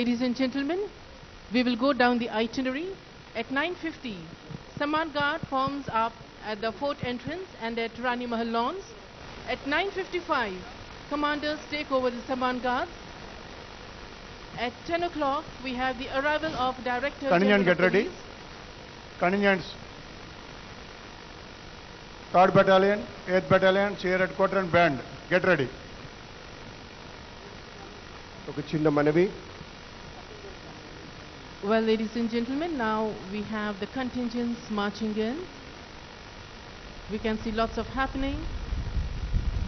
Ladies and gentlemen, we will go down the itinerary. At 9:50, Samman Guard forms up at the fort entrance and at Rani Mahal lawns. At 9:55, commanders take over the Samman Guards. At 10 o'clock, we have the arrival of Director Contingent, General get ready. Police. Contingents. 3rd Battalion, 8th Battalion, Chair Headquarters and Band. Get ready. ఒక చిన్న మనవి. Well, ladies and gentlemen, now we have the contingents marching in. We can see lots of happening.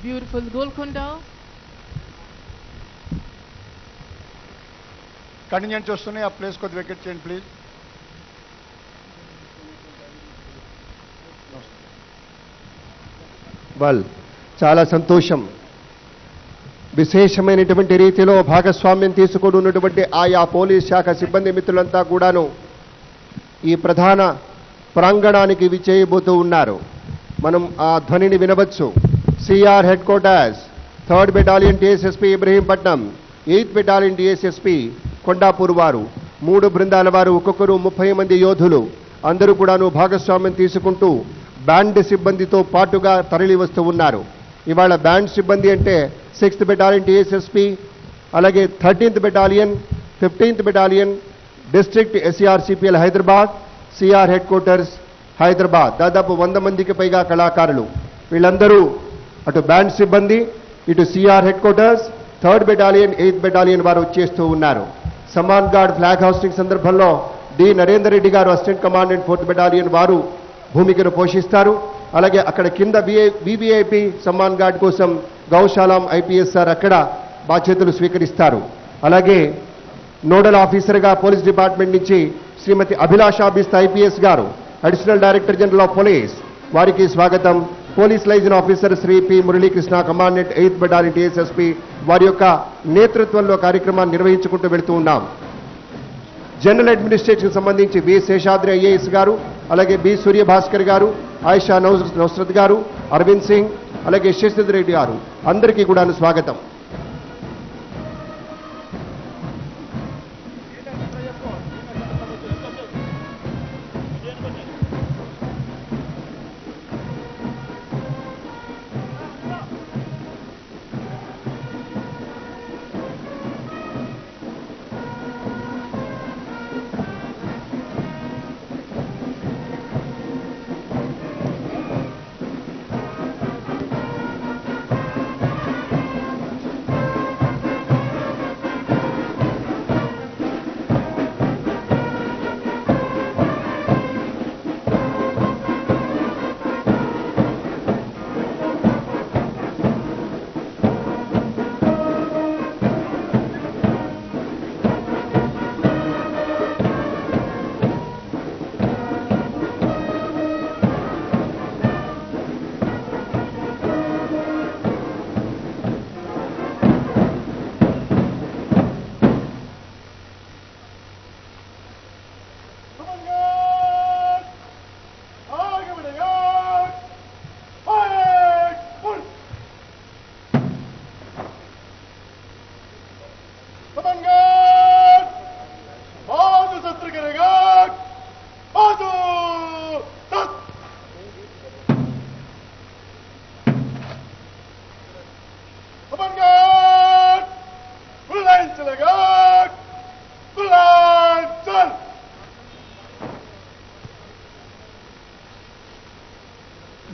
Beautiful Golconda. Contingents వస్తున్నాయి, ఆ place కొద్ది vacate చేయండి please. Well, చాలా సంతోషం. విశేషమైనటువంటి రీతిలో భాగస్వామ్యం తీసుకొని ఉన్నటువంటి ఆయా పోలీస్ శాఖ సిబ్బంది మిత్రులంతా కూడాను ఈ ప్రధాన ప్రాంగణానికి విచ్చేయబోతూ ఉన్నారు. మనం ఆ ధ్వనిని వినవచ్చు. CR headquarters, 3rd battalion DSSP Ibrahimpatnam, 8th battalion DSSP Kondapur వారు, 3 బృందాల వారు, ఒక్కొక్కరు 30 మంది యోధులు అందరూ కూడాను భాగస్వామ్యం తీసుకుంటూ బ్యాండ్ సిబ్బందితో పాటుగా తరలి వస్తూ ఉన్నారు. ఇవాళ బ్యాండ్ సిబ్బంది అంటే 6th బెటాలియన్ డిఎస్ఎస్పి, అలాగే 13th battalion, 15th battalion, district ఎస్ఆర్సిపిఎల్ Hyderabad, CR head quarters Hyderabad, దాదాపు 100 మందికి పైగా కళాకారులు. వీళ్ళందరూ అటు బ్యాండ్ సిబ్బంది, ఇటు CR headquarters, 3rd battalion, 8th battalion వారు వచ్చేస్తూ ఉన్నారు. సమ్మాన్ గార్డ్ ఫ్లాగ్ హోస్టింగ్ సందర్భంలో డి నరేందర్ రెడ్డి గారు అసిస్టెంట్ కమాండెంట్ 4th బెటాలియన్ వారు భూమికను పోషిస్తారు. అలాగే అక్కడ కింద వివిఐపి సమ్మాన్ గార్డ్ కోసం గౌశాలాం ఐపీఎస్ సార్ అక్కడ బాధ్యతలు స్వీకరిస్తారు. అలాగే నోడల్ ఆఫీసర్గా పోలీస్ డిపార్ట్మెంట్ నుంచి Shrimati Abhilasha Bisht IPS garu, additional director general of police, వారికి స్వాగతం. Police liaison officer Shri P Muralikrishna, commandant 8th battalion DSSP, వారి యొక్క నేతృత్వంలో కార్యక్రమాన్ని నిర్వహించుకుంటూ వెళుతూ ఉన్నాం. జనరల్ అడ్మినిస్ట్రేషన్ సంబంధించి వి శేషాద్రి ఐఏఎస్ గారు, అలాగే బి సూర్యభాస్కర్ గారు, ఆయిషా నౌసరత్ గారు, అరవింద్ సింగ్, అలాగే శశిధర్ రెడ్డి గారు, అందరికీ కూడా స్వాగతం.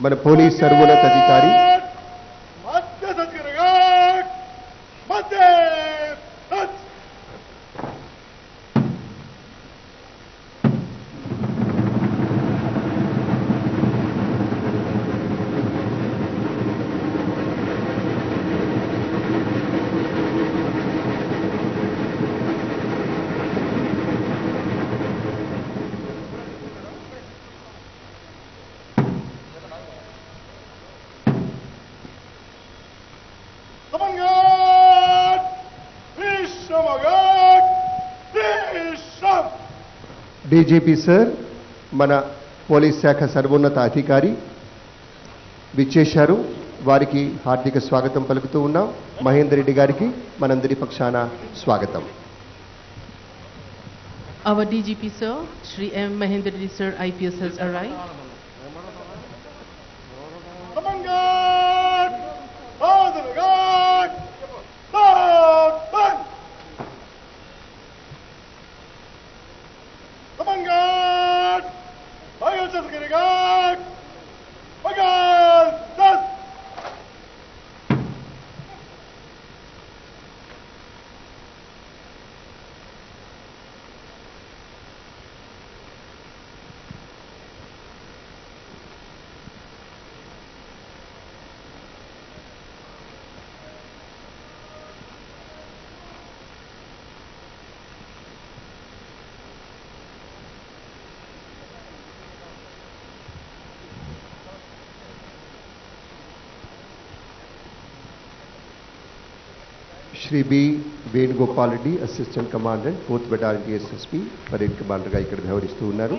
మన పోలీస్ సర్వోన్నతాధికారి డీజీపీ సార్, మన పోలీస్ శాఖ సర్వోన్నత అధికారి విచ్చేశారు. వారికి హార్దిక స్వాగతం పలుకుతూ ఉన్నాం. మహేందర్ రెడ్డి గారికి మనందరి పక్షాన స్వాగతం. Our DGP sir, Shri M. Mahendra Reddy sir, IPS has arrived. Command guard! Order guard! Guard! One! Command guard! Fire secretary guard! Fire! Dust! Shri B Venugopal Reddy assistant commandant 4th battalion TSSP parade కమాండర్గా ఇక్కడ వ్యవహరిస్తూ ఉన్నారు.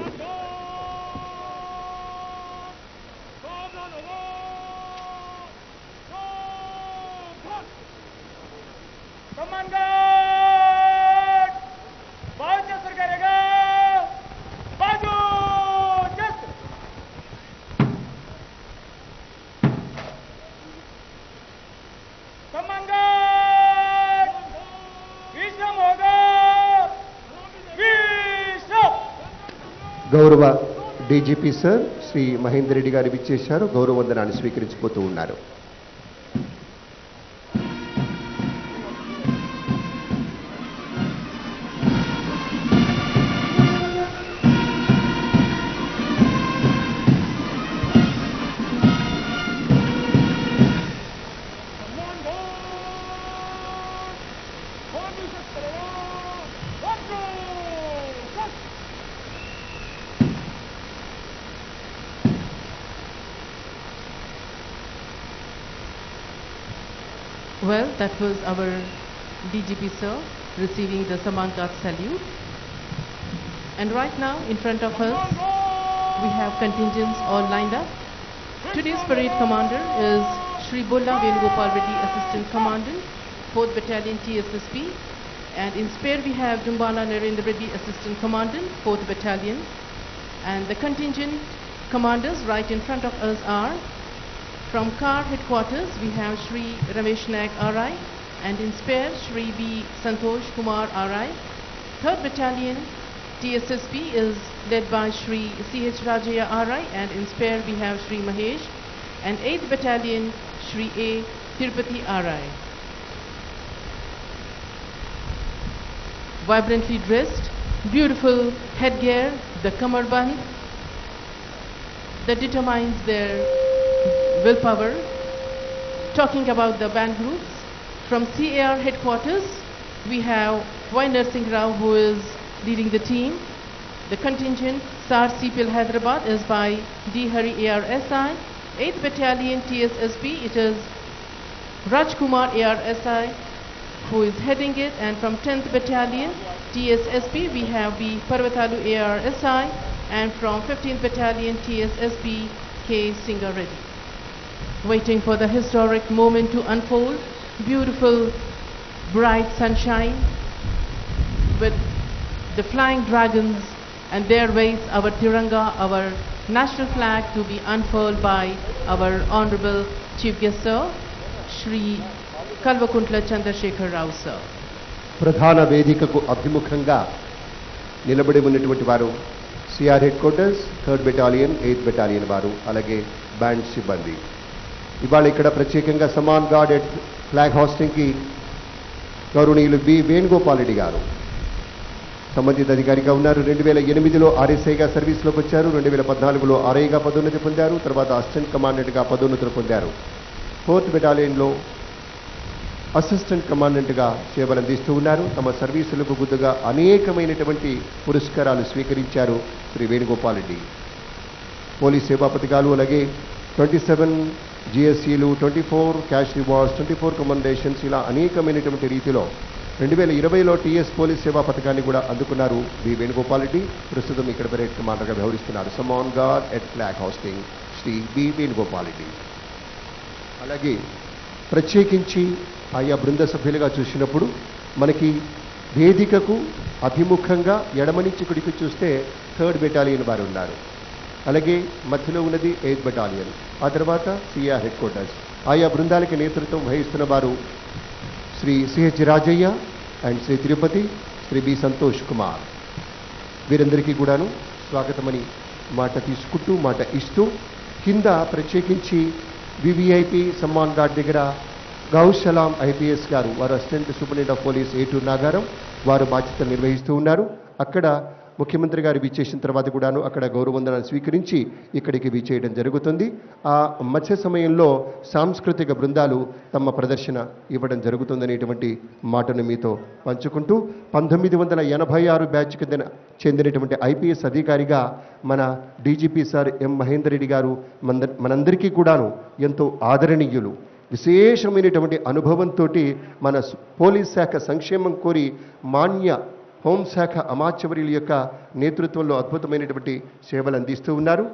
గౌరవ DGP sir Shri Mahender Reddy garu విచ్చేశారు. గౌరవ వందనాన్ని స్వీకరించిపోతూ ఉన్నారు. Well, that was our DGP sir receiving the Samman Guard salute. And right now, in front of us, we have contingents all lined up. Today's parade commander is Shri Bolla Venugopal Reddy, Assistant Commandant, 4th Battalion TSSP. And in spare, we have Dumbala Narendra Reddy, Assistant Commandant, 4th Battalion. And the contingent commanders right in front of us are from CAR headquarters, we have Shri Ramesh Naik RI, and in spare, Shri B. Santosh Kumar RI. 3rd Battalion TSSP is led by Shri C.H. Rajaya RI, and in spare we have Shri Mahesh, and 8th Battalion Shri A. Tirupati RI. Vibrantly dressed, beautiful headgear, the kamarband, that determines their willpower. Talking about the band groups, from CAR headquarters, we have Y. Narsingh Rao, who is leading the team. The contingent SAR CPL Hyderabad is by D. Hari ARSI. 8th Battalion TSSP, it is Rajkumar ARSI who is heading it, and from 10th Battalion TSSP we have B. Parvatalu ARSI, and from 15th Battalion TSSP K. Singha Reddy. Waiting for the historic moment to unfold, beautiful bright sunshine with the flying dragons, and there waits our Tiranga, our national flag, to be unfurled by our Honorable Chief Guest Sir, Shri Kalvakuntla Chandrasekhar Rao Sir. ప్రధాన వేదికకు అభిముఖంగా నిలబడి ఉన్నటువంటి వారు CR headquarters, 3rd battalion, 8th battalion వారు, అలాగే band సిబ్బంది. ఇవాళ ఇక్కడ ప్రత్యేకంగా సమాన్ గార్డ్ ఎట్ ఫ్లాగ్ హాస్టింగ్కి గౌరవనీయులు బి వేణుగోపాల్ రెడ్డి గారు సంబంధిత అధికారిగా ఉన్నారు. 2008లో ఆర్ఎస్ఐగా సర్వీస్లోకి వచ్చారు. 2014లో ఆర్ఐగా పదోన్నతి పొందారు. తర్వాత అసిస్టెంట్ కమాండెంట్గా పదోన్నతులు పొందారు. 4th బెటాలియన్లో అసిస్టెంట్ కమాండెంట్గా సేవలు అందిస్తూ ఉన్నారు. తమ సర్వీసులకు గుర్తుగా అనేకమైనటువంటి పురస్కారాలు స్వీకరించారు శ్రీ వేణుగోపాల్ రెడ్డి. పోలీస్ సేవా పథకాలు, అలాగే 27 GSCలు, 24 క్యాష్ రివార్డ్స్, 24 కమెండేషన్స్, ఇలా అనేకమైనటువంటి రీతిలో 2020లో టీఎస్ పోలీస్ సేవా పథకాన్ని కూడా అందుకున్నారు బి వేణుగోపాల్ రెడ్డి. ప్రస్తుతం ఇక్కడ పరేడ్ కమాండర్గా వ్యవహరిస్తున్నారు. సమాన్ guard at flag hoisting Shri B Venugopal Reddy. అలాగే ప్రత్యేకించి ఆయా బృంద సభ్యులుగా చూసినప్పుడు మనకి వేదికకు అభిముఖంగా ఎడమ నుంచి కుడికి చూస్తే 3rd బెటాలియన్ వారు ఉన్నారు. అలాగే మధ్యలో ఉన్నది 8th బెటాలియన్, ఆ తర్వాత సిఆర్ హెడ్ క్వార్టర్స్. ఆయా బృందాలకి నేతృత్వం వహిస్తున్న వారు Shri CH Rajaiah and Shri Tirupati, Shri B Santosh Kumar. వీరందరికీ కూడాను స్వాగతమని మాట తీసుకుంటూ మాట ఇస్తూ, కింద ప్రత్యేకించి వివిఐపి సమ్మాన్ ఘాట్ దగ్గర గౌస్ సలాం ఐపీఎస్ గారు, వారు అసిస్టెంట్ సూపరింటెండెంట్ ఆఫ్ పోలీస్ ఏటూరు నాగారం, వారు బాధ్యతలు నిర్వహిస్తూ ఉన్నారు. అక్కడ ముఖ్యమంత్రి గారు విచ్చేసిన తర్వాత కూడాను అక్కడ గౌరవవందనాలు స్వీకరించి ఇక్కడికి విచ్చేయడం జరుగుతుంది. ఆ మధ్య సమయంలో సాంస్కృతిక బృందాలు తమ ప్రదర్శన ఇవ్వడం జరుగుతుందనేటువంటి మాటను మీతో పంచుకుంటూ, 1986 బ్యాచ్కి చెందినటువంటి ఐపీఎస్ అధికారిగా మన డీజీపీ సార్ ఎం మహేందర్ రెడ్డి గారు మనందరికీ కూడాను ఎంతో ఆదరణీయులు. విశేషమైనటువంటి అనుభవంతో మన పోలీస్ శాఖ సంక్షేమం కోరి మాన్య హోంశాఖ అమాత్యవర్యుల యొక్క నేతృత్వంలో అద్భుతమైనటువంటి సేవలు అందిస్తూ ఉన్నారు.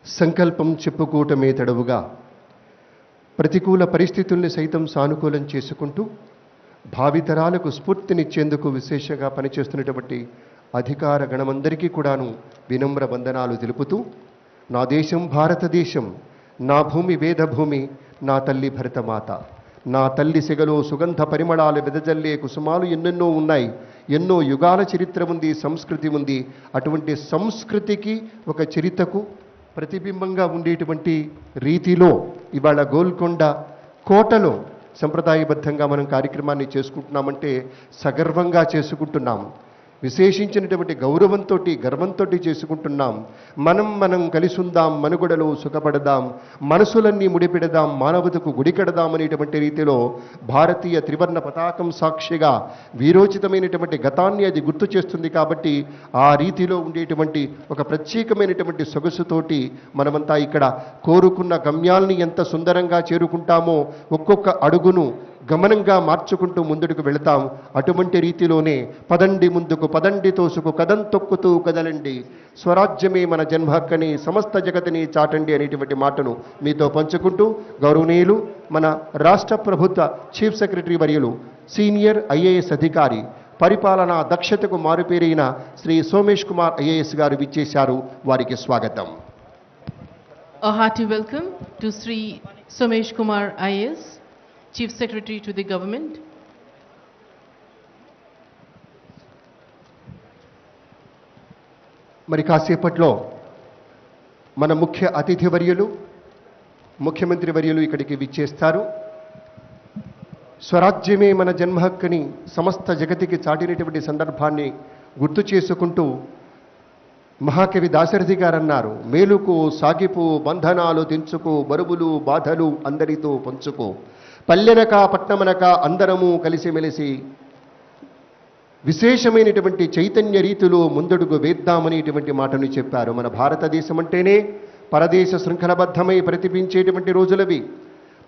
సంకల్పం చెప్పుకోవటమే తడవుగా ప్రతికూల పరిస్థితుల్ని సైతం సానుకూలం చేసుకుంటూ భావితరాలకు స్ఫూర్తినిచ్చేందుకు విశేషంగా పనిచేస్తున్నటువంటి అధికార గణమందరికీ కూడాను వినమ్ర వందనాలు తెలుపుతూ, నా దేశం భారతదేశం, నా భూమి వేదభూమి, నా తల్లి భరతమాత, నా తల్లి సెగలో సుగంధ పరిమళాలు వెదజల్లే కుసుమాలు ఎన్నెన్నో ఉన్నాయి. ఎన్నో యుగాల చరిత్ర ఉంది, సంస్కృతి ఉంది. అటువంటి సంస్కృతికి ఒక చరిత్రకు ప్రతిబింబంగా ఉండేటువంటి రీతిలో ఇవాళ గోల్కొండ కోటలో సంప్రదాయబద్ధంగా మనం కార్యక్రమాన్ని చేసుకుంటున్నామంటే సగర్వంగా చేసుకుంటున్నాం. విశేషించినటువంటి గౌరవంతో గర్వంతో చేసుకుంటున్నాం. మనం కలిసి ఉందాం, మనుగడలో సుఖపడదాం, మనసులన్నీ ముడిపెడదాం, మానవతకు గుడికడదాం అనేటువంటి రీతిలో భారతీయ త్రివర్ణ పతాకం సాక్షిగా వీరోచితమైనటువంటి గతాన్ని అది గుర్తు చేస్తుంది. కాబట్టి ఆ రీతిలో ఉండేటువంటి ఒక ప్రత్యేకమైనటువంటి సొగసుతోటి మనమంతా ఇక్కడ కోరుకున్న గమ్యాల్ని ఎంత సుందరంగా చేరుకుంటామో ఒక్కొక్క అడుగును గమనంగా మార్చుకుంటూ ముందుకు వెళతాం. అటువంటి రీతిలోనే పదండి ముందుకు, పదండి తోసుకు, కదం తొక్కుతూ కదలండి, స్వరాజ్యమే మన జన్మ హక్కని, సమస్త జగతిని చాటండి అనేటువంటి మాటను మీతో పంచుకుంటూ, గౌరవనీయులు మన రాష్ట్ర ప్రభుత్వ చీఫ్ సెక్రటరీ వర్యులు, సీనియర్ ఐఏఎస్ అధికారి, పరిపాలనా దక్షతకు మారుపేరైన శ్రీ సోమేష్ కుమార్ ఐఏఎస్ గారు విచ్చేశారు. వారికి స్వాగతం. A hearty welcome to Sri Somesh Kumar IAS, Chief Secretary to the Government. మరి కాసేపట్లో మన ముఖ్య అతిథి వర్యులు, ముఖ్యమంత్రి వర్యులు ఇక్కడికి విచ్చేస్తారు. స్వరాజ్యమే మన జన్మ హక్కుని సమస్త జగతికి చాటినటువంటి సందర్భాన్ని గుర్తు చేసుకుంటూ మహాకవి దాశరథి గారు అన్నారు, మేలుకు సాగిపు బంధనాలు తెంచుకు, బరువులు బాధలు అందరితో పంచుకో, పల్లెనక పట్నమనక అందరము కలిసిమెలిసి విశేషమైనటువంటి చైతన్య రీతిలో ముందడుగు వేద్దామనేటువంటి మాటను చెప్పారు. మన భారతదేశం అంటేనే పరదేశ శృంఖలబద్ధమై ప్రతిపించేటువంటి రోజులవి.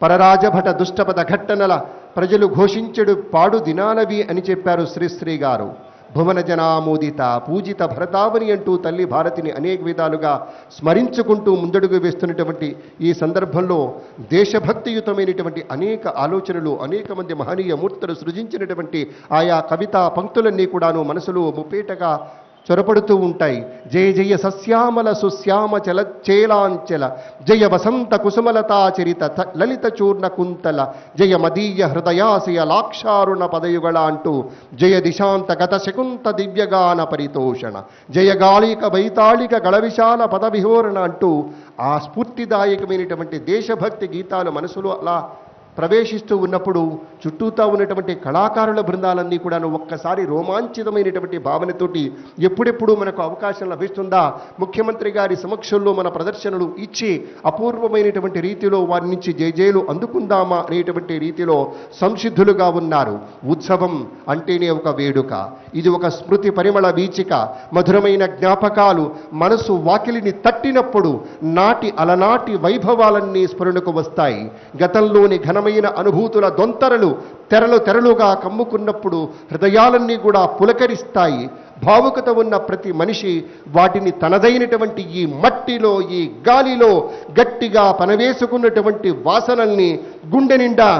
పరరాజభట దుష్టపద ఘట్టనల ప్రజలు ఘోషించెడు పాడు దినాలవి అని చెప్పారు శ్రీశ్రీ గారు. భువన జనామోదిత పూజిత భరతావని అంటూ తల్లి భారతిని అనేక విధాలుగా స్మరించుకుంటూ ముందడుగు వేస్తున్నటువంటి ఈ సందర్భంలో దేశభక్తియుతమైనటువంటి అనేక ఆలోచనలు, అనేక మంది మహనీయ మూర్తులు సృజించినటువంటి ఆయా కవితా పంక్తులన్నీ కూడాను మనసులో ముపేటగా చొరపడుతూ ఉంటాయి. జయ జయ సస్యామల సుశ్యామ చల చేలాంచల, జయ వసంత కుసుమలతాచరిత లలిత చూర్ణ కుంతల, జయ మదీయ హృదయాశయ లాక్షారుణ పదయుగళ అంటూ జయ దిశాంత గత శకుంత దివ్యగాన పరితోషణ, జయ గాళిక వైతాళిక గళవిశాల పదవిహోరణ అంటూ ఆ స్ఫూర్తిదాయకమైనటువంటి దేశభక్తి గీతాలు మనసులో అలా ప్రవేశిస్తూ ఉన్నప్పుడు చుట్టూతా ఉన్నటువంటి కళాకారుల బృందాలన్నీ కూడా ఒక్కసారి రోమాంచితమైనటువంటి భావనతోటి ఎప్పుడెప్పుడు మనకు అవకాశం లభిస్తుందా ముఖ్యమంత్రి గారి సమక్షంలో మన ప్రదర్శనలు ఇచ్చి అపూర్వమైనటువంటి రీతిలో వారి నుంచి జయజయలు అందుకుందామా అనేటువంటి రీతిలో సంసిద్ధులుగా ఉన్నారు. ఉత్సవం అంటేనే ఒక వేడుక, ఇది ఒక స్మృతి పరిమళ వీచిక, మధురమైన జ్ఞాపకాలు మనసు వాకిలిని తట్టినప్పుడు నాటి అలనాటి వైభవాలన్నీ స్మరణకు వస్తాయి. గతంలోని ఘనమైన అనుభూతుల దొంతరలు తెరలుగా కమ్ముకున్నప్పుడు హృదయాలన్నీ కూడా పులకరిస్తాయి. భావుకత ఉన్న ప్రతి మనిషి వాటిని తనదైనటువంటి ఈ మట్టిలో ఈ గాలిలో గట్టిగా పనవేసుకున్నటువంటి వాసనల్ని గుండె నిండా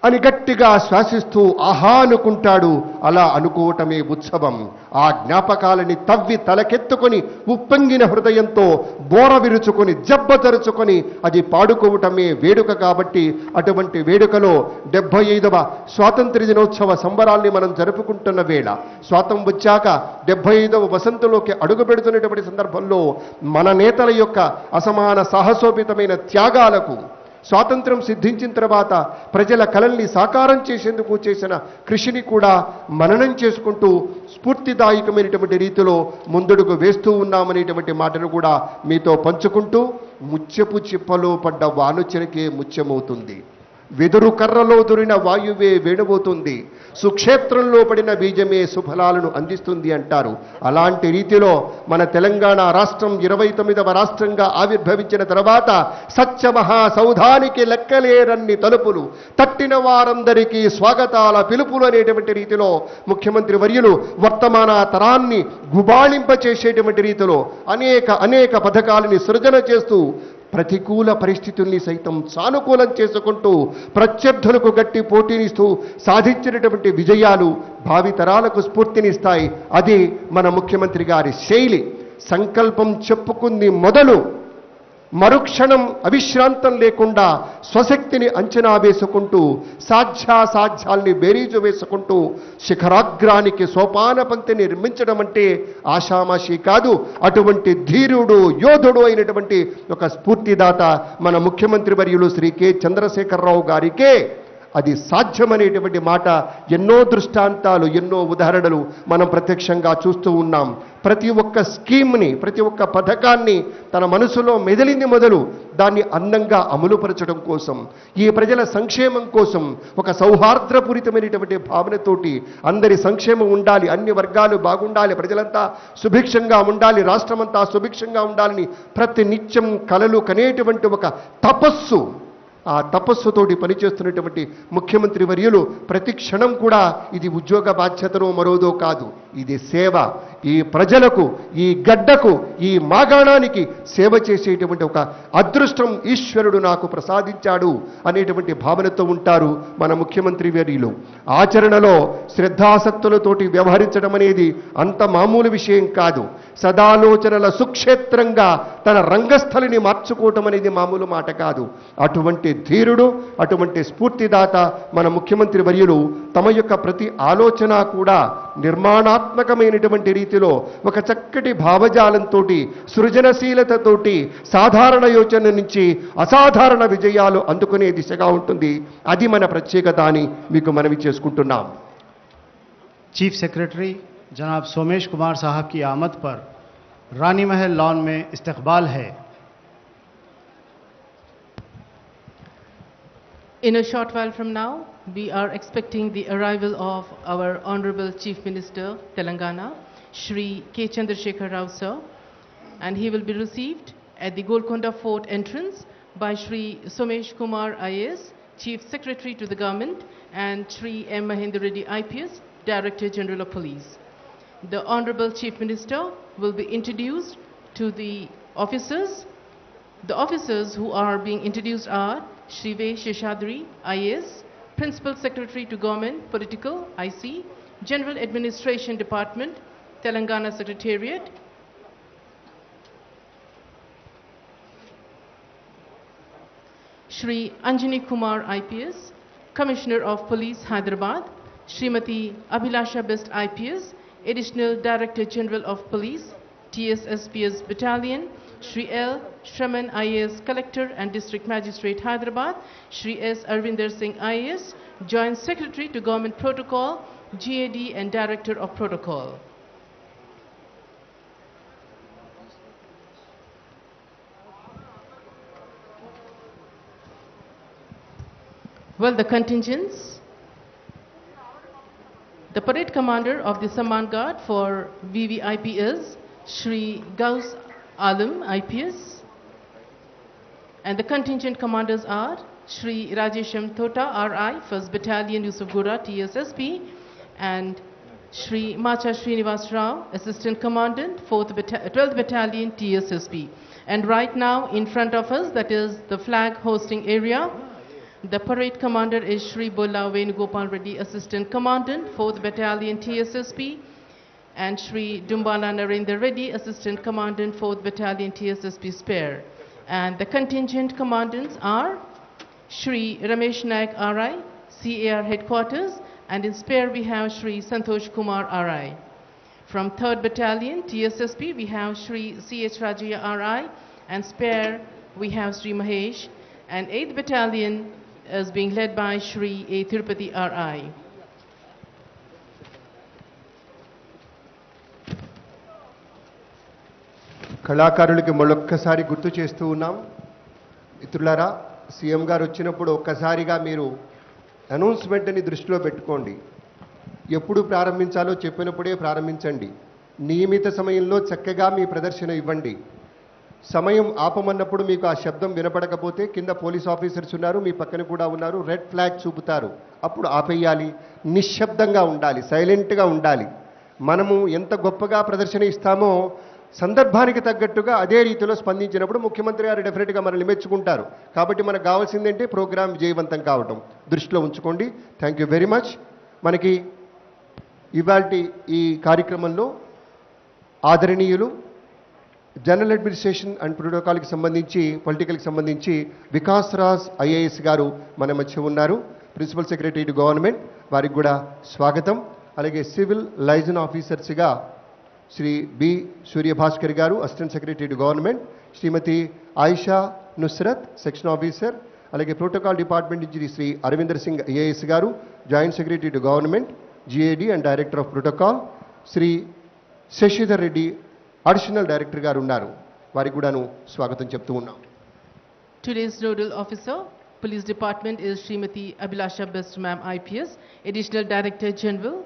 అని గట్టిగా శ్వాసిస్తూ ఆహా అనుకుంటాడు. అలా అనుకోవటమే ఉత్సవం. ఆ జ్ఞాపకాలని తవ్వి తలకెత్తుకొని ఉప్పొంగిన హృదయంతో బోర విరుచుకొని జబ్బతరుచుకొని అది పాడుకోవటమే వేడుక. కాబట్టి అటువంటి వేడుకలో 75వ స్వాతంత్ర్య దినోత్సవ సంబరాల్ని మనం జరుపుకుంటున్న వేళ, స్వాతంత్ర్యం వచ్చాక 75వ వసంతంలోకి అడుగు పెడుతున్నటువంటి సందర్భంలో మన నేతల యొక్క అసమాన సాహసోపేతమైన త్యాగాలకు, స్వాతంత్రం సిద్ధించిన తర్వాత ప్రజల కలల్ని సాకారం చేసేందుకు చేసిన కృషిని కూడా మననం చేసుకుంటూ స్ఫూర్తిదాయకమైనటువంటి రీతిలో ముందడుగు వేస్తూ ఉన్నామనేటువంటి మాటను కూడా మీతో పంచుకుంటూ, ముత్యపు చిప్పలో పడ్డ వానుచరికే ముత్యమవుతుంది, వెదురు కర్రలో దొరిన వాయువే వేణువుతుంది, సుక్షేత్రంలో పడిన బీజమే సుఫలాలను అందిస్తుంది అంటారు. అలాంటి రీతిలో మన తెలంగాణ రాష్ట్రం 29వ రాష్ట్రంగా ఆవిర్భవించిన తర్వాత సత్య మహాసౌధానికి లెక్కలేరన్ని తలుపులు, తట్టిన వారందరికీ స్వాగతాల పిలుపులు అనేటువంటి రీతిలో ముఖ్యమంత్రి వర్యులు వర్తమాన తరాన్ని గుబాళింపచేసేటువంటి రీతిలో అనేక పథకాలని సృజన చేస్తూ ప్రతికూల పరిస్థితుల్ని సైతం సానుకూలం చేసుకుంటూ ప్రత్యర్థులకు గట్టి పోటీనిస్తూ సాధించినటువంటి విజయాలు భావితరాలకు స్ఫూర్తినిస్తాయి. అది మన ముఖ్యమంత్రి గారి శైలి. సంకల్పం చెప్పుకుంది మొదలు మరుక్షణం అవిశ్రాంతం లేకుండా స్వశక్తిని అంచనా వేసుకుంటూ సాధ్యాసాధ్యాల్ని బేరీజు వేసుకుంటూ శిఖరాగ్రానికి సోపాన పంక్తిని నిర్మించడం అంటే ఆషామాషి కాదు. అటువంటి ధీరుడు యోధుడు అయినటువంటి ఒక స్ఫూర్తిదాత మన ముఖ్యమంత్రి వర్యులు శ్రీ కె చంద్రశేఖరరావు గారికే అది సాధ్యమనేటువంటి మాట ఎన్నో దృష్టాంతాలు, ఎన్నో ఉదాహరణలు మనం ప్రత్యక్షంగా చూస్తూ ఉన్నాం. ప్రతి ఒక్క స్కీమ్ని, ప్రతి ఒక్క పథకాన్ని తన మనసులో మెదిలింది మొదలు దాన్ని అందంగా అమలుపరచడం కోసం, ఈ ప్రజల సంక్షేమం కోసం ఒక సౌహార్ద్రపూరితమైనటువంటి భావనతోటి అందరి సంక్షేమం ఉండాలి, అన్ని వర్గాలు బాగుండాలి, ప్రజలంతా సుభిక్షంగా ఉండాలి, రాష్ట్రమంతా సుభిక్షంగా ఉండాలని ప్రతి నిత్యం కలలు కనేటువంటి ఒక తపస్సు, ఆ తపస్సుతోటి పనిచేస్తున్నటువంటి ముఖ్యమంత్రి వర్యులు ప్రతి క్షణం కూడా ఇది ఉద్యోగ బాధ్యతనో మరోదో కాదు, ఇది సేవ. ఈ ప్రజలకు, ఈ గడ్డకు, ఈ మాగాణానికి సేవ చేసేటువంటి ఒక అదృష్టం ఈశ్వరుడు నాకు ప్రసాదించాడు అనేటువంటి భావనతో ఉంటారు మన ముఖ్యమంత్రి వర్యులు. ఆచరణలో శ్రద్ధాసక్తులతోటి వ్యవహరించడం అనేది అంత మామూలు విషయం కాదు. సదాలోచనల సుక్షేత్రంగా తన రంగస్థలిని మార్చుకోవటం అనేది మామూలు మాట కాదు. అటువంటి ధీరుడు, అటువంటి స్ఫూర్తిదాత మన ముఖ్యమంత్రి వర్యులు తమ యొక్క ప్రతి ఆలోచన కూడా నిర్మాణాత్మకమైనటువంటి రీతిలో ఒక చక్కటి భావజాలంతో, సృజనశీలతతోటి సాధారణ యోచన నుంచి అసాధారణ విజయాలు అందుకునే దిశగా ఉంటుంది. అది మన ప్రత్యేకత అని మీకు మనవి చేసుకుంటున్నాం. चीफ सेक्रेटरी जनाब सोमेश कुमार साहब की आमद पर रानी महल लॉन में इस्तकबाल है. In a short while from now, we are expecting the arrival of our Honorable Chief Minister, Telangana, Shri K. Chandrasekhar Rao sir, and he will be received at the Golconda Fort entrance by Shri Somesh Kumar IAS, Chief Secretary to the Government, and Shri M. Mahendra Reddy IPS, Director General of Police. The Honorable Chief Minister will be introduced to the officers. The officers who are being introduced are Shri V. Sheshadri, IAS, Principal Secretary to Government, Political, IC, General Administration Department, Telangana Secretariat, Shri Anjani Kumar, IPS, Commissioner of Police, Hyderabad, Srimati Abhilasha Best, IPS, Additional Director General of Police, TSSPS Battalion, Shri L. Shraman IAS Collector and District Magistrate Hyderabad, Shri S. Arvinder Singh IAS, Joint Secretary to Government Protocol, GAD and Director of Protocol. Well, the contingents. The parade commander of the Samman Guard for VVIP is Shri Gaus Alam IPS. And the contingent commanders are Shri Rajesham Thota RI, 1st Battalion Yusufgura TSSP, and Shri Macha Srinivas Rao, Assistant Commandant, 12th Battalion TSSP. And right now in front of us, that is the flag hosting area, the parade commander is Shri Bolla Venugopal Reddy, Assistant Commandant, 4th Battalion TSSP, and Shri Dumbala Narendra Reddy, Assistant Commandant, 4th Battalion TSSP Spare. And the contingent commandants are Shri Ramesh Naik RI, CAR Headquarters, and in Spare we have Shri Santosh Kumar RI. From 3rd Battalion TSSP we have Shri CH Rajaya RI, and Spare we have Shri Mahesh, and 8th Battalion is being led by Shri A. Tirupati RI. కళాకారులకి మళ్ళొక్కసారి గుర్తు చేస్తూ ఉన్నాం. మిత్రులారా, CM గారు వచ్చినప్పుడు ఒక్కసారిగా మీరు అనౌన్స్మెంట్ని దృష్టిలో పెట్టుకోండి. ఎప్పుడు ప్రారంభించాలో చెప్పినప్పుడే ప్రారంభించండి. నియమిత సమయంలో చక్కగా మీ ప్రదర్శన ఇవ్వండి. సమయం ఆపమన్నప్పుడు మీకు ఆ శబ్దం వినపడకపోతే కింద పోలీస్ ఆఫీసర్స్ ఉన్నారు, మీ పక్కన కూడా ఉన్నారు, రెడ్ ఫ్లాగ్ చూపుతారు. అప్పుడు ఆపేయాలి. నిశ్శబ్దంగా ఉండాలి, సైలెంట్గా ఉండాలి. మనము ఎంత గొప్పగా ప్రదర్శన ఇస్తామో సందర్భానికి తగ్గట్టుగా అదే రీతిలో స్పందించినప్పుడు ముఖ్యమంత్రి గారు డెఫినెట్గా మనల్ని మెచ్చుకుంటారు. కాబట్టి మనకు కావాల్సిందంటే ప్రోగ్రాం విజయవంతం కావటం. దృష్టిలో ఉంచుకోండి. Thank you very much. మనకి ఇవాల్టి ఈ కార్యక్రమంలో ఆదరణీయులు జనరల్ అడ్మినిస్ట్రేషన్ అండ్ ప్రోటోకాల్కి సంబంధించి, పొలిటికల్కి సంబంధించి వికాస్ రాజ్ ఐఏఎస్ గారు మన మధ్య ఉన్నారు. ప్రిన్సిపల్ సెక్రటరీ టు గవర్నమెంట్, వారికి కూడా స్వాగతం. అలాగే సివిల్ లైజన్ ఆఫీసర్స్గా Shri B Suryabhaskar garu, assistant secretary to government, Shrimati Ayesha Nusrat, section officer. అలాగే ప్రోటోకాల్ డిపార్ట్మెంట్ నుంచి Shri Arvinder Singh IAS garu, joint secretary to government, GAD and director of protocol. Shri Shashidhar Reddy, additional director garu ఉన్నారు. వారికి కూడాను స్వాగతం చెప్తూ ఉన్నాం. Today's nodal officer, Police Department, is Srimati Abhilasha Best Ma'am IPS, Additional Director General.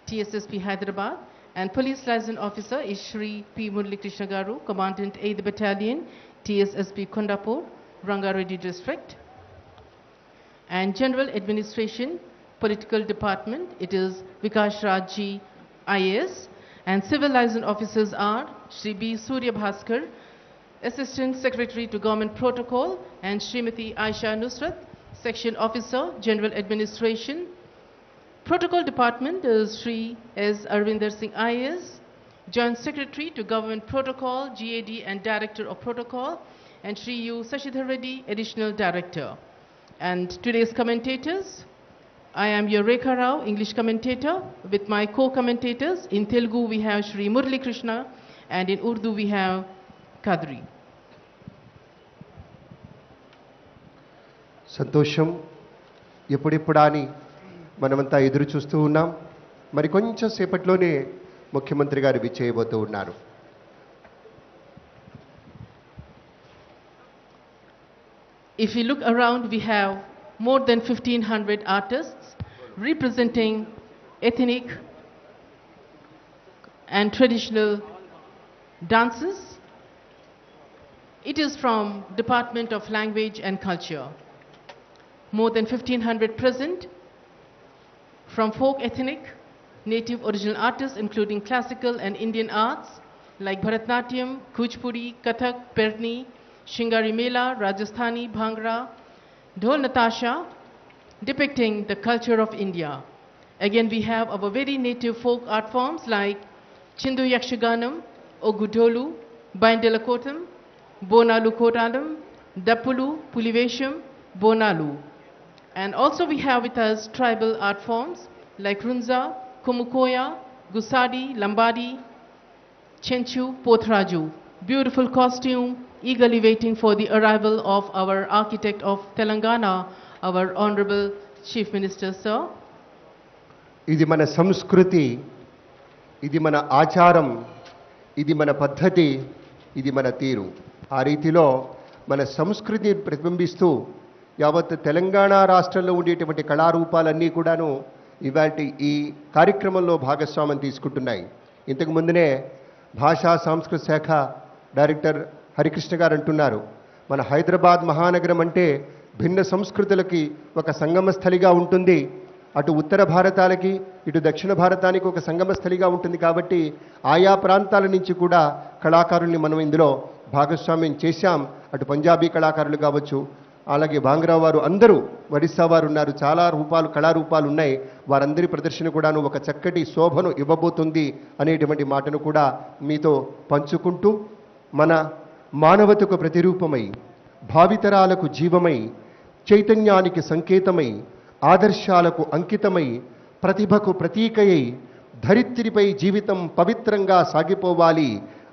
TSSP Hyderabad, and Police Liaison Officer is Shri P. Murli Krishna Garu, Commandant 8th Battalion, TSSP Kondapur, Rangareddy District. And General Administration, Political Department, it is Vikas Rajji IAS, and Civil Liaison Officers are Shri B. Surya Bhaskar, Assistant Secretary to Government Protocol, and Srimati Aisha Nusrat, Section Officer, General Administration. Protocol Department is Shri S. Arvinder Singh IAS, Joint Secretary to Government Protocol, GAD and Director of Protocol, and Shri U. Sashidhar Reddy, Additional Director. And today's commentators, I am your Rekha Rao, English commentator, with my co-commentators. In Telugu we have Shri Murli Krishna, and in Urdu we have Kadri. సంతోషం. ఎప్పుడెప్పుడా అని మనమంతా ఎదురు చూస్తూ ఉన్నాం. మరి కొంచెం సేపట్లోనే ముఖ్యమంత్రి గారు విచ్చేయబోతూ ఉన్నారు. If we look around, we have more than 1,500 artists representing ethnic and traditional dances. It is from Department of Language and Culture. More than 1,500 present from folk ethnic, native original artists including classical and Indian arts like Bharatnatyam, Kuchipudi, Kathak, Perni, Shingari Mela, Rajasthani, Bhangra, Dhol Natasha, depicting the culture of India. Again, we have our very native folk art forms like Chindu Yakshaganam, Ogudolu, Baindelakotam, Bonalu Kotalam, Dapulu, Pulivesham, Bonalu. And also we have with us tribal art forms like Runza, Kumukoya, Gusadi, Lambadi, Chenchu, Pothraju. Beautiful costume, eagerly waiting for the arrival of our architect of Telangana, our Honorable Chief Minister, sir. ఇది మన సంస్కృతి, ఇది మన ఆచారం, ఇది మన పద్ధతి, ఇది మన తీరు. ఆ రీతిలో మన సంస్కృతిని ప్రతిబింబిస్తూ యావత్ తెలంగాణ రాష్ట్రంలో ఉండేటువంటి కళారూపాలన్నీ కూడాను ఇవాల్టి ఈ కార్యక్రమంలో భాగస్వామ్యం తీసుకుంటున్నాయి. ఇంతకు ముందునే భాషా సాంస్కృతిక శాఖ డైరెక్టర్ హరికృష్ణ గారు అంటున్నారు, మన హైదరాబాద్ మహానగరం అంటే భిన్న సంస్కృతులకి ఒక సంగమ స్థలిగా ఉంటుంది. అటు ఉత్తర భారతాలకి ఇటు దక్షిణ భారతానికి ఒక సంగమ స్థలిగా ఉంటుంది. కాబట్టి ఆయా ప్రాంతాల నుంచి కూడా కళాకారుల్ని మనం ఇందులో భాగస్వామ్యం చేశాం. అటు పంజాబీ కళాకారులు కావచ్చు, అలాగే భాంగ్రా వారు, అందరూ ఒడిస్సా వారు ఉన్నారు. చాలా కళారూపాలు ఉన్నాయి. వారందరి ప్రదర్శన కూడాను ఒక చక్కటి శోభను ఇవ్వబోతుంది అనేటువంటి మాటను కూడా మీతో పంచుకుంటూ, మన మానవతకు ప్రతిరూపమై, భావితరాలకు జీవమై, చైతన్యానికి సంకేతమై, ఆదర్శాలకు అంకితమై, ప్రతిభకు ప్రతీకయై, ధరిత్రిపై జీవితం పవిత్రంగా సాగిపోవాలి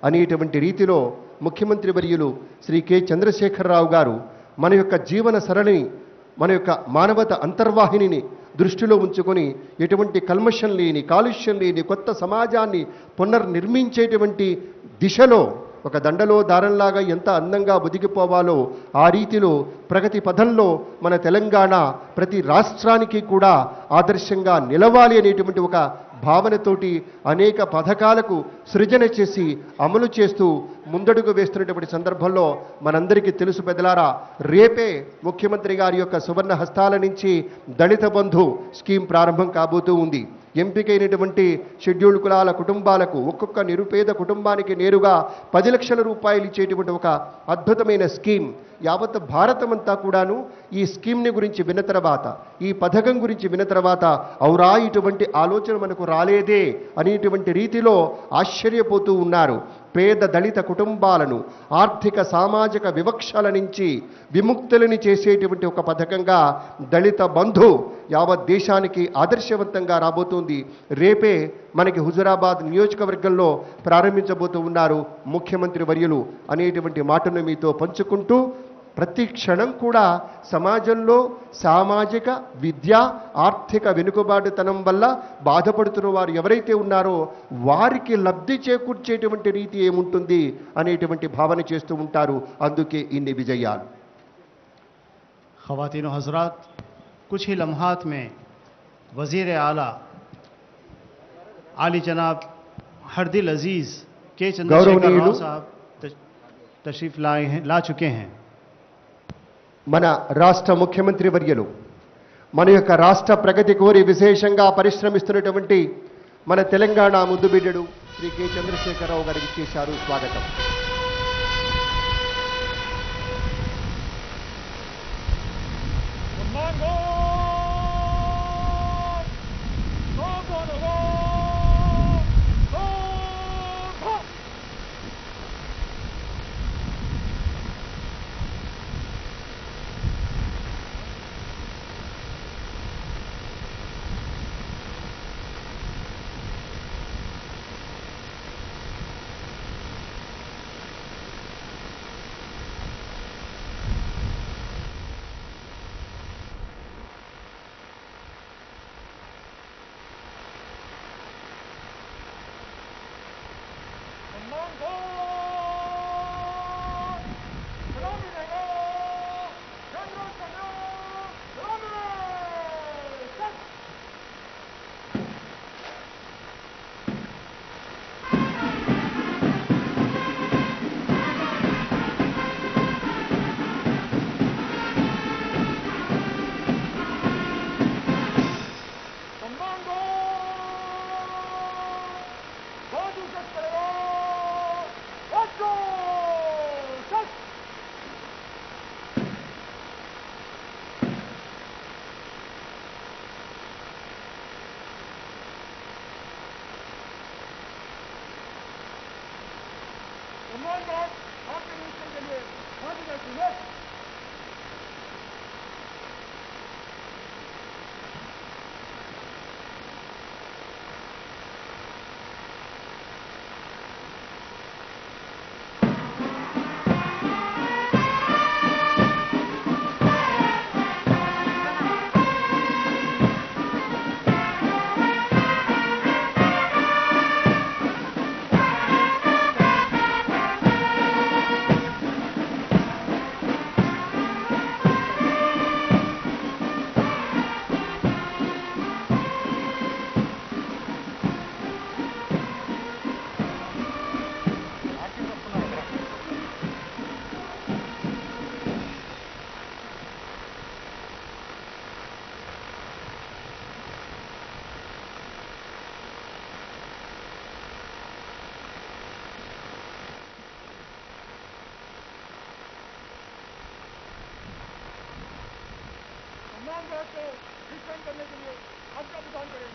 అనేటువంటి రీతిలో ముఖ్యమంత్రి వర్యులు శ్రీ కె చంద్రశేఖరరావు గారు మన యొక్క జీవన సరళిని, మన యొక్క మానవత అంతర్వాహినిని దృష్టిలో ఉంచుకొని ఎటువంటి కల్మషం లేని, కాలుష్యం లేని కొత్త సమాజాన్ని పునర్నిర్మించేటువంటి దిశలో ఒక దండలో దారంలాగా ఎంత అందంగా ఒదిగిపోవాలో ఆ రీతిలో ప్రగతి పథంలో మన తెలంగాణ ప్రతి రాష్ట్రానికి కూడా ఆదర్శంగా నిలవాలి అనేటువంటి ఒక భావనతోటి అనేక పథకాలకు సృజన చేసి అమలు చేస్తూ ముందడుగు వేస్తున్నటువంటి సందర్భంలో మనందరికీ తెలుసు పెద్దలారా, రేపే ముఖ్యమంత్రి గారి యొక్క సువర్ణ హస్తాల నుంచి దళిత బంధు స్కీమ్ ప్రారంభం కాబోతూ ఉంది. ఎంపికైనటువంటి షెడ్యూల్డ్ కులాల కుటుంబాలకు ఒక్కొక్క నిరుపేద కుటుంబానికి నేరుగా 10 లక్షల రూపాయలు ఇచ్చేటువంటి ఒక అద్భుతమైన స్కీమ్. యావత్ భారతమంతా కూడాను ఈ స్కీమ్ని గురించి విన్న తర్వాత, ఈ పథకం గురించి విన్న తర్వాత ఔరా ఇటువంటి ఆలోచన మనకు రాలేదే అనేటువంటి రీతిలో ఆశ్చర్యపోతూ ఉన్నారు. పేద దళిత కుటుంబాలను ఆర్థిక సామాజిక వివక్షల నుంచి విముక్తులని చేసేటువంటి ఒక పథకంగా దళిత బంధు యావత్ దేశానికి ఆదర్శవంతంగా రాబోతోంది. రేపే మనకి హుజురాబాద్ నియోజకవర్గంలో ప్రారంభించబోతూ ఉన్నారు ముఖ్యమంత్రి వర్యులు అనేటువంటి మాటను మీతో పంచుకుంటూ, ప్రతి క్షణం కూడా సమాజంలో సామాజిక, విద్యా, ఆర్థిక వెనుకబాటుతనం వల్ల బాధపడుతున్న వారు ఎవరైతే ఉన్నారో వారికి లబ్ధి చేకూర్చేటువంటి రీతి ఏముంటుంది అనేటువంటి భావన చేస్తూ ఉంటారు. అందుకే ఇన్ని విజయాలు. ख़वातीन व हज़रात, कुछ ही लम्हात में वज़ीर आला आली जनाब हरदिल अजीज़ के चंद्रशेखर राव साहब तशरीफ़ ला चुके हैं. మన రాష్ట్ర ముఖ్యమంత్రి వర్యులు, మన యొక్క రాష్ట్ర ప్రగతి కోరి విశేషంగా పరిశ్రమిస్తున్నటువంటి మన తెలంగాణ ముద్దుబిడ్డడు శ్రీ కె చంద్రశేఖరరావు గారికి చేశారు స్వాగతం. आतंकवाद को डिफेंड करने के लिए आपका विधान करें।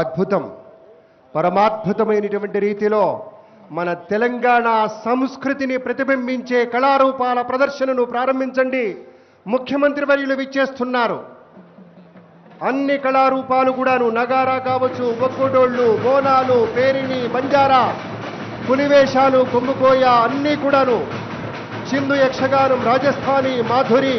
అద్భుతం, పరమాద్భుతమైనటువంటి రీతిలో మన తెలంగాణ సంస్కృతిని ప్రతిబింబించే కళారూపాల ప్రదర్శనను ప్రారంభించండి. ముఖ్యమంత్రి వర్యులు విచ్చేస్తున్నారు. అన్ని కళారూపాలు కూడాను, నగారా కావచ్చు, ఒక్కుడోళ్ళు, బోనాలు, పేరిణి, బంజారా, పులివేషాలు, కుంభకోయ అన్నీ కూడాను, చిందు యక్షగానం, రాజస్థానీ, మాధురి,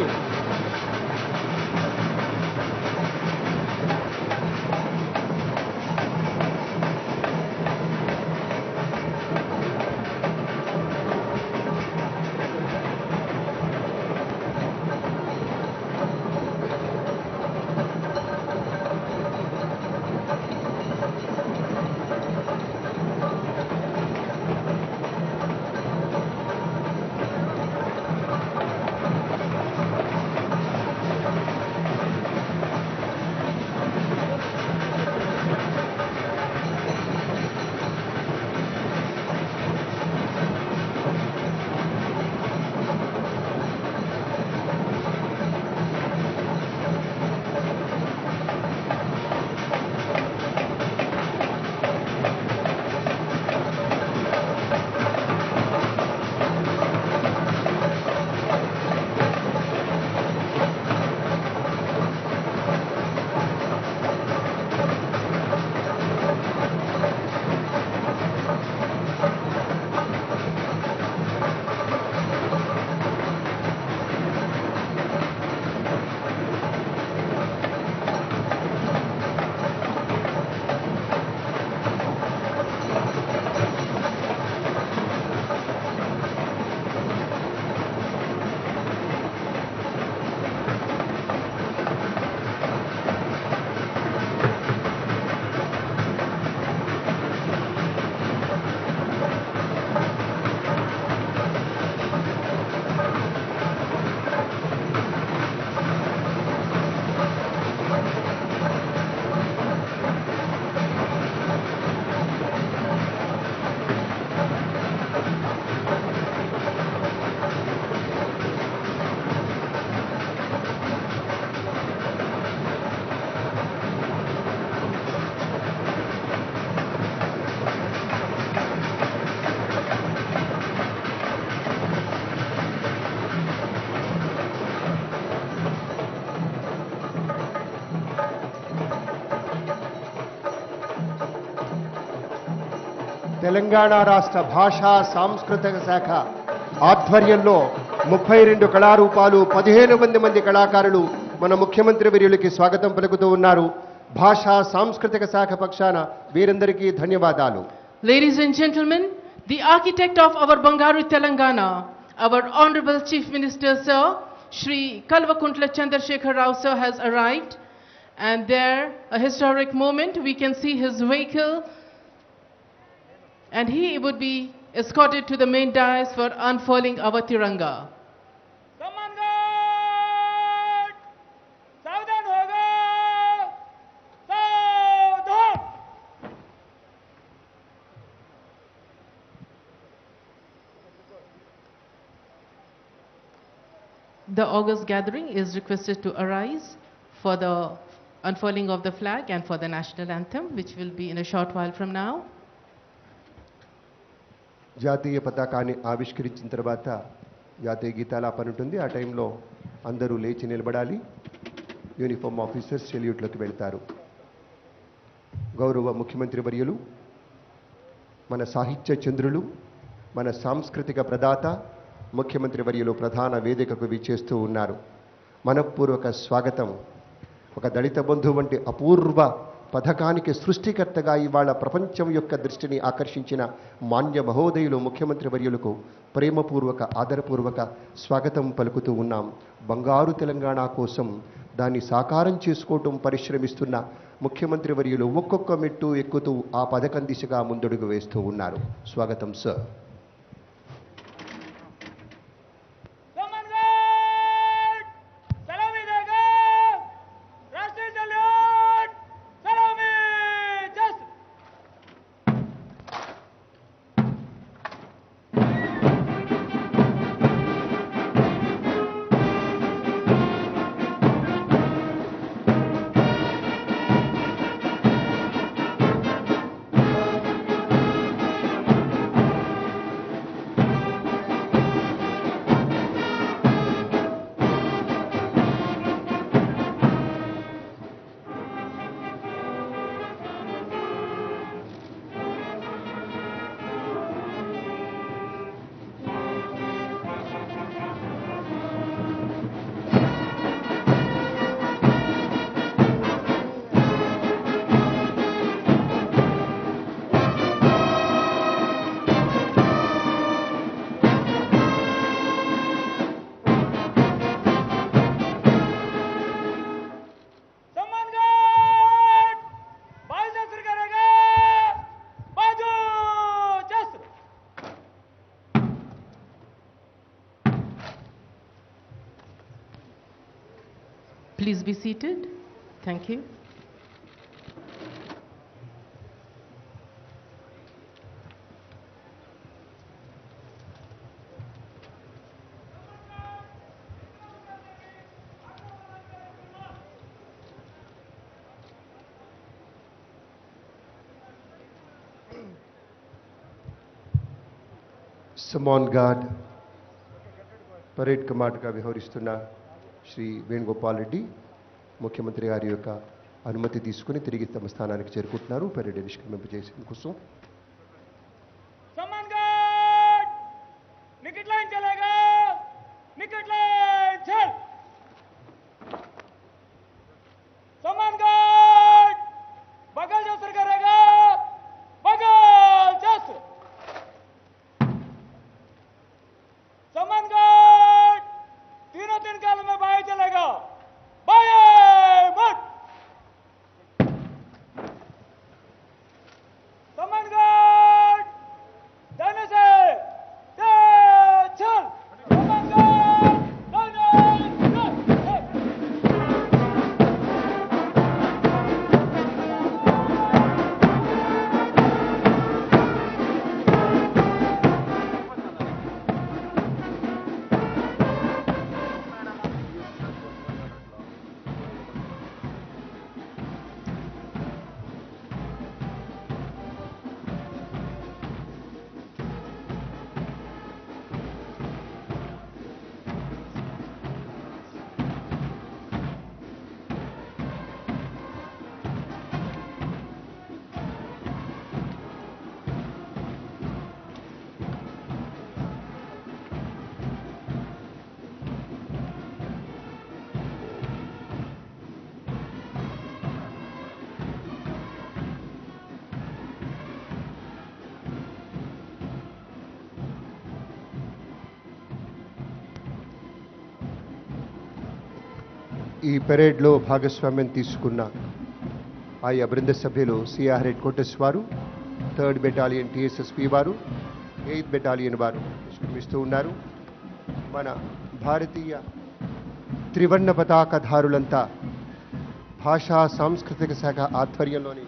తెలంగాణ రాష్ట్ర భాషా సాంస్కృతిక శాఖ ఆధ్వర్యంలో 32 కళారూపాలు, 15 మంది కళాకారులు మన ముఖ్యమంత్రి వర్యులకి స్వాగతం పలుకుతూ ఉన్నారు. భాషా సాంస్కృతిక శాఖ పక్షాన వీరందరికీ ధన్యవాదాలు. Ladies and gentlemen, the architect of our Bangaru Telangana, our Honorable Chief Minister Sir, Shri Kalvakuntla Chandrasekhar Rao Sir has arrived, and there, a historic moment, we can see his vehicle, and he would be escorted to the main dais for unfurling our Tiranga. The august gathering is requested to arise for the unfurling of the flag and for the national anthem, which will be in a short while from now. జాతీయ పతాకాన్ని ఆవిష్కరించిన తర్వాత జాతీయ గీతాలాపన ఉంటుంది. ఆ టైంలో అందరూ లేచి నిలబడాలి. యూనిఫామ్ ఆఫీసర్స్ సెల్యూట్లోకి వెళ్తారు. గౌరవ ముఖ్యమంత్రి వర్యులు, మన సాహిత్య చంద్రులు, మన సాంస్కృతిక ప్రదాత ముఖ్యమంత్రి వర్యులు ప్రధాన వేదికకు విచ్చేస్తూ ఉన్నారు. మనఃపూర్వక స్వాగతం. ఒక దళిత బంధు వంటి అపూర్వ పథకానికి సృష్టికర్తగా ఇవాళ ప్రపంచం యొక్క దృష్టిని ఆకర్షించిన మాన్య మహోదయులు ముఖ్యమంత్రి వర్యులకు ప్రేమపూర్వక ఆదరపూర్వక స్వాగతం పలుకుతూ ఉన్నాం. బంగారు తెలంగాణ కోసం దాన్ని సాకారం చేసుకోవటం పరిశ్రమిస్తున్న ముఖ్యమంత్రి వర్యులు ఒక్కొక్క మెట్టు ఎక్కుతూ ఆ పథకం దిశగా ముందడుగు వేస్తూ ఉన్నారు. స్వాగతం sir. Please be seated. Thank you. సమాన్ గార్డ్ పరేడ్ కమాండర్గా వ్యవహరిస్తున్న శ్రీ వేణుగోపాల్ రెడ్డి ముఖ్యమంత్రి గారి యొక్క అనుమతి తీసుకుని తిరిగి తమ స్థానానికి చేరుకుంటున్నారు. పరేడ్ నిష్క్రమింపజేసేందుకు కోసం ఈ పెరేడ్లో భాగస్వామ్యం తీసుకున్న ఆయా బృంద సభ్యులు సిఆర్ హెడ్ క్వార్టర్స్ వారు, 3rd బెటాలియన్ టీఎస్ఎస్పి వారు, 8th బెటాలియన్ వారు నిష్క్రమిస్తూ ఉన్నారు. మన భారతీయ త్రివర్ణ పతాకధారులంతా భాషా సాంస్కృతిక శాఖ ఆధ్వర్యంలోని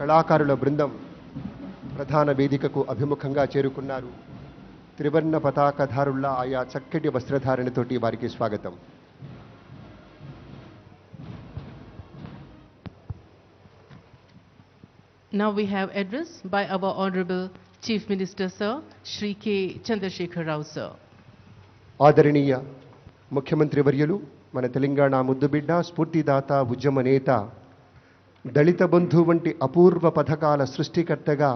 కళాకారుల బృందం ప్రధాన వేదికకు అభిముఖంగా చేరుకున్నారు. త్రివర్ణ పతాకధారుల ఆయా చక్కటి వస్త్రధారణతోటి వారికి స్వాగతం. Now we have address by our Honorable Chief Minister Sir, Shri K. Chandrasekhar Rao Sir. ఆదరణీయ ముఖ్యమంత్రి వర్యులు మన తెలంగాణ ముద్దుబిడ్డ, స్ఫూర్తిదాత, ఉద్యమ నేత, దళిత బంధు వంటి అపూర్వ పథకాల సృష్టికర్తగా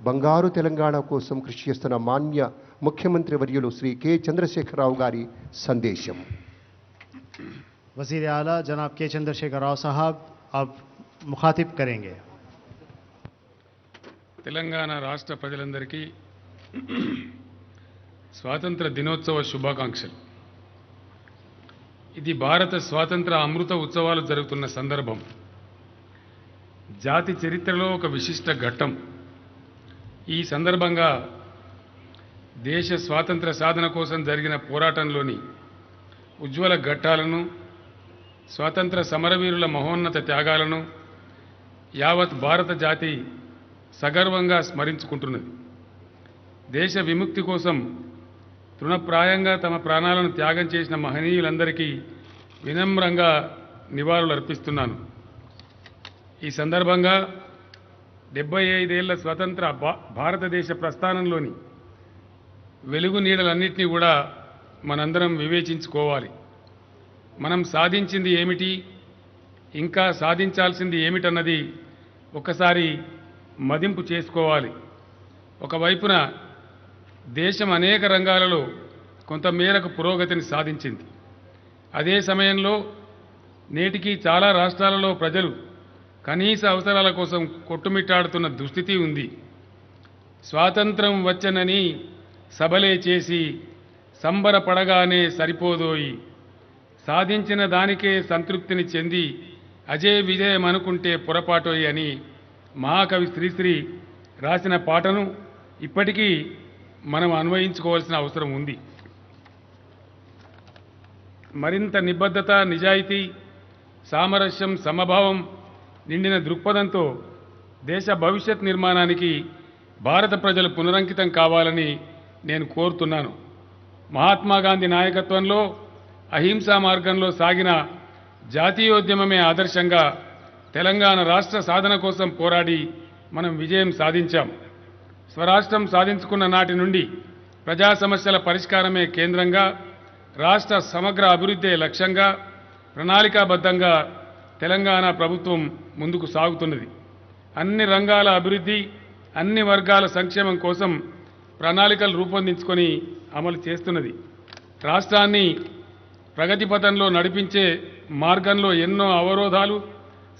బంగారు తెలంగాణ కోసం కృషి చేస్తున్న మాన్య ముఖ్యమంత్రి వర్యులు శ్రీ కె చంద్రశేఖరరావు గారి సందేశం. वज़ीर आला जनाब के चंद्रशेखर राव साहब अब मुखातिब करेंगे. తెలంగాణ రాష్ట్ర ప్రజలందరికీ స్వాతంత్ర దినోత్సవ శుభాకాంక్షలు. ఇది భారత స్వాతంత్ర అమృత ఉత్సవాలు జరుగుతున్న సందర్భం. జాతి చరిత్రలో ఒక విశిష్ట ఘట్టం. ఈ సందర్భంగా దేశ స్వాతంత్ర సాధన కోసం జరిగిన పోరాటంలోని ఉజ్వల ఘట్టాలను, స్వాతంత్ర సమరవీరుల మహోన్నత త్యాగాలను యావత్ భారత జాతి సగర్వంగా స్మరించుకుంటున్నది. దేశ విముక్తి కోసం తృణప్రాయంగా తమ ప్రాణాలను త్యాగం చేసిన మహనీయులందరికీ వినమ్రంగా నివాళులర్పిస్తున్నాను. ఈ సందర్భంగా 75 ఏళ్ల స్వతంత్ర భారతదేశ ప్రస్థానంలోని వెలుగు నీడలన్నింటినీ కూడా మనందరం వివేచించుకోవాలి. మనం సాధించింది ఏమిటి, ఇంకా సాధించాల్సింది ఏమిటన్నది ఒకసారి మదింపు చేసుకోవాలి. ఒకవైపున దేశం అనేక రంగాలలో కొంతమేరకు పురోగతిని సాధించింది. అదే సమయంలో నేటికి చాలా రాష్ట్రాలలో ప్రజలు కనీస అవసరాల కోసం కొట్టుమిట్టాడుతున్న దుస్థితి ఉంది. స్వాతంత్రం వచ్చనని సభలే చేసి సంబరపడగానే సరిపోదోయి, సాధించిన దానికే సంతృప్తిని చెంది అజే విజయం అనుకుంటే పొరపాటోయి అని మహాకవి శ్రీశ్రీ రాసిన పాటను ఇప్పటికీ మనం అన్వయించుకోవాల్సిన అవసరం ఉంది. మరింత నిబద్ధత, నిజాయితీ, సామరస్యం, సమభావం నిండిన దృక్పథంతో దేశ భవిష్యత్ నిర్మాణానికి భారత ప్రజలు పునరంకితం కావాలని నేను కోరుతున్నాను. మహాత్మా గాంధీ నాయకత్వంలో అహింసా మార్గంలో సాగిన జాతీయోద్యమమే ఆదర్శంగా తెలంగాణ రాష్ట్ర సాధన కోసం పోరాడి మనం విజయం సాధించాం. స్వరాష్ట్రం సాధించుకున్న నాటి నుండి ప్రజా సమస్యల పరిష్కారమే కేంద్రంగా, రాష్ట్ర సమగ్ర అభివృద్ధే లక్ష్యంగా ప్రణాళికాబద్ధంగా తెలంగాణ ప్రభుత్వం ముందుకు సాగుతున్నది. అన్ని రంగాల అభివృద్ధి, అన్ని వర్గాల సంక్షేమం కోసం ప్రణాళికలు రూపొందించుకొని అమలు చేస్తున్నది. రాష్ట్రాన్ని ప్రగతి పథంలో నడిపించే మార్గంలో ఎన్నో అవరోధాలు,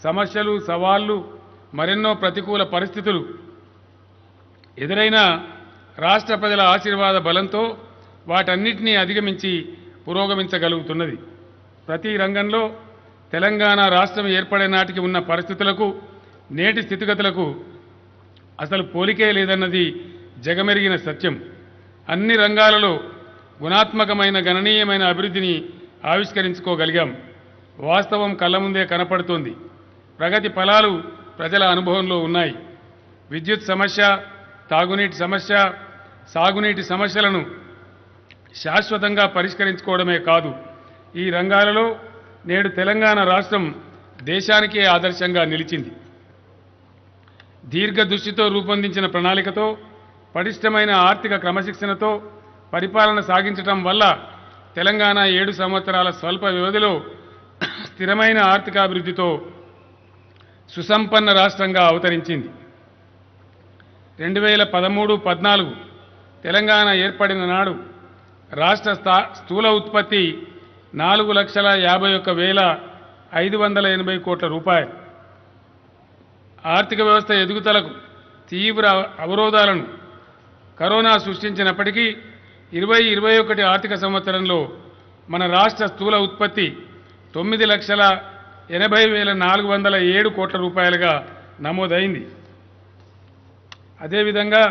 సమస్యలు, సవాళ్లు, మరెన్నో ప్రతికూల పరిస్థితులు ఎదురైనా రాష్ట్ర ప్రజల ఆశీర్వాద బలంతో వాటన్నిటినీ అధిగమించి పురోగమించగలుగుతున్నది. ప్రతి రంగంలో తెలంగాణ రాష్ట్రం ఏర్పడే నాటికి ఉన్న పరిస్థితులకు నేటి స్థితిగతులకు అసలు పోలికే లేదన్నది జగమెరిగిన సత్యం. అన్ని రంగాలలో గుణాత్మకమైన, గణనీయమైన అభివృద్ధిని ఆవిష్కరించుకోగలిగాం. వాస్తవం కళ్ళ ముందే కనపడుతోంది. ప్రగతి ఫలాలు ప్రజల అనుభవంలో ఉన్నాయి. విద్యుత్ సమస్య, తాగునీటి సమస్య, సాగునీటి సమస్యలను శాశ్వతంగా పరిష్కరించుకోవడమే కాదు, ఈ రంగాలలో నేడు తెలంగాణ రాష్ట్రం దేశానికే ఆదర్శంగా నిలిచింది. దీర్ఘదృష్టితో రూపొందించిన ప్రణాళికతో, పటిష్టమైన ఆర్థిక క్రమశిక్షణతో పరిపాలన సాగించడం వల్ల తెలంగాణ 7 సంవత్సరాల స్వల్ప వ్యవధిలో స్థిరమైన ఆర్థికాభివృద్ధితో సుసంపన్న రాష్ట్రంగా అవతరించింది. 2013-14 తెలంగాణ ఏర్పడిన నాడు రాష్ట్ర స్థూల ఉత్పత్తి 4,51,580 కోట్ల రూపాయలు. ఆర్థిక వ్యవస్థ ఎదుగుదలకు తీవ్ర అవరోధాలను కరోనా సృష్టించినప్పటికీ 2021 ఆర్థిక సంవత్సరంలో మన రాష్ట్ర స్థూల ఉత్పత్తి 9,80,407 కోట్ల రూపాయలుగా నమోదైంది. అదేవిధంగా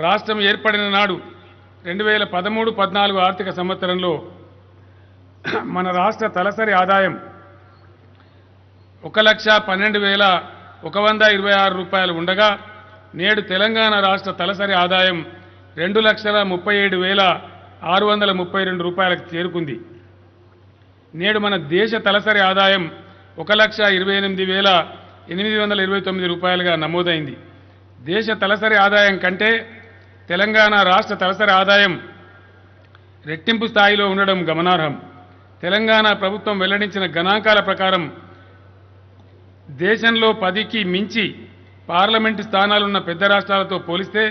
రాష్ట్రం ఏర్పడిన నాడు 2013-14 ఆర్థిక సంవత్సరంలో మన రాష్ట్ర తలసరి ఆదాయం 1,12,126 రూపాయలు ఉండగా నేడు తెలంగాణ రాష్ట్ర తలసరి ఆదాయం 2,37,632 రూపాయలకు చేరుకుంది. నేడు మన దేశ తలసరి ఆదాయం 1,28,829 రూపాయలుగా నమోదైంది. దేశ తలసరి ఆదాయం కంటే తెలంగాణ రాష్ట్ర తలసరి ఆదాయం రెట్టింపు స్థాయిలో ఉండడం గమనార్హం. తెలంగాణ ప్రభుత్వం వెల్లడించిన గణాంకాల ప్రకారం దేశంలో 10కి మించి పార్లమెంటు స్థానాలున్న పెద్ద రాష్ట్రాలతో పోలిస్తే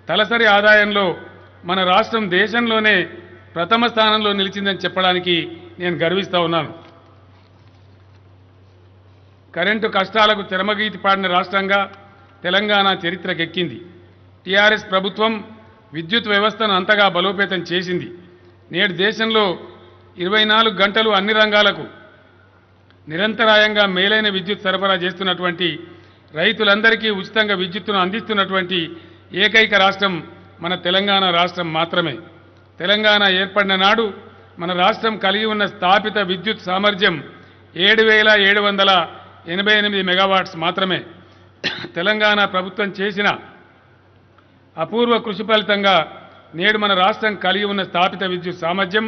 తలసరి ఆదాయంలో మన రాష్ట్రం దేశంలోనే ప్రథమ స్థానంలో నిలిచిందని చెప్పడానికి నేను గర్విస్తా ఉన్నాను. కరెంటు కష్టాలకు చరమగీతి పాడిన రాష్ట్రంగా తెలంగాణ చరిత్రకెక్కింది. టీఆర్ఎస్ ప్రభుత్వం విద్యుత్ వ్యవస్థను అంతగా బలోపేతం చేసింది. నేడు దేశంలో 24 గంటలు అన్ని రంగాలకు నిరంతరాయంగా మేలైన విద్యుత్ సరఫరా చేస్తున్నటువంటి, రైతులందరికీ ఉచితంగా విద్యుత్తును అందిస్తున్నటువంటి ఏకైక రాష్ట్రం మన తెలంగాణ రాష్ట్రం మాత్రమే. తెలంగాణ ఏర్పడిన నాడు మన రాష్ట్రం కలిగి ఉన్న స్థాపిత విద్యుత్ సామర్థ్యం 7,788 మెగావాట్స్ మాత్రమే. తెలంగాణ ప్రభుత్వం చేసిన అపూర్వ కృషి ఫలితంగా నేడు మన రాష్ట్రం కలిగి ఉన్న స్థాపిత విద్యుత్ సామర్థ్యం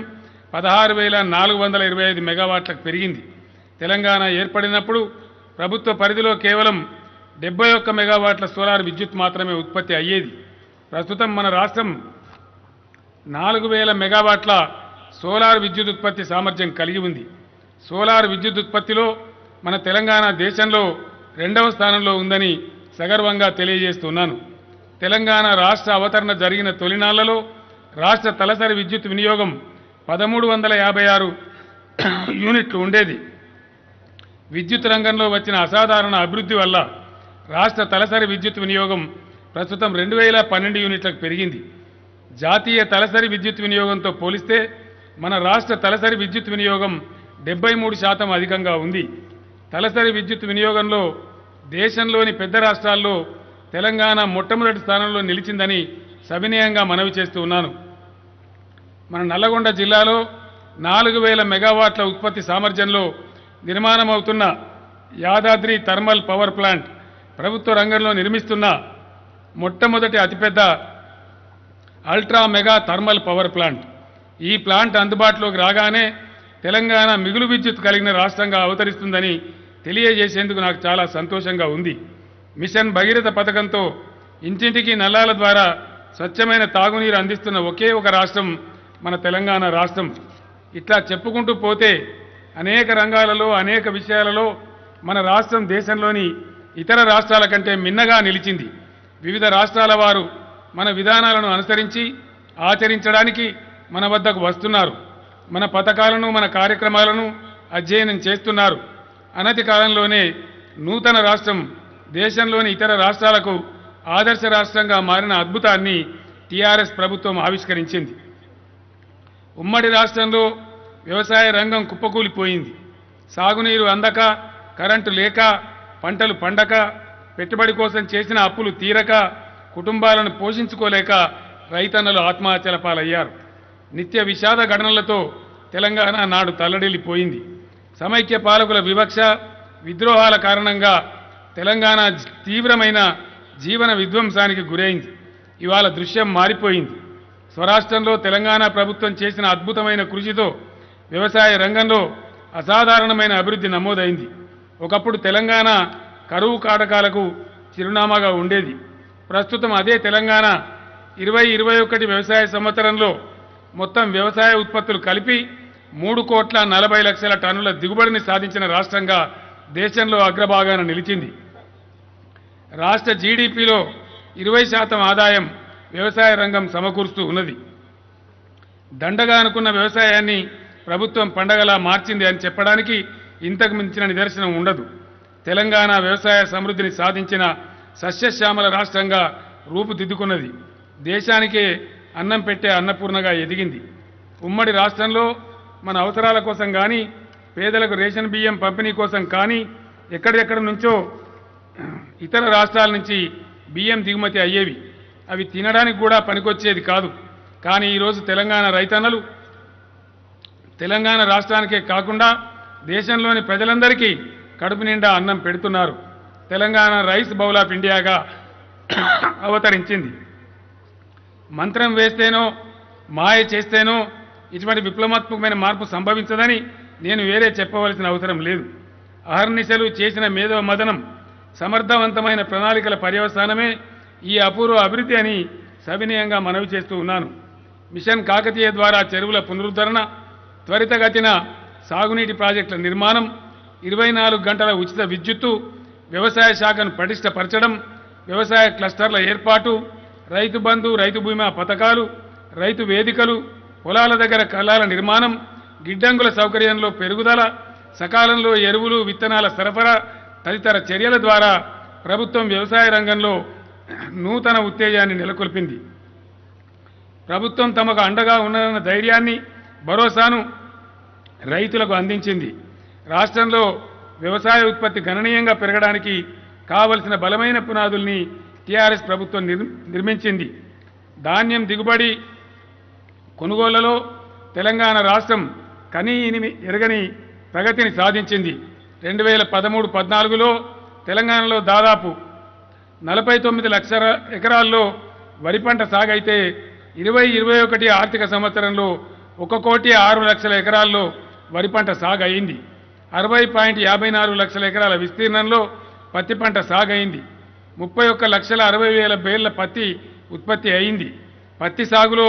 16,425 మెగావాట్లకు పెరిగింది. తెలంగాణ ఏర్పడినప్పుడు ప్రభుత్వ పరిధిలో కేవలం 71 మెగావాట్ల సోలార్ విద్యుత్ మాత్రమే ఉత్పత్తి అయ్యేది. ప్రస్తుతం మన రాష్ట్రం 4,000 మెగావాట్ల సోలార్ విద్యుత్ ఉత్పత్తి సామర్థ్యం కలిగి ఉంది. సోలార్ విద్యుత్ ఉత్పత్తిలో మన తెలంగాణ దేశంలో 2వ స్థానంలో ఉందని సగర్వంగా తెలియజేస్తున్నాను. తెలంగాణ రాష్ట్ర అవతరణ జరిగిన తొలినాళ్లలో రాష్ట్ర తలసరి విద్యుత్ వినియోగం 1,356 యూనిట్లు ఉండేది. విద్యుత్ రంగంలో వచ్చిన అసాధారణ అభివృద్ధి వల్ల రాష్ట్ర తలసరి విద్యుత్ వినియోగం ప్రస్తుతం 2,012 యూనిట్లకు పెరిగింది. జాతీయ తలసరి విద్యుత్ వినియోగంతో పోలిస్తే మన రాష్ట్ర తలసరి విద్యుత్ వినియోగం 73% అధికంగా ఉంది. తలసరి విద్యుత్ వినియోగంలో దేశంలోని పెద్ద రాష్ట్రాల్లో తెలంగాణ మొట్టమొదటి స్థానంలో నిలిచిందని సవినయంగా మనవి చేస్తూ ఉన్నాను. మన నల్లగొండ జిల్లాలో 4,000 మెగావాట్ల ఉత్పత్తి సామర్థ్యంలో నిర్మాణమవుతున్న యాదాద్రి థర్మల్ పవర్ ప్లాంట్ ప్రభుత్వ రంగంలో నిర్మిస్తున్న మొట్టమొదటి అతిపెద్ద ultra mega thermal power plant. ఈ ప్లాంట్ అందుబాటులోకి రాగానే తెలంగాణ మిగులు విద్యుత్ కలిగిన రాష్ట్రంగా అవతరిస్తుందని తెలియజేసేందుకు నాకు చాలా సంతోషంగా ఉంది. మిషన్ భగీరథ పథకంతో ఇంటింటికి నల్లాల ద్వారా స్వచ్ఛమైన తాగునీరు అందిస్తున్న ఒకే ఒక రాష్ట్రం మన తెలంగాణ రాష్ట్రం. ఇట్లా చెప్పుకుంటూ పోతే అనేక రంగాలలో అనేక విషయాలలో మన రాష్ట్రం దేశంలోని ఇతర రాష్ట్రాల కంటే మిన్నగా నిలిచింది. వివిధ రాష్ట్రాల వారు మన విధానాలను అనుసరించి ఆచరించడానికి మన వద్దకు వస్తున్నారు. మన పథకాలను మన కార్యక్రమాలను అధ్యయనం చేస్తున్నారు. అనతి కాలంలోనే నూతన రాష్ట్రం దేశంలోని ఇతర రాష్ట్రాలకు ఆదర్శ రాష్ట్రంగా మారిన అద్భుతాన్ని టీఆర్ఎస్ ప్రభుత్వం ఆవిష్కరించింది. ఉమ్మడి రాష్ట్రంలో వ్యవసాయ రంగం కుప్పకూలిపోయింది. సాగునీరు అందక, కరెంటు లేక, పంటలు పండక, పెట్టుబడి కోసం చేసిన అప్పులు తీరక, కుటుంబాలను పోషించుకోలేక రైతన్నలు ఆత్మహత్యల పాలయ్యారు. నిత్య విషాద ఘటనలతో తెలంగాణ నాడు తల్లడిల్లిపోయింది. సమైక్య పాలకుల వివక్ష, విద్రోహాల కారణంగా తెలంగాణ తీవ్రమైన జీవన విధ్వంసానికి గురైంది. ఇవాళ దృశ్యం మారిపోయింది. స్వరాష్ట్రంలో తెలంగాణ ప్రభుత్వం చేసిన అద్భుతమైన కృషితో వ్యవసాయ రంగంలో అసాధారణమైన అభివృద్ధి నమోదైంది. ఒకప్పుడు తెలంగాణ కరువు కాటకాలకు చిరునామాగా ఉండేది. ప్రస్తుతం అదే తెలంగాణ 2021 వ్యవసాయ సంవత్సరంలో మొత్తం వ్యవసాయ ఉత్పత్తులు కలిపి 3,40,00,000 టన్నుల దిగుబడిని సాధించిన రాష్ట్రంగా దేశంలో అగ్రభాగాన నిలిచింది. రాష్ట్ర జీడీపీలో 20% ఆదాయం వ్యవసాయ రంగం సమకూరుస్తూ ఉన్నది. దండగా అనుకున్న వ్యవసాయాన్ని ప్రభుత్వం పండగలా మార్చింది అని చెప్పడానికి ఇంతకు మించిన నిదర్శనం ఉండదు. తెలంగాణ వ్యవసాయ సమృద్ధిని సాధించిన సస్యశ్యామల రాష్ట్రంగా రూపుదిద్దుకున్నది. దేశానికే అన్నం పెట్టే అన్నపూర్ణగా ఎదిగింది. ఉమ్మడి రాష్ట్రంలో మన అవసరాల కోసం కానీ, పేదలకు రేషన్ బియ్యం పంపిణీ కోసం కానీ ఎక్కడెక్కడ నుంచో ఇతర రాష్ట్రాల నుంచి బియ్యం దిగుమతి అయ్యేవి. అవి తినడానికి కూడా పనికొచ్చేది కాదు. కానీ ఈరోజు తెలంగాణ రైతన్నలు తెలంగాణ రాష్ట్రానికే కాకుండా దేశంలోని ప్రజలందరికీ కడుపు నిండా అన్నం పెడుతున్నారు. తెలంగాణ రైస్ బౌల్ ఆఫ్ ఇండియాగా అవతరించింది. మంత్రం వేస్తేనో మాయ చేస్తేనో ఇటువంటి విప్లవాత్మకమైన మార్పు సంభవించదని నేను వేరే చెప్పవలసిన అవసరం లేదు. అహర్నిశలు చేసిన మేధో మదనం, సమర్థవంతమైన ప్రణాళికల పర్యవసానమే ఈ అపూర్వ అభివృద్ధి అని సవినయంగా మనవి చేస్తూ ఉన్నాను. మిషన్ కాకతీయ ద్వారా చెరువుల పునరుద్ధరణ, త్వరితగతిన సాగునీటి ప్రాజెక్టుల నిర్మాణం, 24 గంటల ఉచిత విద్యుత్తు, వ్యవసాయ శాఖను పటిష్టపరచడం, వ్యవసాయ క్లస్టర్ల ఏర్పాటు, రైతు బంధు, రైతు బీమా పథకాలు, రైతు వేదికలు, పొలాల దగ్గర కల్లాల నిర్మాణం, గిడ్డంగుల సౌకర్యంలో పెరుగుదల, సకాలంలో ఎరువులు, విత్తనాల సరఫరా తదితర చర్యల ద్వారా ప్రభుత్వం వ్యవసాయ రంగంలో నూతన ఉత్తేజాన్ని నెలకొల్పింది. ప్రభుత్వం తమకు అండగా ఉన్నదన్న ధైర్యాన్ని, భరోసాను రైతులకు అందించింది. రాష్ట్రంలో వ్యవసాయ ఉత్పత్తి గణనీయంగా పెరగడానికి కావలసిన బలమైన పునాదుల్ని టీఆర్ఎస్ ప్రభుత్వం నిర్మించింది. ధాన్యం దిగుబడి కొనుగోళ్లలో తెలంగాణ రాష్ట్రం ఎరగని ప్రగతిని సాధించింది. 2013-14లో తెలంగాణలో దాదాపు 49 లక్షల ఎకరాల్లో వరి పంట సాగైతే 20-21 ఆర్థిక సంవత్సరంలో 1,06,00,000 ఎకరాల్లో వరి పంట సాగు అయింది. 60.54 లక్షల ఎకరాల విస్తీర్ణంలో పత్తి పంట సాగైంది. 31,60,000 బేళ్ల పత్తి ఉత్పత్తి అయింది. పత్తి సాగులో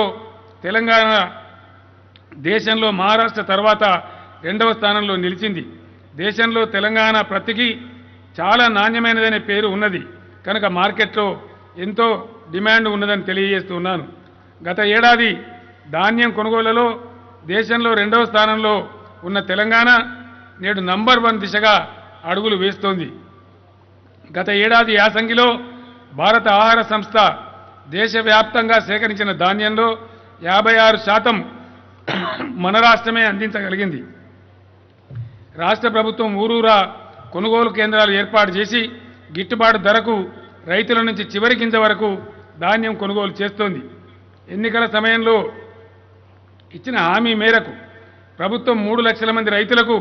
తెలంగాణ దేశంలో మహారాష్ట్ర తర్వాత 2వ స్థానంలో నిలిచింది. దేశంలో తెలంగాణ పత్తికి చాలా నాణ్యమైనదనే పేరు ఉన్నది కనుక మార్కెట్లో ఎంతో డిమాండ్ ఉన్నదని తెలియజేస్తున్నాను. గత ఏడాది ధాన్యం కొనుగోళ్లలో దేశంలో 2వ స్థానంలో ఉన్న తెలంగాణ నేడు నంబర్ 1 దిశగా అడుగులు వేస్తోంది. గత ఏడాది యాసంగిలో భారత ఆహార సంస్థ దేశవ్యాప్తంగా సేకరించిన ధాన్యంలో 56% మన రాష్ట్రమే అందించగలిగింది. రాష్ట్ర ప్రభుత్వం ఊరూరా కొనుగోలు కేంద్రాలు ఏర్పాటు చేసి గిట్టుబాటు ధరకు రైతుల నుంచి చివరి గింజ వరకు ధాన్యం కొనుగోలు చేస్తోంది. ఎన్నికల సమయంలో ఇచ్చిన హామీ మేరకు ప్రభుత్వం 3 లక్షల మంది రైతులకు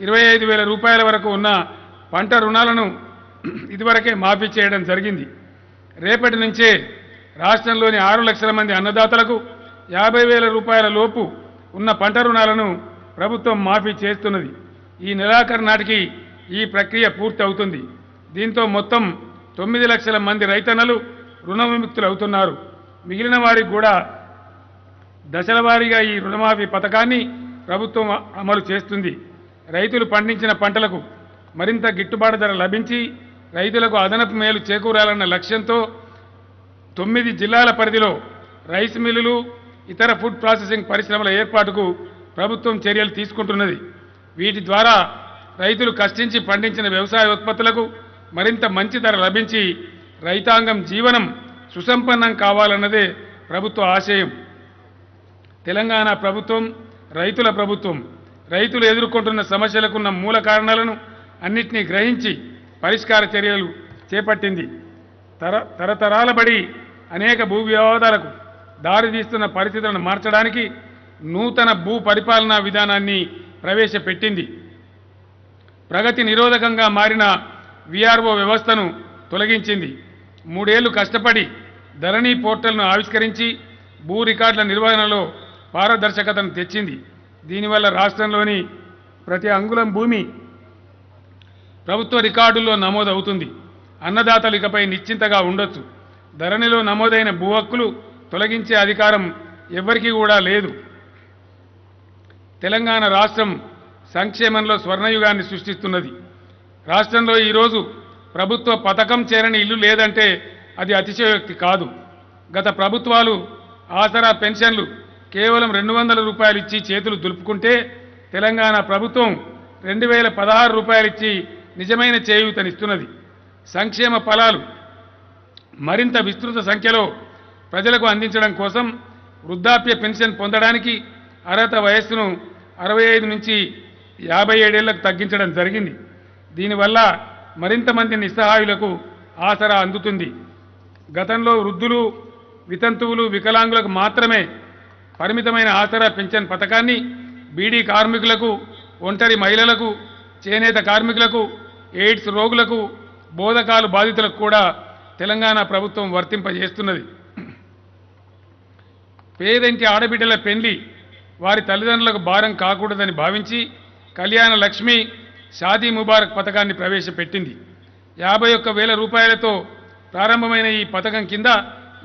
25,000 రూపాయల వరకు ఉన్న పంట రుణాలను ఇదివరకే మాఫీ చేయడం జరిగింది. రేపటి నుంచే రాష్ట్రంలోని 6 లక్షల మంది అన్నదాతలకు 50,000 రూపాయల లోపు ఉన్న పంట రుణాలను ప్రభుత్వం మాఫీ చేస్తున్నది. ఈ నెలాఖరు నాటికి ఈ ప్రక్రియ పూర్తి అవుతుంది. దీంతో మొత్తం 9 లక్షల మంది రైతన్నలు రుణ విముక్తులు అవుతున్నారు. మిగిలిన వారికి కూడా దశల వారీగా ఈ రుణమాఫీ పథకాన్ని ప్రభుత్వం అమలు చేస్తుంది. రైతులు పండించిన పంటలకు మరింత గిట్టుబాటు ధర లభించి రైతులకు అదనపు మేలు చేకూరాలన్న లక్ష్యంతో 9 జిల్లాల పరిధిలో రైస్ మిల్లులు, ఇతర ఫుడ్ ప్రాసెసింగ్ పరిశ్రమల ఏర్పాటుకు ప్రభుత్వం చర్యలు తీసుకుంటున్నది. వీటి ద్వారా రైతులు కష్టించి పండించిన వ్యవసాయ ఉత్పత్తులకు మరింత మంచి ధర లభించి రైతాంగం జీవనం సుసంపన్నం కావాలన్నదే ప్రభుత్వ ఆశయం. తెలంగాణ ప్రభుత్వం రైతుల ప్రభుత్వం. రైతులు ఎదుర్కొంటున్న సమస్యలకున్న మూల కారణాలను అన్నిటినీ గ్రహించి పరిష్కార చర్యలు చేపట్టింది. తరతరాల బడి అనేక భూ వివాదాలకు దారితీస్తున్న పరిస్థితులను మార్చడానికి నూతన భూ పరిపాలనా విధానాన్ని ప్రవేశపెట్టింది. ప్రగతి నిరోధకంగా మారిన విఆర్ఓ వ్యవస్థను తొలగించింది. 3 ఏళ్లు కష్టపడి ధరణి పోర్టల్ను ఆవిష్కరించి భూ రికార్డుల నిర్వహణలో పారదర్శకతను తెచ్చింది. దీనివల్ల రాష్ట్రంలోని ప్రతి అంగుళం భూమి ప్రభుత్వ రికార్డుల్లో నమోదవుతుంది. అన్నదాతలు ఇకపై నిశ్చింతగా ఉండొచ్చు. ధరణిలో నమోదైన భూ హక్కులు తొలగించే అధికారం ఎవ్వరికీ కూడా లేదు. తెలంగాణ రాష్ట్రం సంక్షేమంలో స్వర్ణయుగాన్ని సృష్టిస్తున్నది. రాష్ట్రంలో ఈరోజు ప్రభుత్వ పథకం చేరని ఇల్లు లేదంటే అది అతిశయోక్తి కాదు. గత ప్రభుత్వాలు ఆసరా పెన్షన్లు కేవలం 200 రూపాయలు ఇచ్చి చేతులు దులుపుకుంటే తెలంగాణ ప్రభుత్వం 2,016 రూపాయలు ఇచ్చి నిజమైన చేయూతనిస్తున్నది. సంక్షేమ ఫలాలు మరింత విస్తృత సంఖ్యలో ప్రజలకు అందించడం కోసం వృద్ధాప్య పెన్షన్ పొందడానికి అర్హత వయస్సును 65 నుంచి 57 ఏళ్లకు తగ్గించడం జరిగింది. దీనివల్ల మరింత మంది నిస్సహాయులకు ఆసరా అందుతుంది. గతంలో వృద్ధులు, వితంతువులు, వికలాంగులకు మాత్రమే పరిమితమైన ఆసరా పెన్షన్ పథకాన్ని బీడీ కార్మికులకు, ఒంటరి మహిళలకు, చేనేత కార్మికులకు, ఎయిడ్స్ రోగులకు, బోధకాలు బాధితులకు కూడా తెలంగాణ ప్రభుత్వం వర్తింపజేస్తున్నది. పేదింటి ఆడబిడ్డల పెళ్లి వారి తల్లిదండ్రులకు భారం కాకూడదని భావించి కళ్యాణ లక్ష్మి, షాదీ ముబారక్ పథకాన్ని ప్రవేశపెట్టింది. 51,000 రూపాయలతో ప్రారంభమైన ఈ పథకం కింద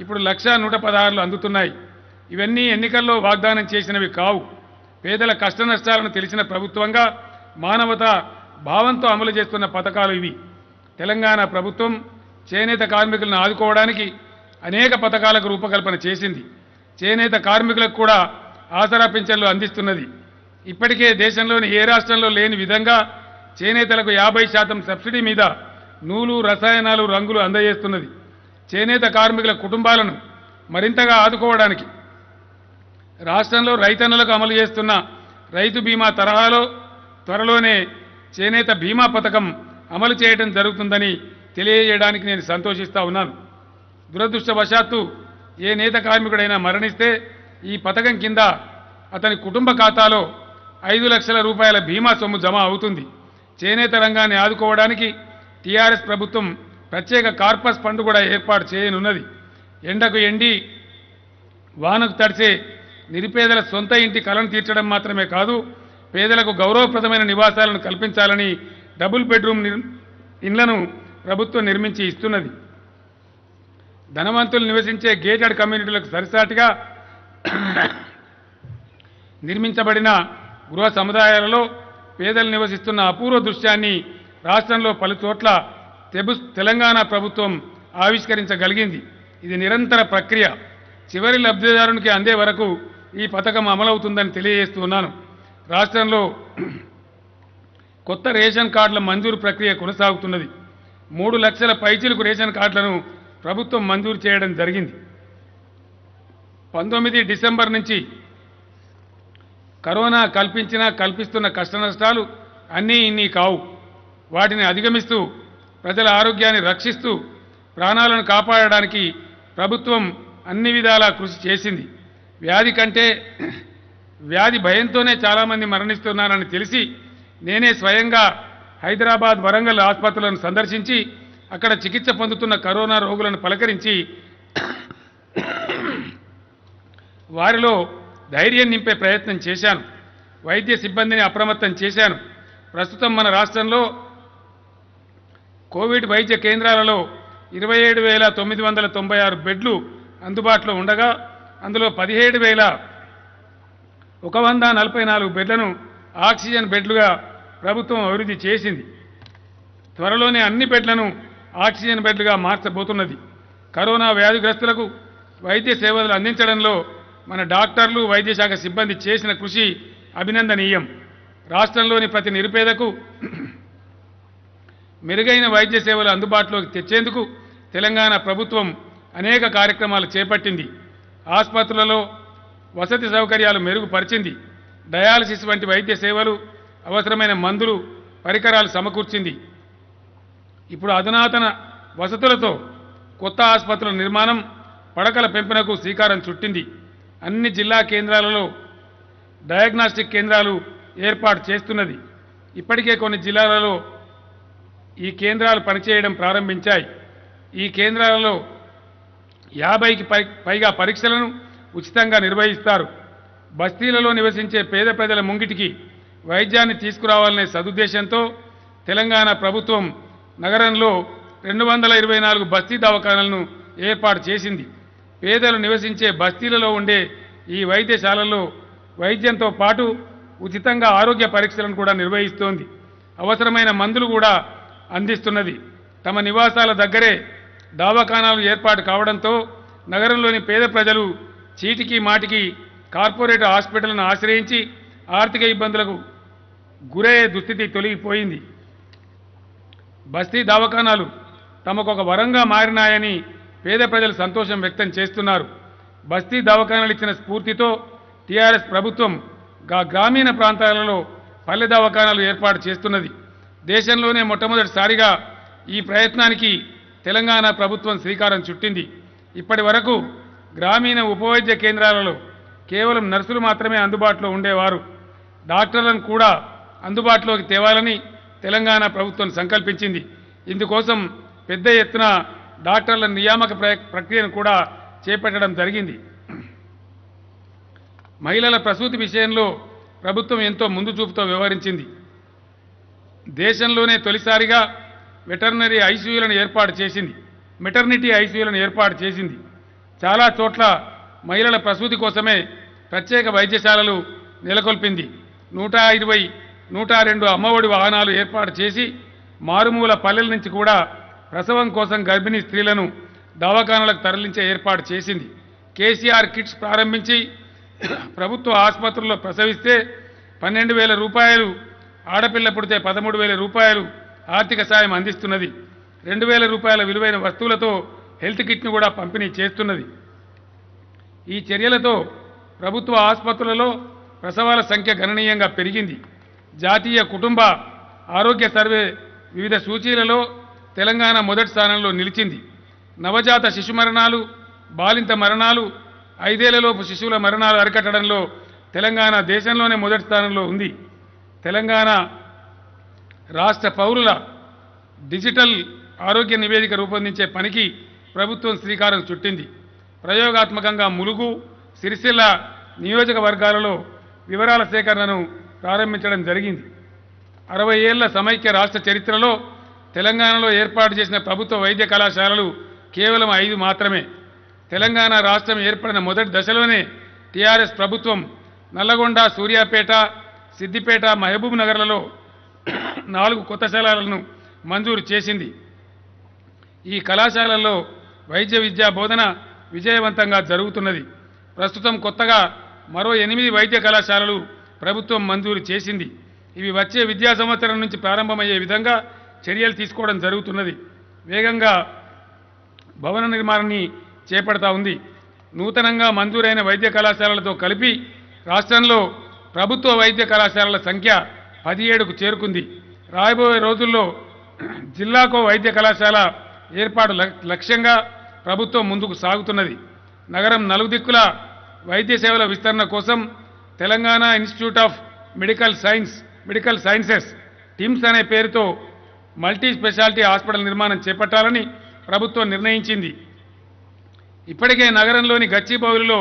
ఇప్పుడు 1,116 అందుతున్నాయి. ఇవన్నీ ఎన్నికల్లో వాగ్దానం చేసినవి కావు. పేదల కష్టనష్టాలను తెలిసిన ప్రభుత్వంగా మానవతా భావంతో అమలు చేస్తున్న పథకాలు ఇవి. తెలంగాణ ప్రభుత్వం చేనేత కార్మికులను ఆదుకోవడానికి అనేక పథకాలకు రూపకల్పన చేసింది. చేనేత కార్మికులకు కూడా ఆసరా పింఛన్లు అందిస్తున్నది. ఇప్పటికే దేశంలోని ఏ రాష్ట్రంలో లేని విధంగా చేనేతలకు 50% సబ్సిడీ మీద నూలు, రసాయనాలు, రంగులు అందజేస్తున్నది. చేనేత కార్మికుల కుటుంబాలను మరింతగా ఆదుకోవడానికి రాష్ట్రంలో రైతన్నులకు అమలు చేస్తున్న రైతు బీమా తరహాలో త్వరలోనే చేనేత బీమా పథకం అమలు చేయడం జరుగుతుందని తెలియజేయడానికి నేను సంతోషిస్తా ఉన్నాను. దురదృష్టవశాత్తు ఏ నేత కార్మికుడైనా మరణిస్తే ఈ పథకం కింద అతని కుటుంబ ఖాతాలో 5 లక్షల రూపాయల బీమా సొమ్ము జమ అవుతుంది. చేనేత రంగాన్ని ఆదుకోవడానికి టీఆర్ఎస్ ప్రభుత్వం ప్రత్యేక కార్పస్ ఫండ్ కూడా ఏర్పాటు చేయనున్నది. ఎండకు ఎండి వానకు తడిసే నిరుపేదల సొంత ఇంటి కలను తీర్చడం మాత్రమే కాదు, పేదలకు గౌరవప్రదమైన నివాసాలను కల్పించాలని డబుల్ బెడ్రూమ్ ఇండ్లను ప్రభుత్వం నిర్మించి ఇస్తున్నది. ధనవంతులు నివసించే గేటెడ్ కమ్యూనిటీలకు సరిసాటిగా నిర్మించబడిన గృహ సముదాయాలలో పేదలు నివసిస్తున్న అపూర్వ దృశ్యాన్ని రాష్ట్రంలో పలు చోట్ల తెలంగాణ ప్రభుత్వం ఆవిష్కరించగలిగింది. ఇది నిరంతర ప్రక్రియ. చివరి లబ్ధిదారునికి అందే వరకు ఈ పథకం అమలవుతుందని తెలియజేస్తున్నాను. రాష్ట్రంలో కొత్త రేషన్ కార్డుల మంజూరు ప్రక్రియ కొనసాగుతున్నది. 3 లక్షల పైచిలకు రేషన్ కార్డులను ప్రభుత్వం మంజూరు చేయడం జరిగింది. 19 డిసెంబర్ నుంచి కరోనా కల్పిస్తున్న కష్టనష్టాలు అన్నీ ఇన్ని కావు. వాటిని అధిగమిస్తూ ప్రజల ఆరోగ్యాన్ని రక్షిస్తూ ప్రాణాలను కాపాడడానికి ప్రభుత్వం అన్ని విధాలా కృషి చేసింది. వ్యాధి భయంతోనే చాలామంది మరణిస్తున్నారని తెలిసి నేనే స్వయంగా హైదరాబాద్, వరంగల్ ఆసుపత్రులను సందర్శించి అక్కడ చికిత్స పొందుతున్న కరోనా రోగులను పలకరించి వారిలో ధైర్యం నింపే ప్రయత్నం చేశాను. వైద్య సిబ్బందిని అప్రమత్తం చేశాను. ప్రస్తుతం మన రాష్ట్రంలో కోవిడ్ వైద్య కేంద్రాలలో 27,996 బెడ్లు అందుబాటులో ఉండగా అందులో 17,144 బెడ్లను ఆక్సిజన్ బెడ్లుగా ప్రభుత్వం అభివృద్ధి చేసింది. త్వరలోనే అన్ని బెడ్లను ఆక్సిజన్ బెడ్లుగా మార్చబోతున్నది. కరోనా వ్యాధిగ్రస్తులకు వైద్య సేవలు అందించడంలో మన డాక్టర్లు, వైద్య శాఖ సిబ్బంది చేసిన కృషి అభినందనీయం. రాష్ట్రంలోని ప్రతి నిరుపేదకు మెరుగైన వైద్య సేవలు అందుబాటులోకి తెచ్చేందుకు తెలంగాణ ప్రభుత్వం అనేక కార్యక్రమాలు చేపట్టింది. ఆసుపత్రులలో వసతి సౌకర్యాలు మెరుగుపరిచింది. డయాలసిస్ వంటి వైద్య సేవలు, అవసరమైన మందులు, పరికరాలు సమకూర్చింది. ఇప్పుడు అధునాతన వసతులతో కొత్త ఆసుపత్రుల నిర్మాణం, పడకల పెంపునకు శ్రీకారం చుట్టింది. అన్ని జిల్లా కేంద్రాలలో డయాగ్నాస్టిక్ కేంద్రాలు ఏర్పాటు చేస్తున్నది. ఇప్పటికే కొన్ని జిల్లాలలో ఈ కేంద్రాలు పనిచేయడం ప్రారంభించాయి. ఈ కేంద్రాలలో 50కి పైగా పరీక్షలను ఉచితంగా నిర్వహిస్తారు. బస్తీలలో నివసించే పేద ప్రజల ముంగిటికి వైద్యాన్ని తీసుకురావాలనే సదుద్దేశంతో తెలంగాణ ప్రభుత్వం నగరంలో 224 బస్తీ దవాఖానాలను ఏర్పాటు చేసింది. పేదలు నివసించే బస్తీలలో ఉండే ఈ వైద్యశాలల్లో వైద్యంతో పాటు ఉచితంగా ఆరోగ్య పరీక్షలను కూడా నిర్వహిస్తోంది. అవసరమైన మందులు కూడా అందిస్తున్నది. తమ నివాసాల దగ్గరే దవాఖానాలు ఏర్పాటు కావడంతో నగరంలోని పేద ప్రజలు చీటికి మాటికి కార్పొరేట్ హాస్పిటల్ను ఆశ్రయించి ఆర్థిక ఇబ్బందులకు గురయ్యే దుస్థితి తొలగిపోయింది. బస్తీ దవాఖానాలు తమకొక వరంగా మారినాయని పేద ప్రజలు సంతోషం వ్యక్తం చేస్తున్నారు. బస్తీ దవాఖానాలు ఇచ్చిన స్ఫూర్తితో టీఆర్ఎస్ ప్రభుత్వం గ్రామీణ ప్రాంతాలలో పల్లె దవాఖానాలు ఏర్పాటు చేస్తున్నది. దేశంలోనే మొట్టమొదటిసారిగా ఈ ప్రయత్నానికి తెలంగాణ ప్రభుత్వం శ్రీకారం చుట్టింది. ఇప్పటి వరకు గ్రామీణ ఉపవైద్య కేంద్రాలలో కేవలం నర్సులు మాత్రమే అందుబాటులో ఉండేవారు. డాక్టర్లను కూడా అందుబాటులోకి తేవాలని తెలంగాణ ప్రభుత్వం సంకల్పించింది. ఇందుకోసం పెద్ద ఎత్తున డాక్టర్ల నియామక ప్రక్రియను కూడా చేపట్టడం జరిగింది. మహిళల ప్రసూతి విషయంలో ప్రభుత్వం ఎంతో ముందు చూపుతో వ్యవహరించింది. దేశంలోనే తొలిసారిగా మెటర్నిటీ ఐసీయూలను ఏర్పాటు చేసింది. చాలా చోట్ల మహిళల ప్రసూతి కోసమే ప్రత్యేక వైద్యశాలలు నెలకొల్పింది. 120, 102 అమ్మఒడి వాహనాలు ఏర్పాటు చేసి మారుమూల పల్లెల నుంచి కూడా ప్రసవం కోసం గర్భిణీ స్త్రీలను దవాఖానాలకు తరలించే ఏర్పాటు చేసింది. కేసీఆర్ కిట్స్ ప్రారంభించి ప్రభుత్వ ఆసుపత్రుల్లో ప్రసవిస్తే 12,000 రూపాయలు, ఆడపిల్ల పుడితే 13,000 రూపాయలు ఆర్థిక సాయం అందిస్తున్నది. 2,000 రూపాయల విలువైన వస్తువులతో హెల్త్ కిట్ను కూడా పంపిణీ చేస్తున్నది. ఈ చర్యలతో ప్రభుత్వ ఆసుపత్రులలో ప్రసవాల సంఖ్య గణనీయంగా పెరిగింది. జాతీయ కుటుంబ ఆరోగ్య సర్వే వివిధ సూచీలలో తెలంగాణ మొదటి స్థానంలో నిలిచింది. నవజాత శిశు మరణాలు, బాలింత మరణాలు, 5 ఏళ్లలోపు శిశువుల మరణాలు అరికట్టడంలో తెలంగాణ దేశంలోనే మొదటి స్థానంలో ఉంది. తెలంగాణ రాష్ట్ర పౌరుల డిజిటల్ ఆరోగ్య నివేదిక రూపొందించే పనికి ప్రభుత్వం శ్రీకారం చుట్టింది. ప్రయోగాత్మకంగా ములుగు, సిరిసిల్ల నియోజకవర్గాలలో వివరాల సేకరణను ప్రారంభించడం జరిగింది. 60 ఏళ్ల సమైక్య రాష్ట్ర చరిత్రలో తెలంగాణలో ఏర్పాటు చేసిన ప్రభుత్వ వైద్య కళాశాలలు కేవలం 5 మాత్రమే. తెలంగాణ రాష్ట్రం ఏర్పడిన మొదటి దశలోనే టీఆర్ఎస్ ప్రభుత్వం నల్లగొండ, సూర్యాపేట, సిద్దిపేట, మహబూబ్ నగర్లలో 4 కొత్త శాలలను మంజూరు చేసింది. ఈ కళాశాలల్లో వైద్య విద్యా బోధన విజయవంతంగా జరుగుతున్నది. ప్రస్తుతం కొత్తగా మరో 8 వైద్య కళాశాలలు ప్రభుత్వం మంజూరు చేసింది. ఇవి వచ్చే విద్యా సంవత్సరం నుంచి ప్రారంభమయ్యే విధంగా చర్యలు తీసుకోవడం జరుగుతున్నది. వేగంగా భవన నిర్మాణాన్ని చేపడతా ఉంది. నూతనంగా మంజూరైన వైద్య కళాశాలలతో కలిపి రాష్ట్రంలో ప్రభుత్వ వైద్య కళాశాలల సంఖ్య 17కు చేరుకుంది. రాబోయే రోజుల్లో జిల్లాకో వైద్య కళాశాల ఏర్పాటు లక్ష్యంగా ప్రభుత్వం ముందుకు సాగుతున్నది. నగరం నలుదిక్కుల వైద్య సేవల విస్తరణ కోసం Telangana institute of medical sciences TIMS అనే పేరుతో మల్టీ స్పెషాలిటీ హాస్పిటల్ నిర్మాణం చేపట్టాలని ప్రభుత్వం నిర్ణయించింది. ఇప్పటికే నగరంలోని గచ్చిబౌలిలో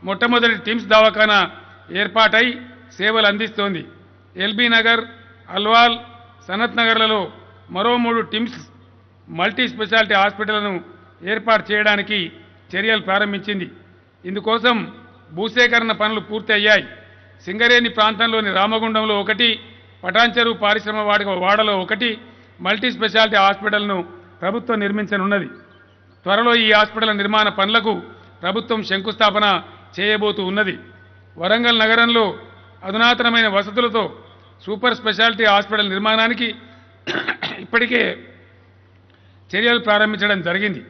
మొట్టమొదటి టిమ్స్ దవాఖానా ఏర్పాటై సేవలు అందిస్తోంది. ఎల్బీ నగర్, అల్వాల్, సనత్ నగర్లలో మరో 3 టిమ్స్ మల్టీ స్పెషాలిటీ హాస్పిటళ్లను ఏర్పాటు చేయడానికి చర్యలు ప్రారంభించింది. ఇందుకోసం భూసేకరణ పనులు పూర్తి అయ్యాయి. సింగరేణి ప్రాంతంలోని రామగుండంలో 1, పటాన్చెరు పారిశ్రమ వాడలో 1 మల్టీ స్పెషాలిటీ హాస్పిటల్ను ప్రభుత్వం నిర్మించనున్నది. త్వరలో ఈ హాస్పిటల్ నిర్మాణ పనులకు ప్రభుత్వం శంకుస్థాపన చేయబోతూ ఉన్నది. వరంగల్ నగరంలో అధునాతనమైన వసతులతో సూపర్ స్పెషాలిటీ హాస్పిటల్ నిర్మాణానికి ఇప్పటికే చర్యలు ప్రారంభించడం జరిగింది.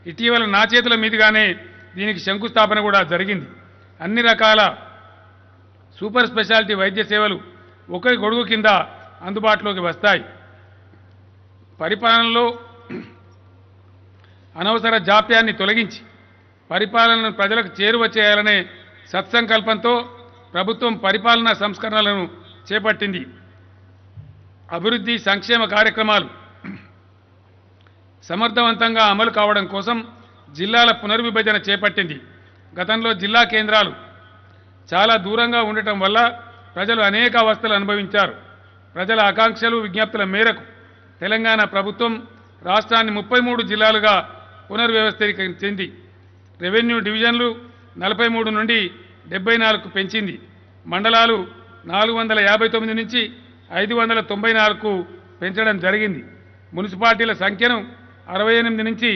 ఇటీవల నా చేతుల మీదుగానే దీనికి శంకుస్థాపన కూడా జరిగింది. అన్ని రకాల సూపర్ స్పెషాలిటీ వైద్య సేవలు ఒకే గొడుగు కింద అందుబాటులోకి వస్తాయి. పరిపాలనలో అనవసర జాప్యాన్ని తొలగించి పరిపాలనను ప్రజలకు చేరువ చేయాలనే సత్సంకల్పంతో ప్రభుత్వం పరిపాలనా సంస్కరణలను చేపట్టింది. అభివృద్ధి సంక్షేమ కార్యక్రమాలు సమర్థవంతంగా అమలు కావడం కోసం జిల్లాల పునర్విభజన చేపట్టింది. గతంలో జిల్లా కేంద్రాలు చాలా దూరంగా ఉండటం వల్ల ప్రజలు అనేక అవస్థలు అనుభవించారు. ప్రజల ఆకాంక్షలు, విజ్ఞప్తుల మేరకు తెలంగాణ ప్రభుత్వం రాష్ట్రాన్ని 33 జిల్లాలుగా పునర్వ్యవస్థీకరించింది. రెవెన్యూ డివిజన్లు 43 నుండి 74కు పెంచింది. మండలాలు 459 నుంచి 594కు పెంచడం జరిగింది. మున్సిపాలిటీల సంఖ్యను 68 నుంచి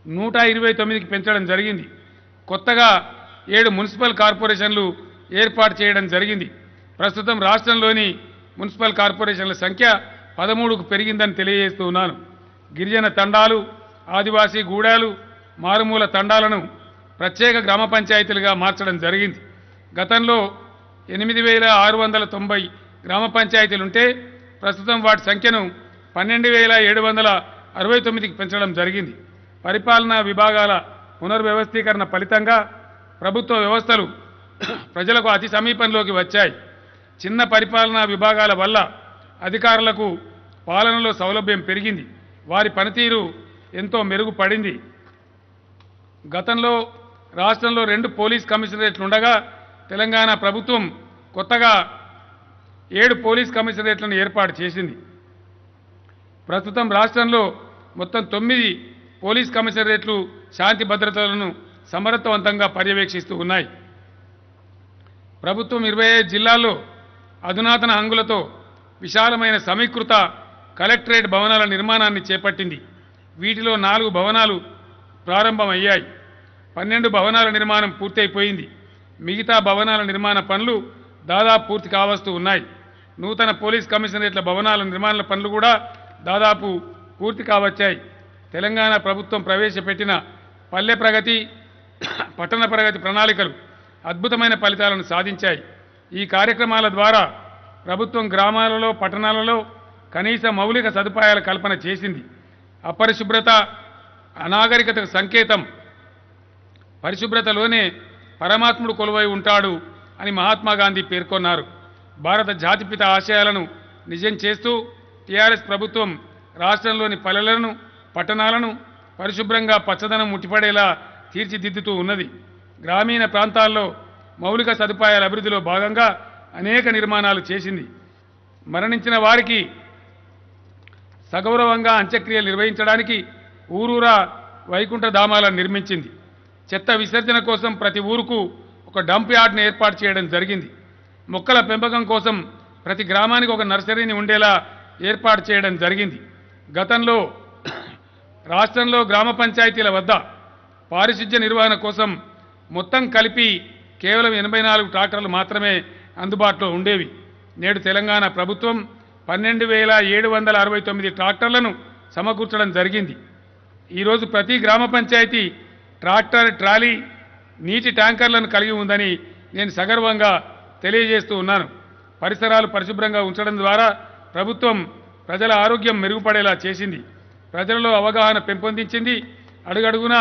129కి పెంచడం జరిగింది. కొత్తగా 7 మున్సిపల్ కార్పొరేషన్లు ఏర్పాటు చేయడం జరిగింది. ప్రస్తుతం రాష్ట్రంలోని మున్సిపల్ కార్పొరేషన్ల సంఖ్య 13కు పెరిగిందని తెలియజేస్తున్నాను. గిరిజన తండాలు, ఆదివాసీ గూడాలు, మారుమూల తండాలను ప్రత్యేక గ్రామ పంచాయతీలుగా మార్చడం జరిగింది. గతంలో 8,690 గ్రామ పంచాయతీలుంటే ప్రస్తుతం వాటి సంఖ్యను 12,769కి పెంచడం జరిగింది. పరిపాలనా విభాగాల పునర్వ్యవస్థీకరణ ఫలితంగా ప్రభుత్వ వ్యవస్థలు ప్రజలకు అతి సమీపంలోకి వచ్చాయి. చిన్న పరిపాలనా విభాగాల వల్ల అధికారులకు పాలనలో సౌలభ్యం పెరిగింది. వారి పనితీరు ఎంతో మెరుగుపడింది. గతంలో రాష్ట్రంలో 2 పోలీస్ కమిషనరేట్లు ఉండగా తెలంగాణ ప్రభుత్వం కొత్తగా 7 పోలీస్ కమిషనరేట్లను ఏర్పాటు చేసింది. ప్రస్తుతం రాష్ట్రంలో మొత్తం 9 పోలీస్ కమిషనరేట్లు శాంతి భద్రతలను సమర్థవంతంగా పర్యవేక్షిస్తూ ఉన్నాయి. ప్రభుత్వం 25 జిల్లాల్లో అధునాతన హంగులతో విశాలమైన సమీకృత కలెక్టరేట్ భవనాల నిర్మాణాన్ని చేపట్టింది. వీటిలో 4 భవనాలు ప్రారంభమయ్యాయి. 12 భవనాల నిర్మాణం పూర్తయిపోయింది. మిగతా భవనాల నిర్మాణ పనులు దాదాపు పూర్తి కావస్తూ ఉన్నాయి. నూతన పోలీస్ కమిషనరేట్ల భవనాల నిర్మాణ పనులు కూడా దాదాపు పూర్తి కావచ్చాయి. తెలంగాణ ప్రభుత్వం ప్రవేశపెట్టిన పల్లె ప్రగతి, పట్టణ ప్రగతి ప్రణాళికలు అద్భుతమైన ఫలితాలను సాధించాయి. ఈ కార్యక్రమాల ద్వారా ప్రభుత్వం గ్రామాలలో, పట్టణాలలో కనీస మౌలిక సదుపాయాల కల్పన చేసింది. అపరిశుభ్రత అనాగరికతకు సంకేతం. పరిశుభ్రతలోనే పరమాత్ముడు కొలువై ఉంటాడు అని మహాత్మా గాంధీ పేర్కొన్నారు. భారత జాతిపిత ఆశయాలను నిజం చేస్తూ టీఆర్ఎస్ ప్రభుత్వం రాష్ట్రంలోని పల్లెలను, పట్టణాలను పరిశుభ్రంగా పచ్చదనం ముట్టిపడేలా తీర్చిదిద్దుతూ ఉన్నది. గ్రామీణ ప్రాంతాల్లో మౌలిక సదుపాయాల అభివృద్ధిలో భాగంగా అనేక నిర్మాణాలు చేసింది. మరణించిన వారికి సగౌరవంగా అంత్యక్రియలు నిర్వహించడానికి ఊరూరా వైకుంఠ ధామాలను నిర్మించింది. చెత్త విసర్జన కోసం ప్రతి ఊరుకు ఒక డంప్ యార్డ్ను ఏర్పాటు చేయడం జరిగింది. మొక్కల పెంపకం కోసం ప్రతి గ్రామానికి ఒక నర్సరీని ఉండేలా ఏర్పాటు చేయడం జరిగింది. గతంలో రాష్ట్రంలో గ్రామ పంచాయతీల వద్ద పారిశుధ్య నిర్వహణ కోసం మొత్తం కలిపి కేవలం 84 ట్రాక్టర్లు మాత్రమే అందుబాటులో ఉండేవి. నేడు తెలంగాణ ప్రభుత్వం 12,769 ట్రాక్టర్లను సమకూర్చడం జరిగింది. ఈరోజు ప్రతి గ్రామ పంచాయతీ ట్రాక్టర్, ట్రాలీ, నీటి ట్యాంకర్లను కలిగి ఉందని నేను సగర్వంగా తెలియజేస్తూ ఉన్నాను. పరిసరాలు పరిశుభ్రంగా ఉంచడం ద్వారా ప్రభుత్వం ప్రజల ఆరోగ్యం మెరుగుపడేలా చేసింది. ప్రజలలో అవగాహన పెంపొందించింది. అడుగడుగునా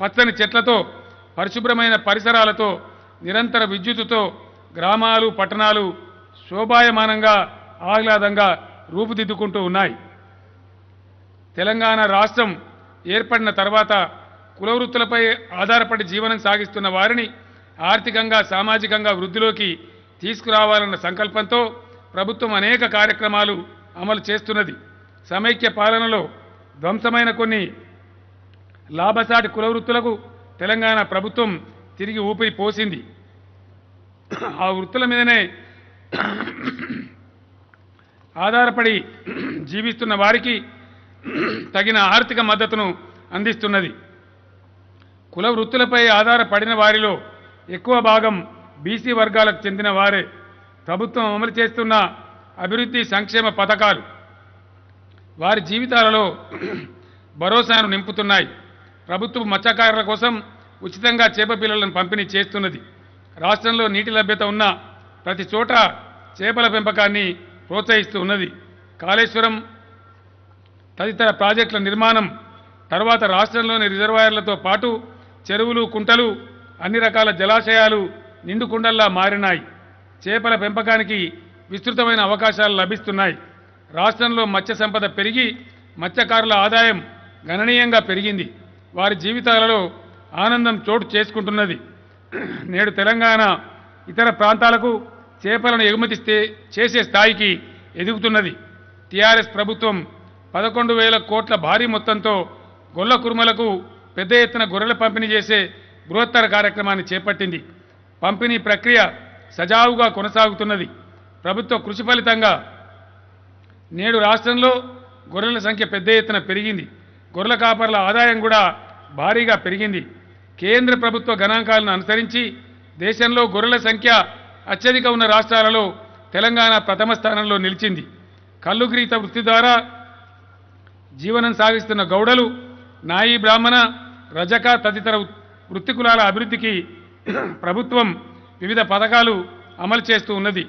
పచ్చని చెట్లతో, పరిశుభ్రమైన పరిసరాలతో, నిరంతర విద్యుత్తుతో గ్రామాలు, పట్టణాలు శోభాయమానంగా, ఆహ్లాదంగా రూపుదిద్దుకుంటూ ఉన్నాయి. తెలంగాణ రాష్ట్రం ఏర్పడిన తర్వాత కులవృత్తులపై ఆధారపడి జీవనం సాగిస్తున్న వారిని ఆర్థికంగా, సామాజికంగా వృద్ధిలోకి తీసుకురావాలన్న సంకల్పంతో ప్రభుత్వం అనేక కార్యక్రమాలు అమలు చేస్తున్నది. సమైక్య పాలనలో ధ్వంసమైన కొన్ని లాభసాటి కులవృత్తులకు తెలంగాణ ప్రభుత్వం తిరిగి ఊపిరి పోసింది. ఆ వృత్తుల మీదనే ఆధారపడి జీవిస్తున్న వారికి తగిన ఆర్థిక మద్దతును అందిస్తున్నది. కుల వృత్తులపై ఆధారపడిన వారిలో ఎక్కువ భాగం బీసీ వర్గాలకు చెందిన వారే. ప్రభుత్వం అమలు చేస్తున్న అభివృద్ధి సంక్షేమ పథకాలు వారి జీవితాలలో భరోసాను నింపుతున్నాయి. ప్రభుత్వం మత్స్యకారుల కోసం ఉచితంగా చేప పిల్లలను పంపిణీ చేస్తున్నది. రాష్ట్రంలో నీటి లభ్యత ఉన్న ప్రతి చోట చేపల పెంపకాన్ని ప్రోత్సహిస్తూ ఉన్నది. కాళేశ్వరం తదితర ప్రాజెక్టుల నిర్మాణం తర్వాత రాష్ట్రంలోని రిజర్వాయర్లతో పాటు చెరువులు, కుంటలు, అన్ని రకాల జలాశయాలు నిండుకుండల్లా మారినాయి. చేపల పెంపకానికి విస్తృతమైన అవకాశాలు లభిస్తున్నాయి. రాష్ట్రంలో మత్స్య సంపద పెరిగి మత్స్యకారుల ఆదాయం గణనీయంగా పెరిగింది. వారి జీవితాలలో ఆనందం చోటు చేసుకుంటున్నది. నేడు తెలంగాణ ఇతర ప్రాంతాలకు చేపలను ఎగుమతి చేసే స్థాయికి ఎదుగుతున్నది. టీఆర్ఎస్ ప్రభుత్వం 11,000 కోట్ల భారీ మొత్తంతో గొల్ల కుర్మలకు పెద్ద ఎత్తున గొర్రెల పంపిణీ చేసే బృహత్తర కార్యక్రమాన్ని చేపట్టింది. పంపిణీ ప్రక్రియ సజావుగా కొనసాగుతున్నది. ప్రభుత్వ కృషి ఫలితంగా నేడు రాష్ట్రంలో గొర్రెల సంఖ్య పెద్ద ఎత్తున పెరిగింది. గొర్రెల కాపర్ల ఆదాయం కూడా భారీగా పెరిగింది. కేంద్ర ప్రభుత్వ గణాంకాలను అనుసరించి దేశంలో గొర్రెల సంఖ్య అత్యధిక ఉన్న రాష్ట్రాలలో తెలంగాణ ప్రథమ స్థానంలో నిలిచింది. కల్లుగ్రీత వృత్తి ద్వారా జీవనం సాగిస్తున్న గౌడలు, నాయి బ్రాహ్మణ, రజక తదితర వృత్తి కులాల అభివృద్ధికి ప్రభుత్వం వివిధ పథకాలు అమలు చేస్తూ ఉన్నది.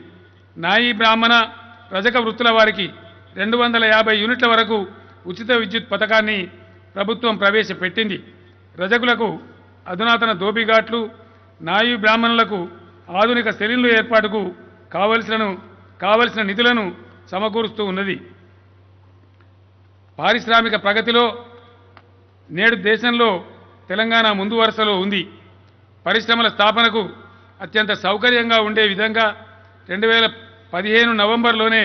నాయి బ్రాహ్మణ, రజక వృత్తుల వారికి 250 యూనిట్ల వరకు ఉచిత విద్యుత్ పథకాన్ని ప్రభుత్వం ప్రవేశపెట్టింది. రజకులకు అధునాతన దోబిఘాట్లు, నాయి బ్రాహ్మణులకు ఆధునిక సెలిన్లు ఏర్పాటుకు కావలసిన నిధులను సమకూరుస్తూ ఉన్నది. పారిశ్రామిక ప్రగతిలో నేడు దేశంలో తెలంగాణ ముందు వరుసలో ఉంది. పరిశ్రమల స్థాపనకు అత్యంత సౌకర్యంగా ఉండే విధంగా 2015 నవంబర్లోనే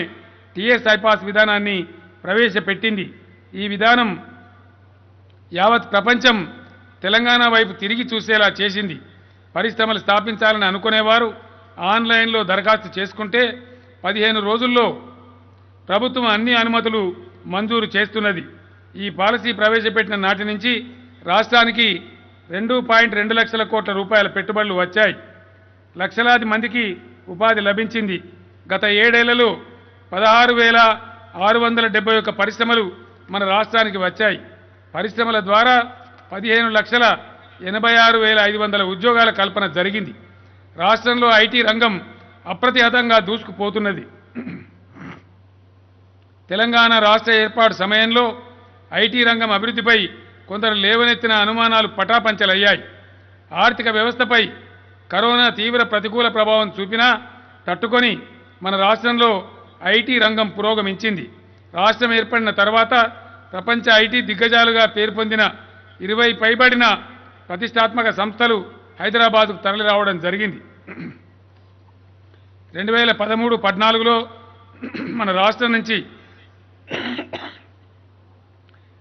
టీఎస్ ఐపాస్ విధానాన్ని ప్రవేశపెట్టింది. ఈ విధానం యావత్ ప్రపంచం తెలంగాణ వైపు తిరిగి చూసేలా చేసింది. పరిశ్రమలు స్థాపించాలని అనుకునేవారు ఆన్లైన్లో దరఖాస్తు చేసుకుంటే 15 రోజుల్లో ప్రభుత్వం అన్ని అనుమతులు మంజూరు చేస్తున్నది. ఈ పాలసీ ప్రవేశపెట్టిన నాటి నుంచి రాష్ట్రానికి 2.2 లక్షల కోట్ల రూపాయల పెట్టుబడులు వచ్చాయి. లక్షలాది మందికి ఉపాధి లభించింది. గత 7 ఏళ్లలో 16,671 పరిశ్రమలు మన రాష్ట్రానికి వచ్చాయి. పరిశ్రమల ద్వారా 15,86,500 ఉద్యోగాల కల్పన జరిగింది. రాష్ట్రంలో ఐటీ రంగం అప్రతిహతంగా దూసుకుపోతున్నది. తెలంగాణ రాష్ట్ర ఏర్పాటు సమయంలో ఐటీ రంగం అభివృద్ధిపై కొందరు లేవనెత్తిన అనుమానాలు పటాపంచలయ్యాయి. ఆర్థిక వ్యవస్థపై కరోనా తీవ్ర ప్రతికూల ప్రభావం చూపినా తట్టుకొని మన రాష్ట్రంలో ఐటీ రంగం పురోగమించింది. రాష్ట్రం ఏర్పడిన తర్వాత ప్రపంచ ఐటీ దిగ్గజాలుగా పేరు పొందిన 20 పైబడిన ప్రతిష్టాత్మక సంస్థలు హైదరాబాద్కు తరలి రావడం జరిగింది. 2013-14లో మన రాష్ట్రం నుంచి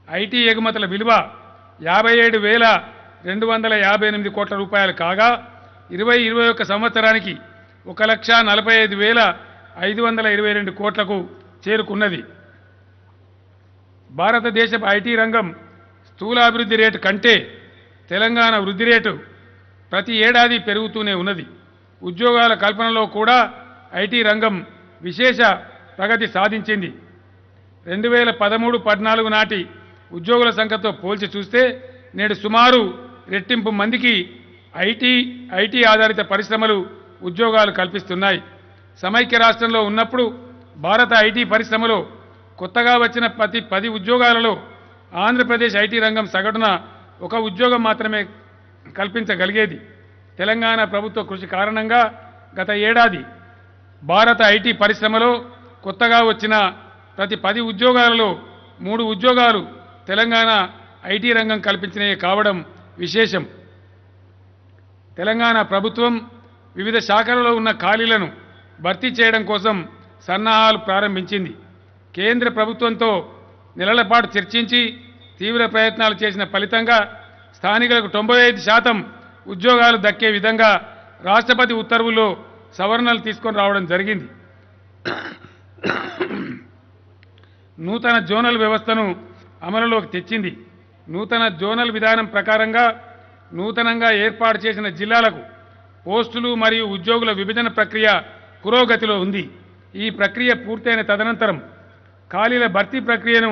ఐటీ ఎగుమతుల విలువ 57,258 కోట్ల రూపాయలు కాగా 2021 సంవత్సరానికి 1,45,522 కోట్లకు చేరుకున్నది. భారతదేశపు ఐటీ రంగం స్థూలాభివృద్ధి రేటు కంటే తెలంగాణ వృద్ధి రేటు ప్రతి ఏడాది పెరుగుతూనే ఉన్నది. ఉద్యోగాల కల్పనలో కూడా ఐటీ రంగం విశేష ప్రగతి సాధించింది. 2013-14 నాటి ఉద్యోగుల సంఖ్యతో పోల్చి చూస్తే నేడు సుమారు రెట్టింపు మందికి ఐటీ ఆధారిత పరిశ్రమలు ఉద్యోగాలు కల్పిస్తున్నాయి. సమైక్య రాష్ట్రంలో ఉన్నప్పుడు భారత ఐటీ పరిశ్రమలో కొత్తగా వచ్చిన ప్రతి 10 ఉద్యోగాలలో ఆంధ్రప్రదేశ్ ఐటీ రంగం సగటున 1 ఉద్యోగం మాత్రమే కల్పించగలిగేది. తెలంగాణ ప్రభుత్వ కృషి కారణంగా గత ఏడాది భారత ఐటీ పరిశ్రమలో కొత్తగా వచ్చిన ప్రతి 10 ఉద్యోగాలలో 3 ఉద్యోగాలు తెలంగాణ ఐటీ రంగం కల్పించినవి కావడం విశేషం. తెలంగాణ ప్రభుత్వం వివిధ శాఖలలో ఉన్న ఖాళీలను భర్తీ చేయడం కోసం సన్నాహాలు ప్రారంభించింది. కేంద్ర ప్రభుత్వంతో నెలల పాటు చర్చించి తీవ్ర ప్రయత్నాలు చేసిన ఫలితంగా స్థానికులకు 95% ఉద్యోగాలు దక్కే విధంగా రాష్ట్రపతి ఉత్తర్వుల్లో సవరణలు తీసుకొని రావడం జరిగింది. నూతన జోనల్ వ్యవస్థను అమలులోకి తెచ్చింది. నూతన జోనల్ విధానం ప్రకారంగా నూతనంగా ఏర్పాటు చేసిన జిల్లాలకు పోస్టులు మరియు ఉద్యోగుల విభజన ప్రక్రియ పురోగతిలో ఉంది. ఈ ప్రక్రియ పూర్తయిన తదనంతరం ఖాళీల భర్తీ ప్రక్రియను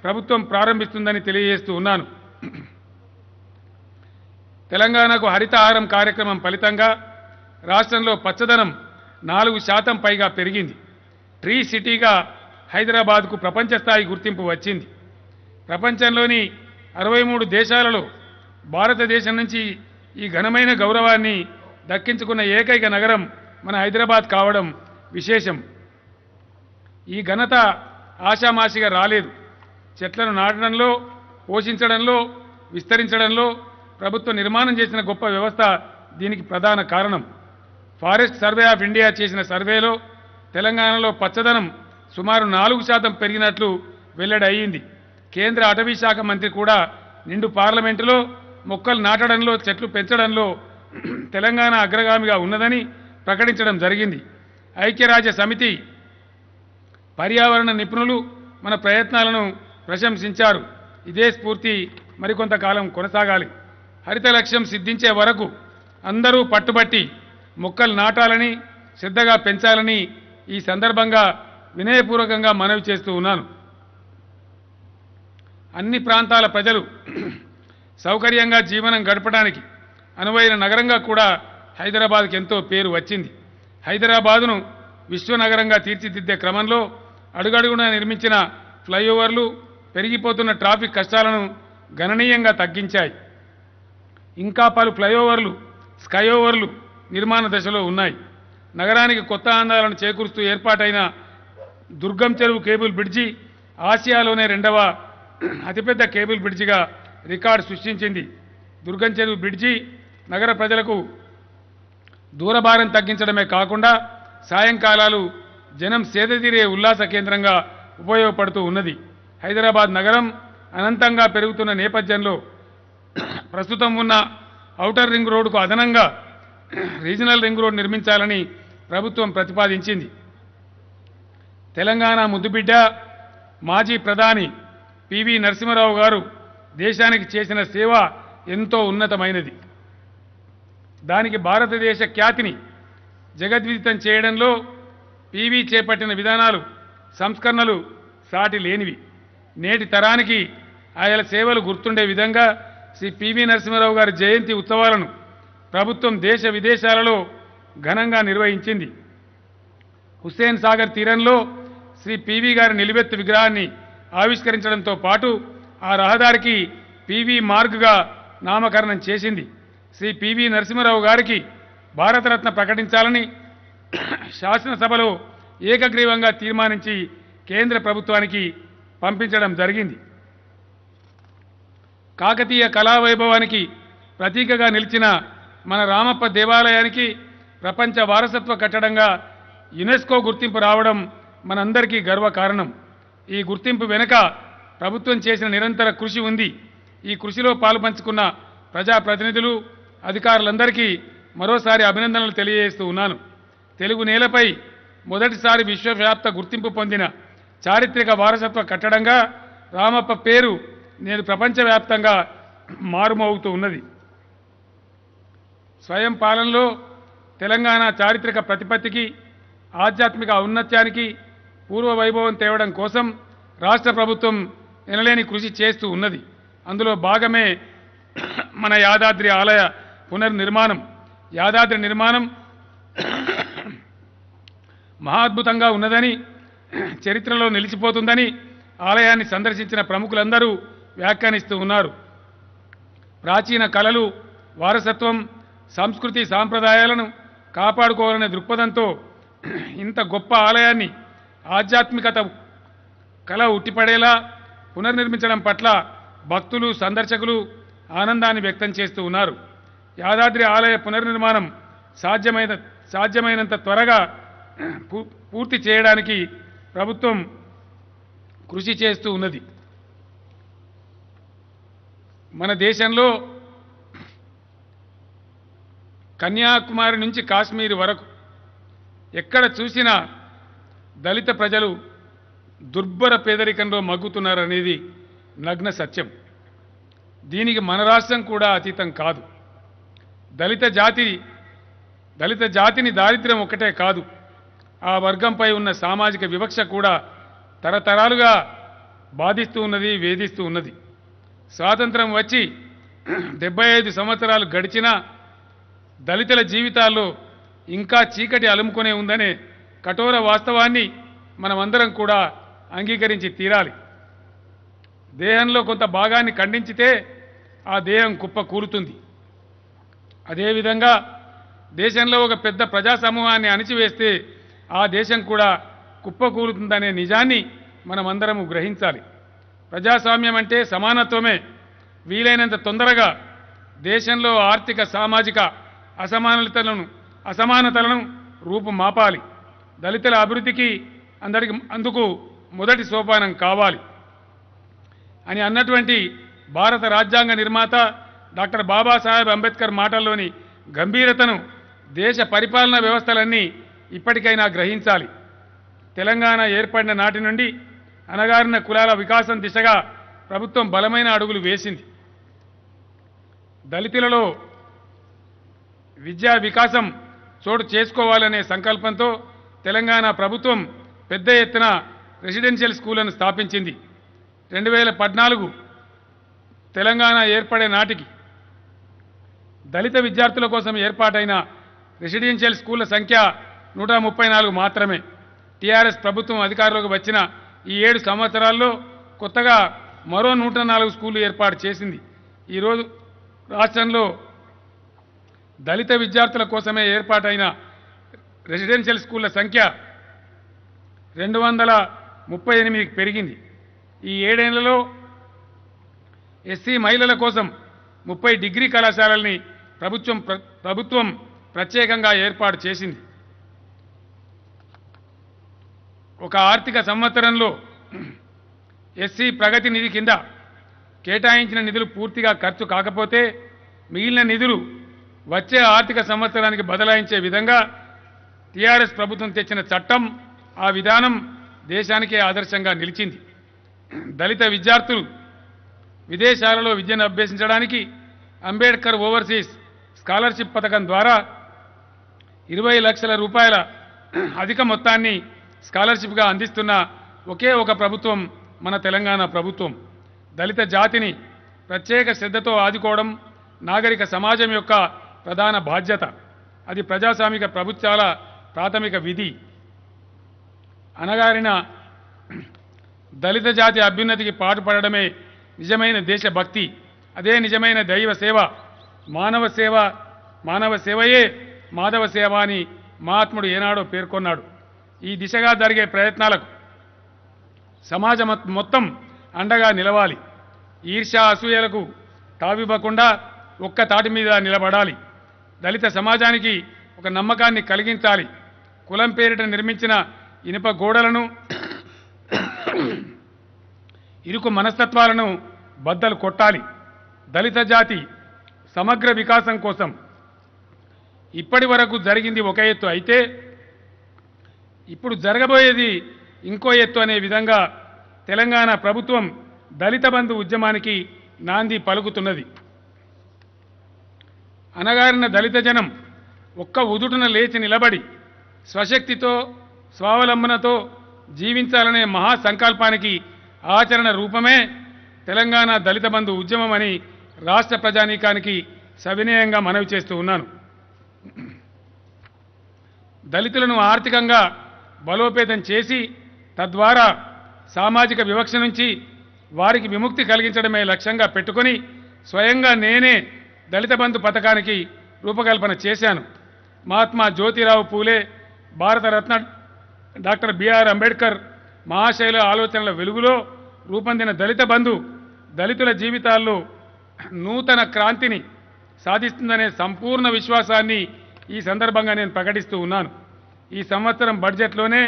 ప్రభుత్వం ప్రారంభిస్తుందని తెలియజేస్తూ ఉన్నాను. తెలంగాణకు హరితహారం కార్యక్రమం ఫలితంగా రాష్ట్రంలో పచ్చదనం 4% పైగా పెరిగింది. ట్రీ సిటీగా హైదరాబాద్కు ప్రపంచ స్థాయి గుర్తింపు వచ్చింది. ప్రపంచంలోని 63 దేశాలలో భారతదేశం నుంచి ఈ ఘనమైన గౌరవాన్ని దక్కించుకున్న ఏకైక నగరం మన హైదరాబాద్ కావడం విశేషం. ఈ ఘనత ఆషామాషిగా రాలేదు. చెట్లను నాటడంలో, పోషించడంలో, విస్తరించడంలో ప్రభుత్వం నిర్మాణం చేసిన గొప్ప వ్యవస్థ దీనికి ప్రధాన కారణం. ఫారెస్ట్ సర్వే ఆఫ్ ఇండియా చేసిన సర్వేలో తెలంగాణలో పచ్చదనం సుమారు 4% పెరిగినట్లు వెల్లడి అయ్యింది. కేంద్ర అటవీ శాఖ మంత్రి కూడా నిండు పార్లమెంటులో మొక్కలు నాటడంలో, చెట్లు పెంచడంలో తెలంగాణ అగ్రగామిగా ఉన్నదని ప్రకటించడం జరిగింది. ఐక్యరాజ్య సమితి పర్యావరణ నిపుణులు మన ప్రయత్నాలను ప్రశంసించారు. ఇదే స్ఫూర్తి మరికొంతకాలం కొనసాగాలి. హరిత లక్ష్యం సిద్ధించే వరకు అందరూ పట్టుబట్టి మొక్కలు నాటాలని, శ్రద్ధగా పెంచాలని ఈ సందర్భంగా వినయపూర్వకంగా మనవి చేస్తూ ఉన్నాను. అన్ని ప్రాంతాల ప్రజలు సౌకర్యంగా జీవనం గడపడానికి అనువైన నగరంగా కూడా హైదరాబాద్కి ఎంతో పేరు వచ్చింది. హైదరాబాదును విశ్వనగరంగా తీర్చిదిద్దే క్రమంలో అడుగడుగునా నిర్మించిన ఫ్లైఓవర్లు పెరిగిపోతున్న ట్రాఫిక్ కష్టాలను గణనీయంగా తగ్గించాయి. ఇంకా పలు ఫ్లైఓవర్లు, స్కైఓవర్లు నిర్మాణ దశలో ఉన్నాయి. నగరానికి కొత్త అందాలను చేకూరుస్తూ ఏర్పాటైన దుర్గం చెరువు కేబుల్ బ్రిడ్జి ఆసియాలోనే 2వ అతిపెద్ద కేబుల్ బ్రిడ్జిగా రికార్డు సృష్టించింది. దుర్గం చెరువు బ్రిడ్జి నగర ప్రజలకు దూరభారం తగ్గించడమే కాకుండా సాయంకాలాలు జనం సేదతీరే ఉల్లాస కేంద్రంగా ఉపయోగపడుతూ ఉన్నది. హైదరాబాద్ నగరం అనంతంగా పెరుగుతున్న నేపథ్యంలో ప్రస్తుతం ఉన్న ఔటర్ రింగ్ రోడ్డుకు అదనంగా రీజనల్ రింగ్ రోడ్ నిర్మించాలని ప్రభుత్వం ప్రతిపాదించింది. తెలంగాణ ముద్దుబిడ్డ మాజీ ప్రధాని పివి నరసింహారావు గారు దేశానికి చేసిన సేవ ఎంతో ఉన్నతమైనది. దానికి భారతదేశ ఖ్యాతిని జగద్విదితం చేయడంలో పివి చేపట్టిన విధానాలు, సంస్కరణలు సాటి లేనివి. నేటి తరానికి ఆయన సేవలు గుర్తుండే విధంగా శ్రీ పివి నరసింహారావు గారి జయంతి ఉత్సవాలను ప్రభుత్వం దేశ విదేశాలలో ఘనంగా నిర్వహించింది. హుస్సేన్ సాగర్ తీరంలో శ్రీ పివి గారి నిలువెత్తు విగ్రహాన్ని ఆవిష్కరించడంతో పాటు ఆ రహదారికి పివి మార్గ్గా నామకరణం చేసింది. శ్రీ పివి నరసింహారావు గారికి భారతరత్న ప్రకటించాలని శాసనసభలో ఏకగ్రీవంగా తీర్మానించి కేంద్ర ప్రభుత్వానికి పంపించడం జరిగింది. కాకతీయ కళావైభవానికి ప్రతీకగా నిలిచిన మన రామప్ప దేవాలయానికి ప్రపంచ వారసత్వ కట్టడంగా యునెస్కో గుర్తింపు రావడం మనందరికీ గర్వకారణం. ఈ గుర్తింపు వెనుక ప్రభుత్వం చేసిన నిరంతర కృషి ఉంది. ఈ కృషిలో పాలుపంచుకున్న ప్రజాప్రతినిధులు, అధికారులందరికీ మరోసారి అభినందనలు తెలియజేస్తూ ఉన్నాను. తెలుగు నేలపై మొదటిసారి విశ్వవ్యాప్త గుర్తింపు పొందిన చారిత్రక వారసత్వ కట్టడంగా రామప్ప పేరు నేడు ప్రపంచవ్యాప్తంగా మారుమోగుతూ ఉన్నది. స్వయం పాలనలో తెలంగాణ చారిత్రక ప్రతిపత్తికి, ఆధ్యాత్మిక ఔన్నత్యానికి పూర్వ వైభవం తేవడం కోసం రాష్ట్ర ప్రభుత్వం ఎనలేని కృషి చేస్తూ ఉన్నది. అందులో భాగమే మన యాదాద్రి ఆలయ పునర్నిర్మాణం. యాదాద్రి నిర్మాణం మహాద్భుతంగా ఉన్నదని, చరిత్రలో నిలిచిపోతుందని ఆలయాన్ని సందర్శించిన ప్రముఖులందరూ వ్యాఖ్యానిస్తూ ఉన్నారు. ప్రాచీన కళలు, వారసత్వం, సంస్కృతి సాంప్రదాయాలను కాపాడుకోవాలనే దృక్పథంతో ఇంత గొప్ప ఆలయాన్ని ఆధ్యాత్మికత కళ ఉట్టిపడేలా పునర్నిర్మించడం పట్ల భక్తులు, సందర్శకులు ఆనందాన్ని వ్యక్తం చేస్తూ ఉన్నారు. యాదాద్రి ఆలయ పునర్నిర్మాణం సాధ్యమైనంత త్వరగా పూర్తి చేయడానికి ప్రభుత్వం కృషి చేస్తూ ఉన్నది. మన దేశంలో కన్యాకుమారి నుంచి కాశ్మీర్ వరకు ఎక్కడ చూసినా దళిత ప్రజలు దుర్భర పేదరికంలో మగ్గుతున్నారనేది నగ్న సత్యం. దీనికి మన రాష్ట్రం కూడా అతీతం కాదు. దళిత జాతిని దారిద్ర్యం ఒక్కటే కాదు, ఆ వర్గంపై ఉన్న సామాజిక వివక్ష కూడా తరతరాలుగా బాధిస్తూ ఉన్నది, వేధిస్తూ ఉన్నది. స్వాతంత్రం వచ్చి 75 సంవత్సరాలు గడిచినా దళితుల జీవితాల్లో ఇంకా చీకటి అలుముకొనే ఉందనే కఠోర వాస్తవాన్ని మనమందరం కూడా అంగీకరించి తీరాలి. దేహంలో కొంత భాగాన్ని ఖండించితే ఆ దేహం కుప్ప కూరుతుంది. అదేవిధంగా దేశంలో ఒక పెద్ద ప్రజా సమూహాన్ని అణిచివేస్తే ఆ దేశం కూడా కుప్పకూలుతుందనే నిజాన్ని మనమందరము గ్రహించాలి. ప్రజాస్వామ్యం అంటే సమానత్వమే. వీలైనంత తొందరగా దేశంలో ఆర్థిక, సామాజిక అసమానతలను రూపుమాపాలి. దళితుల అభివృద్ధికి అందుకు మొదటి సోపానం కావాలి అని అన్నటువంటి భారత రాజ్యాంగ నిర్మాత డాక్టర్ బాబాసాహెబ్ అంబేద్కర్ మాటల్లోని గంభీరతను దేశ పరిపాలనా వ్యవస్థలన్నీ ఇప్పటికైనా గ్రహించాలి. తెలంగాణ ఏర్పడిన నాటి నుండి అణగారిన కులాల వికాసం దిశగా ప్రభుత్వం బలమైన అడుగులు వేసింది. దళితులలో విద్యా వికాసం చోటు చేసుకోవాలనే సంకల్పంతో తెలంగాణ ప్రభుత్వం పెద్ద ఎత్తున రెసిడెన్షియల్ స్కూళ్లను స్థాపించింది. 2014 తెలంగాణ ఏర్పడే నాటికి దళిత విద్యార్థుల కోసం ఏర్పాటైన రెసిడెన్షియల్ స్కూళ్ల సంఖ్య 134 మాత్రమే. టీఆర్ఎస్ ప్రభుత్వం అధికారంలోకి వచ్చిన ఈ 7 సంవత్సరాల్లో కొత్తగా మరో 104 స్కూళ్లు ఏర్పాటు చేసింది. ఈరోజు రాష్ట్రంలో దళిత విద్యార్థుల కోసమే ఏర్పాటైన రెసిడెన్షియల్ స్కూళ్ల సంఖ్య 238కి పెరిగింది. ఈ 7 ఏళ్లలో ఎస్సీ మహిళల కోసం 30 డిగ్రీ కళాశాలల్ని ప్రభుత్వం ప్రత్యేకంగా ఏర్పాటు చేసింది. ఒక ఆర్థిక సంవత్సరంలో ఎస్సీ ప్రగతి నిధి కింద కేటాయించిన నిధులు పూర్తిగా ఖర్చు కాకపోతే మిగిలిన నిధులు వచ్చే ఆర్థిక సంవత్సరానికి బదలాయించే విధంగా టీఆర్ఎస్ ప్రభుత్వం తెచ్చిన చట్టం ఆ విధానం దేశానికే ఆదర్శంగా నిలిచింది. దళిత విద్యార్థులు విదేశాలలో విద్యను అభ్యసించడానికి అంబేద్కర్ ఓవర్సీస్ స్కాలర్షిప్ పథకం ద్వారా 20 లక్షల రూపాయల అధిక మొత్తాన్ని స్కాలర్షిప్గా అందిస్తున్న ఒకే ఒక ప్రభుత్వం మన తెలంగాణ ప్రభుత్వం. దళిత జాతిని ప్రత్యేక శ్రద్ధతో ఆదుకోవడం నాగరిక సమాజం యొక్క ప్రధాన బాధ్యత. అది ప్రజాస్వామిక ప్రభుత్వాల ప్రాథమిక విధి. అనగారిన దళిత జాతి అభ్యున్నతికి పాటుపడడమే నిజమైన దేశభక్తి. అదే నిజమైన దైవ సేవ. మానవ సేవయే మాధవ సేవ అని మహాత్ముడు ఏనాడో పేర్కొన్నాడు. ఈ దిశగా జరిగే ప్రయత్నాలకు సమాజం మొత్తం అండగా నిలవాలి. ఈర్ష్య అసూయలకు తావివ్వకుండా ఒక్క తాటి మీద నిలబడాలి. దళిత సమాజానికి ఒక నమ్మకాన్ని కలిగించాలి. కులం పేరిట నిర్మించిన ఇనుప గోడలను ఇరుకు మనస్తత్వాలను బద్దలు కొట్టాలి. దళిత జాతి సమగ్ర వికాసం కోసం ఇప్పటి వరకు జరిగింది ఒక ఎత్తు అయితే ఇప్పుడు జరగబోయేది ఇంకో ఎత్తు అనే విధంగా తెలంగాణ ప్రభుత్వం దళిత బంధు ఉద్యమానికి నాంది పలుకుతున్నది. అనగారిన దళిత జనం ఒక్క ఉదుటున లేచి నిలబడి స్వశక్తితో స్వావలంబనతో జీవించాలనే మహాసంకల్పానికి ఆచరణ రూపమే తెలంగాణ దళిత బంధు ఉద్యమం అని రాష్ట్ర ప్రజానీకానికి సవినయంగా మనవి చేస్తూ ఉన్నాను. దళితులను ఆర్థికంగా బలోపేతం చేసి తద్వారా సామాజిక వివక్ష నుంచి వారికి విముక్తి కలిగించడమే లక్ష్యంగా పెట్టుకొని స్వయంగా నేనే దళిత బంధు పథకానికి రూపకల్పన చేశాను. మహాత్మా జ్యోతిరావు పూలే, భారతరత్న డాక్టర్ బిఆర్ అంబేద్కర్ మహాశైల ఆలోచనల వెలుగులో రూపొందిన దళిత బంధు దళితుల జీవితాల్లో నూతన క్రాంతిని సాధిస్తుందనే సంపూర్ణ విశ్వాసాన్ని ఈ సందర్భంగా నేను ప్రకటిస్తూ ఉన్నాను. ఈ సంవత్సరం బడ్జెట్లోనే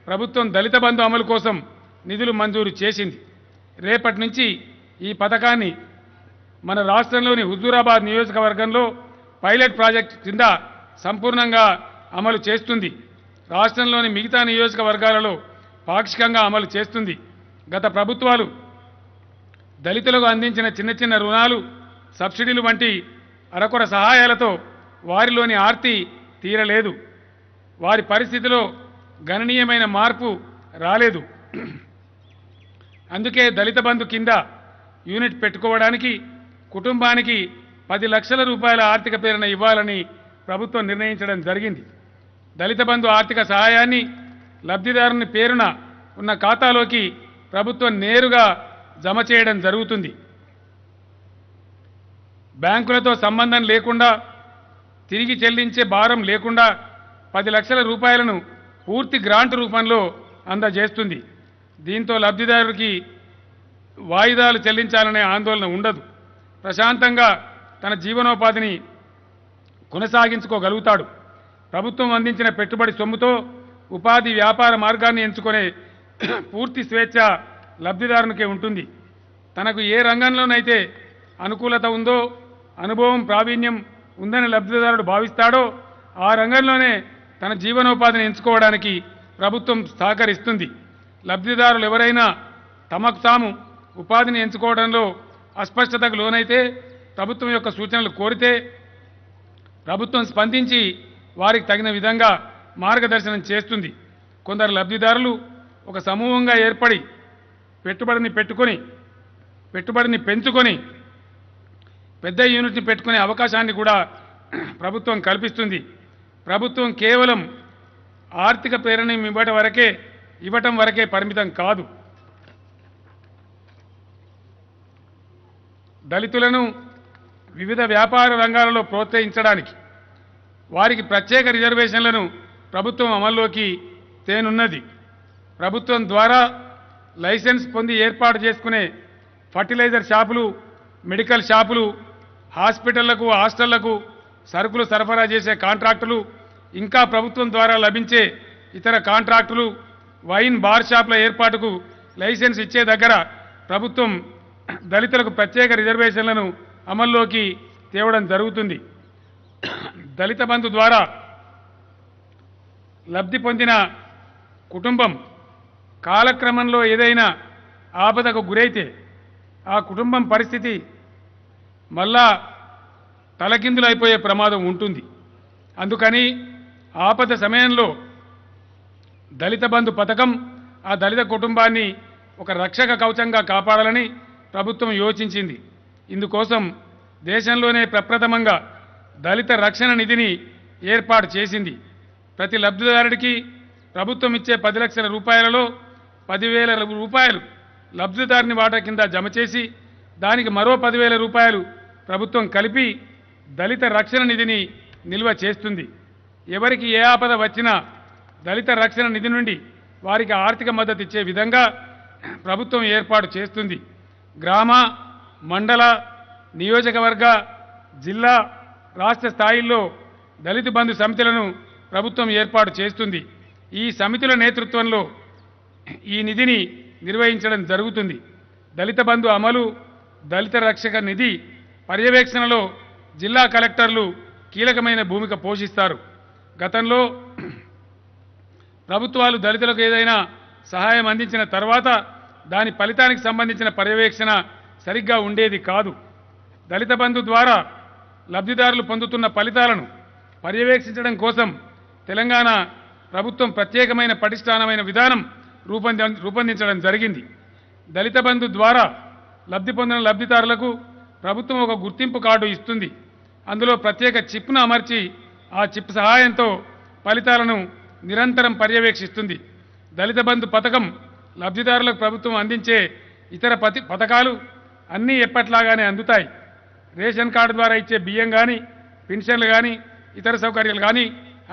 ప్రభుత్వం దళిత బంధు అమలు కోసం నిధులు మంజూరు చేసింది. రేపటి నుంచి ఈ పథకాన్ని మన రాష్ట్రంలోని హుజూరాబాద్ నియోజకవర్గంలో పైలట్ ప్రాజెక్ట్ కింద సంపూర్ణంగా అమలు చేస్తుంది. రాష్ట్రంలోని మిగతా నియోజకవర్గాలలో పాక్షికంగా అమలు చేస్తుంది. గత ప్రభుత్వాలు దళితులకు అందించిన చిన్న చిన్న రుణాలు, సబ్సిడీలు వంటి అరకొర సహాయాలతో వారిలోని ఆర్తి తీరలేదు. వారి పరిస్థితిలో గణనీయమైన మార్పు రాలేదు. అందుకే దళిత బంధు కింద యూనిట్ పెట్టుకోవడానికి కుటుంబానికి 10 లక్షల రూపాయల ఆర్థిక ప్రేరణ ఇవ్వాలని ప్రభుత్వం నిర్ణయించడం జరిగింది. దళిత బంధు ఆర్థిక సహాయాన్ని లబ్ధిదారుని పేరున ఉన్న ఖాతాలోకి ప్రభుత్వం నేరుగా జమ చేయడం జరుగుతుంది. బ్యాంకులతో సంబంధం లేకుండా, తిరిగి చెల్లించే భారం లేకుండా 10 లక్షల రూపాయలను పూర్తి గ్రాంట్ రూపంలో అందజేస్తుంది. దీంతో లబ్ధిదారుడికి వాయిదాలు చెల్లించాలనే ఆందోళన ఉండదు. ప్రశాంతంగా తన జీవనోపాధిని కొనసాగించుకోగలుగుతాడు. ప్రభుత్వం అందించిన పెట్టుబడి సొమ్ముతో ఉపాధి వ్యాపార మార్గాన్ని ఎంచుకునే పూర్తి స్వేచ్ఛ లబ్ధిదారునికే ఉంటుంది. తనకు ఏ రంగంలోనైతే అనుకూలత ఉందో, అనుభవం ప్రావీణ్యం ఉందని లబ్ధిదారుడు భావిస్తాడో ఆ రంగంలోనే తన జీవనోపాధిని ఎంచుకోవడానికి ప్రభుత్వం సహకరిస్తుంది. లబ్ధిదారులు ఎవరైనా తమకు తాము ఉపాధిని ఎంచుకోవడంలో అస్పష్టతకు లోనైతే ప్రభుత్వం యొక్క సూచనలు కోరితే ప్రభుత్వం స్పందించి వారికి తగిన విధంగా మార్గదర్శనం చేస్తుంది. కొందరు లబ్ధిదారులు ఒక సమూహంగా ఏర్పడి పెట్టుబడిని పెంచుకొని పెద్ద యూనిట్ని పెట్టుకునే అవకాశాన్ని కూడా ప్రభుత్వం కల్పిస్తుంది. ప్రభుత్వం కేవలం ఆర్థిక ప్రేరణ ఇవ్వటం వరకే పరిమితం కాదు. దళితులను వివిధ వ్యాపార రంగాలలో ప్రోత్సహించడానికి వారికి ప్రత్యేక రిజర్వేషన్లను ప్రభుత్వం అమల్లోకి తేనున్నది. ప్రభుత్వం ద్వారా లైసెన్స్ పొంది ఏర్పాటు చేసుకునే ఫర్టిలైజర్ షాపులు, మెడికల్ షాపులు, హాస్పిటళ్లకు, హాస్టళ్లకు సరుకులు సరఫరా చేసే కాంట్రాక్టులు, ఇంకా ప్రభుత్వం ద్వారా లభించే ఇతర కాంట్రాక్టులు, వైన్ బార్ షాపుల ఏర్పాటుకు లైసెన్స్ ఇచ్చే దగ్గర ప్రభుత్వం దళితులకు ప్రత్యేక రిజర్వేషన్లను అమల్లోకి తేవడం జరుగుతుంది. దళిత బంధు ద్వారా లబ్ధి పొందిన కుటుంబం కాలక్రమంలో ఏదైనా ఆపదకు గురైతే ఆ కుటుంబం పరిస్థితి మళ్ళా తలకిందులైపోయే ప్రమాదం ఉంటుంది. అందుకని ఆపద సమయంలో దళిత బంధు పథకం ఆ దళిత కుటుంబాన్ని ఒక రక్షక కవచంగా కాపాడాలని ప్రభుత్వం యోచించింది. ఇందుకోసం దేశంలోనే ప్రప్రథమంగా దళిత రక్షణ నిధిని ఏర్పాటు చేసింది. ప్రతి లబ్ధిదారుడికి ప్రభుత్వం ఇచ్చే 10 లక్షల రూపాయలలో 10,000 రూపాయలు లబ్ధిదారుని వాటా కింద జమ చేసి దానికి మరో 10,000 రూపాయలు ప్రభుత్వం కలిపి దళిత రక్షణ నిధిని నిల్వ చేస్తుంది. ఎవరికి ఏ ఆపద వచ్చినా దళిత రక్షణ నిధి నుండి వారికి ఆర్థిక మద్దతు ఇచ్చే విధంగా ప్రభుత్వం ఏర్పాటు చేస్తుంది. గ్రామ, మండల, నియోజకవర్గ, జిల్లా, రాష్ట్ర స్థాయిల్లో దళిత బంధు సమితులను ప్రభుత్వం ఏర్పాటు చేస్తుంది. ఈ సమితుల నేతృత్వంలో ఈ నిధిని నిర్వహించడం జరుగుతుంది. దళిత బంధు అమలు, దళిత రక్షక నిధి పర్యవేక్షణలో జిల్లా కలెక్టర్లు కీలకమైన భూమిక పోషిస్తారు. గతంలో ప్రభుత్వాలు దళితులకు ఏదైనా సహాయం అందించిన తర్వాత దాని ఫలితానికి సంబంధించిన పర్యవేక్షణ సరిగ్గా ఉండేది కాదు. దళిత బంధు ద్వారా లబ్ధిదారులు పొందుతున్న ఫలితాలను పర్యవేక్షించడం కోసం తెలంగాణ ప్రభుత్వం ప్రత్యేకమైన పటిష్టానమైన విధానం రూపొందించడం జరిగింది. దళిత బంధు ద్వారా లబ్ధి పొందిన లబ్ధిదారులకు ప్రభుత్వం ఒక గుర్తింపు కార్డు ఇస్తుంది. అందులో ప్రత్యేక చిప్ను అమర్చి ఆ చిప్ సహాయంతో ఫలితాలను నిరంతరం పర్యవేక్షిస్తుంది. దళిత బంధు పథకం లబ్ధిదారులకు ప్రభుత్వం అందించే ఇతర పథకాలు అన్నీ ఎప్పట్లాగానే అందుతాయి. రేషన్ కార్డు ద్వారా ఇచ్చే బియ్యం కానీ, పెన్షన్లు కానీ, ఇతర సౌకర్యాలు కానీ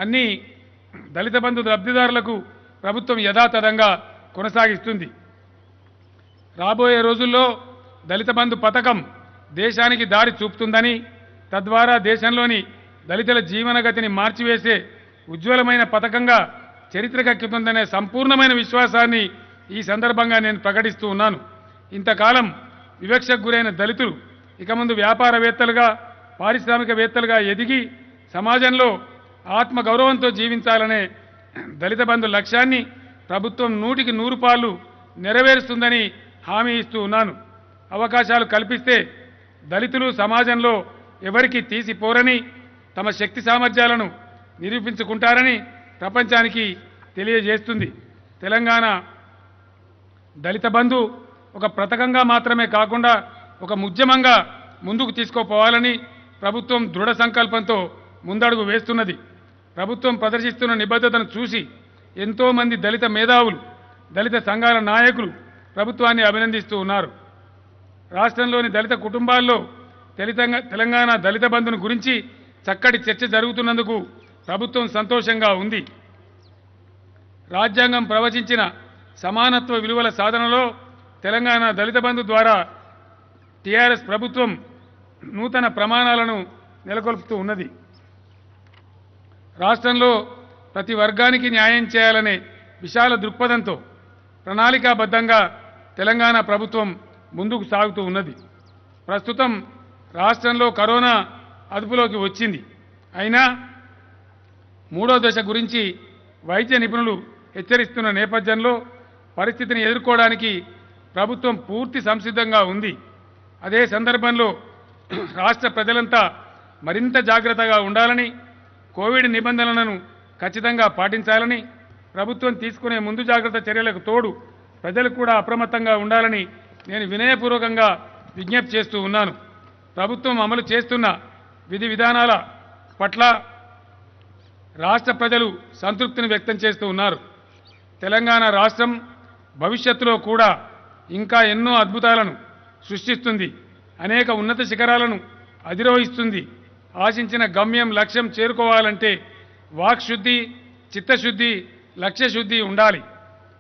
అన్నీ దళిత బంధు లబ్ధిదారులకు ప్రభుత్వం యథాతథంగా కొనసాగిస్తుంది. రాబోయే రోజుల్లో దళిత బంధు పథకం దేశానికి దారి చూపుతుందని, తద్వారా దేశంలోని దళితుల జీవనగతిని మార్చివేసే ఉజ్వలమైన పథకంగా చరిత్రకెక్కుతుందనే సంపూర్ణమైన విశ్వాసాన్ని ఈ సందర్భంగా నేను ప్రకటిస్తూ ఉన్నాను. ఇంతకాలం వివక్షకు గురైన దళితులు ఇక ముందు వ్యాపారవేత్తలుగా, పారిశ్రామికవేత్తలుగా ఎదిగి సమాజంలో ఆత్మగౌరవంతో జీవించాలనే దళిత బంధు లక్ష్యాన్ని ప్రభుత్వం 100కి 100 పాళ్ళు నెరవేరుస్తుందని హామీ ఇస్తూ ఉన్నాను. అవకాశాలు కల్పిస్తే దళితులు సమాజంలో ఎవరికి తీసిపోరని, తమ శక్తి సామర్థ్యాలను నిరూపించుకుంటారని ప్రపంచానికి తెలియజేస్తుంది. తెలంగాణ దళిత బంధు ఒక పథకంగా మాత్రమే కాకుండా ఒక ఉద్యమంగా ముందుకు తీసుకుపోవాలని ప్రభుత్వం దృఢ సంకల్పంతో ముందడుగు వేస్తున్నది. ప్రభుత్వం ప్రదర్శిస్తున్న నిబద్ధతను చూసి ఎంతోమంది దళిత మేధావులు, దళిత సంఘాల నాయకులు ప్రభుత్వాన్ని అభినందిస్తూ ఉన్నారు. రాష్ట్రంలోని దళిత కుటుంబాల్లో తెలంగాణ దళిత బంధును గురించి చక్కటి చర్చ జరుగుతున్నందుకు ప్రభుత్వం సంతోషంగా ఉంది. రాజ్యాంగం ప్రవచించిన సమానత్వ విలువల సాధనలో తెలంగాణ దళిత బంధు ద్వారా టీఆర్ఎస్ ప్రభుత్వం నూతన ప్రమాణాలను నెలకొల్పుతూ ఉన్నది. రాష్ట్రంలో ప్రతి వర్గానికి న్యాయం చేయాలనే విశాల దృక్పథంతో ప్రణాళికాబద్ధంగా తెలంగాణ ప్రభుత్వం ముందుకు సాగుతూ ఉన్నది. ప్రస్తుతం రాష్ట్రంలో కరోనా అదుపులోకి వచ్చింది. అయినా 3వ దశ గురించి వైద్య నిపుణులు హెచ్చరిస్తున్న నేపథ్యంలో పరిస్థితిని ఎదుర్కోవడానికి ప్రభుత్వం పూర్తి సంసిద్ధంగా ఉంది. అదే సందర్భంలో రాష్ట్ర ప్రజలంతా మరింత జాగ్రత్తగా ఉండాలని, కోవిడ్ నిబంధనలను ఖచ్చితంగా పాటించాలని, ప్రభుత్వం తీసుకునే ముందు జాగ్రత్త చర్యలకు తోడు ప్రజలు కూడా అప్రమత్తంగా ఉండాలని నేను వినయపూర్వకంగా విజ్ఞప్తి చేస్తూ ఉన్నాను. ప్రభుత్వం అమలు చేస్తున్న విధి విధానాల పట్ల రాష్ట్ర ప్రజలు సంతృప్తిని వ్యక్తం చేస్తూ ఉన్నారు. తెలంగాణ రాష్ట్రం భవిష్యత్తులో కూడా ఇంకా ఎన్నో అద్భుతాలను సృష్టిస్తుంది, అనేక ఉన్నత శిఖరాలను అధిరోహిస్తుంది. ఆశించిన గమ్యం, లక్ష్యం చేరుకోవాలంటే వాక్శుద్ధి, చిత్తశుద్ధి, లక్ష్యశుద్ధి ఉండాలి.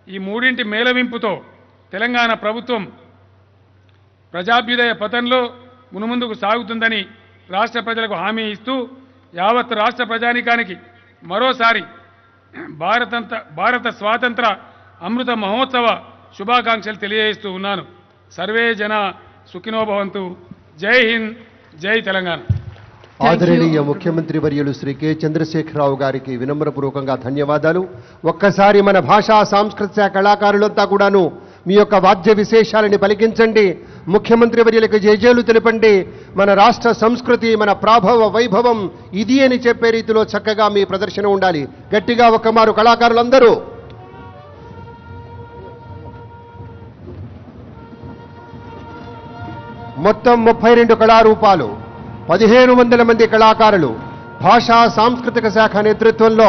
ఈ మూడింటి మేళవింపుతో తెలంగాణ ప్రభుత్వం ప్రజాభ్యుదయ పథంలో మునుముందుకు సాగుతుందని రాష్ట్ర ప్రజలకు హామీ ఇస్తూ యావత్ రాష్ట్ర ప్రజానీకానికి మరోసారి భారత స్వాతంత్ర అమృత మహోత్సవ శుభాకాంక్షలు తెలియజేస్తూ ఉన్నాను. సర్వే జన సుఖినో భవంతు. జై హింద్, జై తెలంగాణ. ఆదరణీయ ముఖ్యమంత్రి వర్యులు శ్రీ కె చంద్రశేఖరరావు గారికి వినమ్రపూర్వకంగా ధన్యవాదాలు. ఒక్కసారి మన భాషా సాంస్కృతిక కళాకారులంతా కూడాను మీ యొక్క వాద్య విశేషాలని పలికించండి. ముఖ్యమంత్రి వర్యులకు జయజేలు తెలపండి. మన రాష్ట్ర సంస్కృతి, మన ప్రాభవ వైభవం ఇది అని చెప్పే రీతిలో చక్కగా మీ ప్రదర్శన ఉండాలి. గట్టిగా ఒక్కమారు కళాకారులందరూ. మొత్తం 32 కళారూపాలు, 1500 మంది కళాకారులు, భాషా సాంస్కృతిక శాఖ నేతృత్వంలో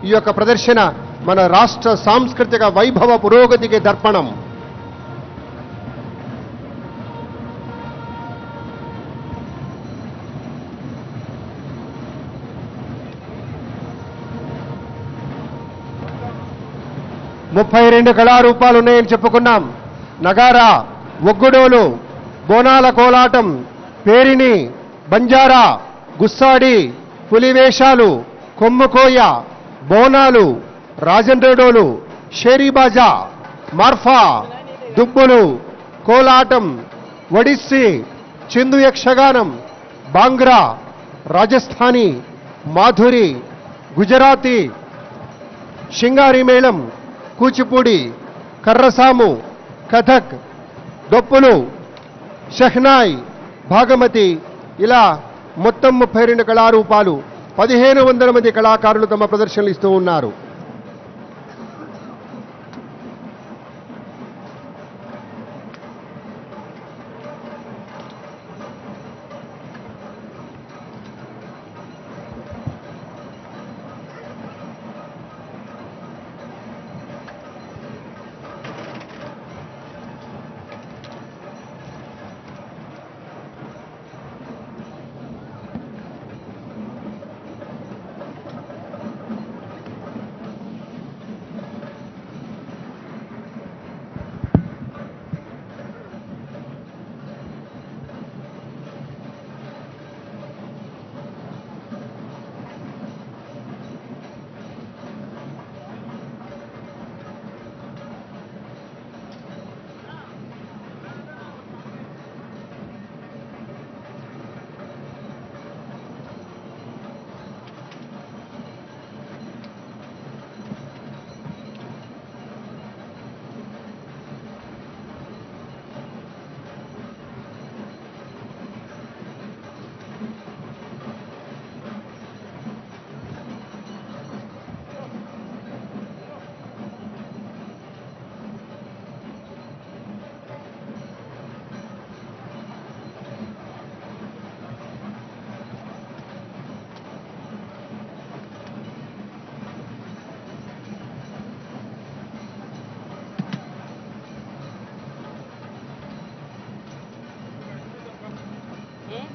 ఈ యొక్క ప్రదర్శన మన రాష్ట్ర సాంస్కృతిక వైభవ పురోగతికి దర్పణం. ముప్పై 32 కళారూపాలు ఉన్నాయని చెప్పుకున్నాం. నగారా, ఒగ్గుడోలు, బోనాల కోలాటం, పేరిణి, బంజారా, గుస్సాడి, పులివేషాలు, కొమ్ముకోయ, బోనాలు, రాజండ్రడోలు, షేరీబాజా, మార్ఫా, దుబ్బులు, కోలాటం, ఒడిస్సీ, చిందు యక్షగానం, బాంగ్రా, రాజస్థానీ, మాధురి, గుజరాతీ, షింగారి మేళం, కూచిపూడి, కర్రసాము, కథక్, దొప్పులు, షహ్నాయ్, భాగమతి, ఇలా మొత్తం 32 కళారూపాలు, 1500 మంది కళాకారులు తమ ప్రదర్శనలు ఇస్తూ ఉన్నారు. Yeah.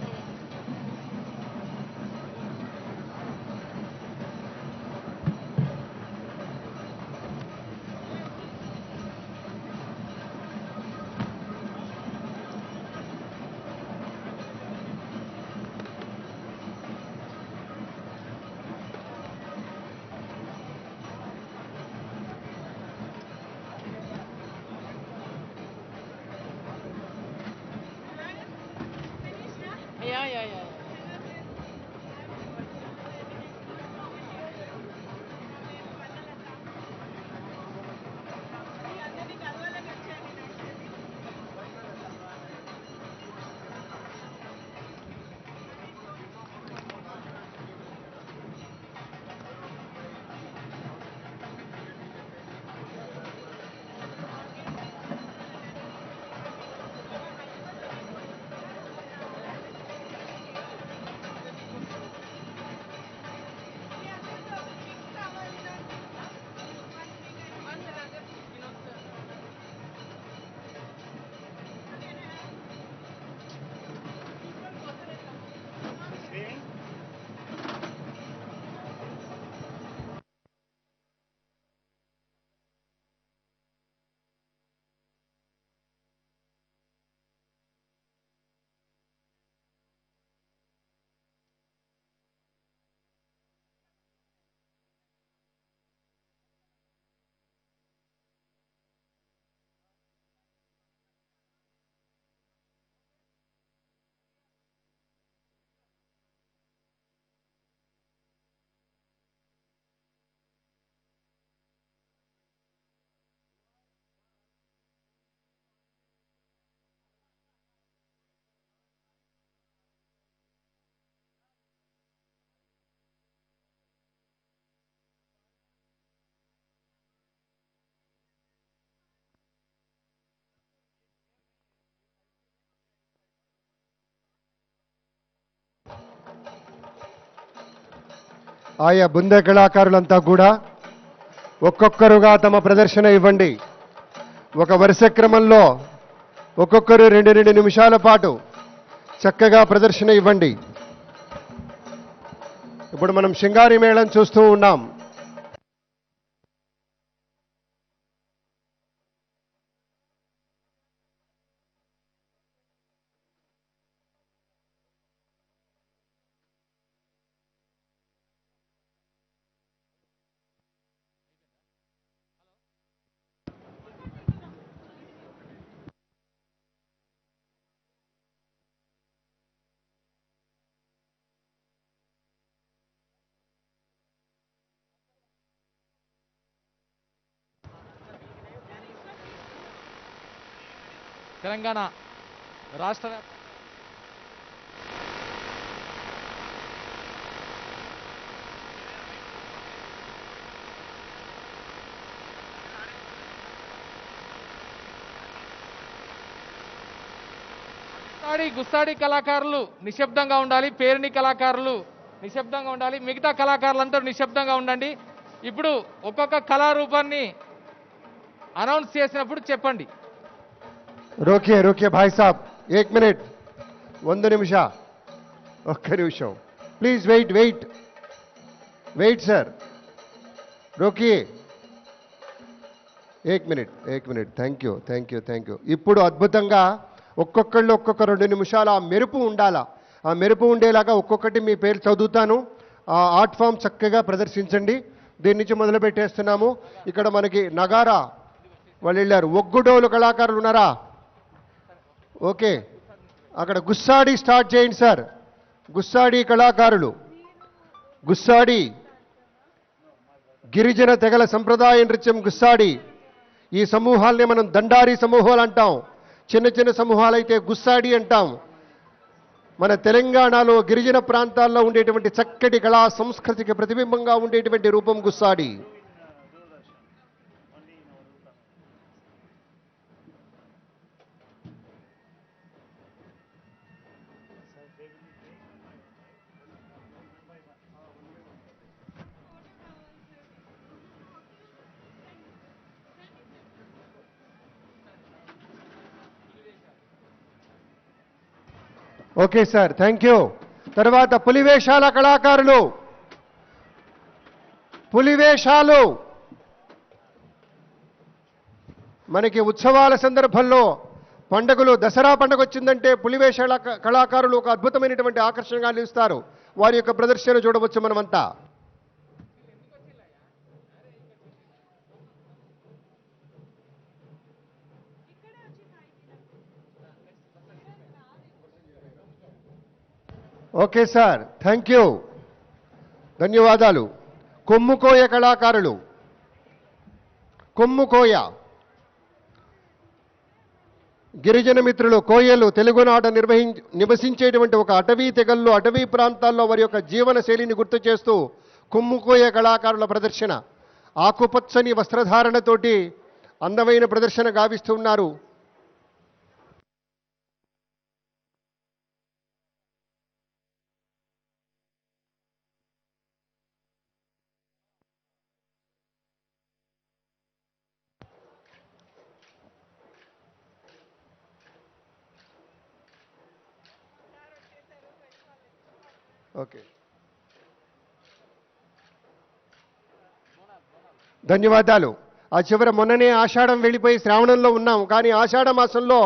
ఆయా బృంద కళాకారులంతా కూడా ఒక్కొక్కరుగా తమ ప్రదర్శన ఇవ్వండి. ఒక వరుస క్రమంలో ఒక్కొక్కరు 2 నిమిషాల పాటు చక్కగా ప్రదర్శన ఇవ్వండి. ఇప్పుడు మనం శృంగారి మేళం చూస్తూ ఉన్నాం. తెలంగాణ రాష్ట్ర గుస్తాడి కళాకారులు నిశ్శబ్దంగా ఉండాలి. పేరుని కళాకారులు నిశ్శబ్దంగా ఉండాలి. మిగతా కళాకారులంతా నిశ్శబ్దంగా ఉండండి. ఇప్పుడు ఒక్కొక్క కళారూపాన్ని అనౌన్స్ చేసినప్పుడు చెప్పండి. रोकिए रोकिए भाई साहब, 1 मिनट, 1 निमिष, ఒక్క నిమిషం, please wait wait wait sir, రోకిए 1 मिनट 1 मिनट. Thank you. ఇప్పుడు అద్భుతంగా ఒక్కొక్కళ్ళు ఒక్కొక్క 2 నిమిషాలు ఆ మెరుపు ఉండాలా, ఆ మెరుపు ఉండేలాగా ఒక్కొక్కటి మీ పేరు చదువుతాను. ఆ ఆర్ట్ ఫామ్ చక్కగా ప్రదర్శించండి. దీని నుంచి మొదలు పెట్టేస్తున్నాము. ఇక్కడ మనకి నగారా వాళ్ళు వెళ్ళారు. ఒగ్గుడోలు కళాకారులు ఉన్నారా? ఓకే, అక్కడ గుస్సాడి స్టార్ట్ చేయండి సార్. గుస్సాడి కళాకారులు, గుస్సాడి గిరిజన తెగల సంప్రదాయ నృత్యం గుస్సాడి. ఈ సమూహాల్ని మనం దండారి సమూహాలు అంటాం. చిన్న చిన్న సమూహాలైతే గుస్సాడి అంటాం. మన తెలంగాణలో గిరిజన ప్రాంతాల్లో ఉండేటువంటి చక్కటి కళా సంస్కృతికి ప్రతిబింబంగా ఉండేటువంటి రూపం Gussadi. Okay sir, thank you. తర్వాత పులివేషాల కళాకారులు, పులివేషాలు మనకి ఉత్సవాల సందర్భంలో పండుగలు, దసరా పండుగ వచ్చిందంటే పులివేషాల కళాకారులు ఒక అద్భుతమైనటువంటి ఆకర్షణగా నిలుస్తారు. వారి యొక్క ప్రదర్శన చూడవచ్చు మనమంతా. ఓకే సార్, థ్యాంక్ యూ, ధన్యవాదాలు. కొమ్ముకోయ కళాకారులు, కొమ్ముకోయ గిరిజన మిత్రులు, కోయలు తెలుగునాట నివసించేటువంటి ఒక అటవీ తెగల్లో, అటవీ ప్రాంతాల్లో వారి యొక్క జీవన శైలిని గుర్తు చేస్తూ కొమ్ముకోయ కళాకారుల ప్రదర్శన. ఆకుపచ్చని వస్త్రధారణతోటి అందమైన ప్రదర్శన గావిస్తున్నారు. ఓకే, ధన్యవాదాలు. ఆ చివర మొన్ననే ఆషాఢం వెళ్ళిపోయి శ్రావణంలో ఉన్నాం, కానీ ఆషాఢ మాసంలో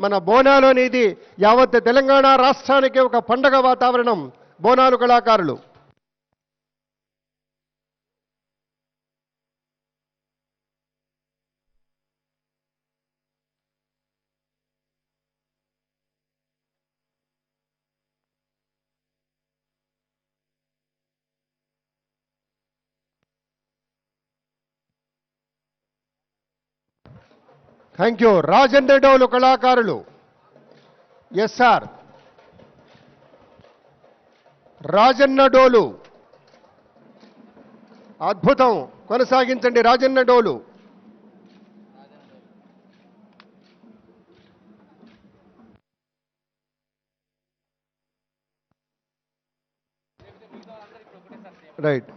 మన బోనాలు అనేది యావత్ తెలంగాణ రాష్ట్రానికి ఒక పండగ వాతావరణం. బోనాలు కళాకారులు, థ్యాంక్ యూ. రాజన్న డోలు కళాకారులు, ఎస్ సార్, రాజన్న డోలు అద్భుతం, కొనసాగించండి. రాజన్న డోలు, రైట్.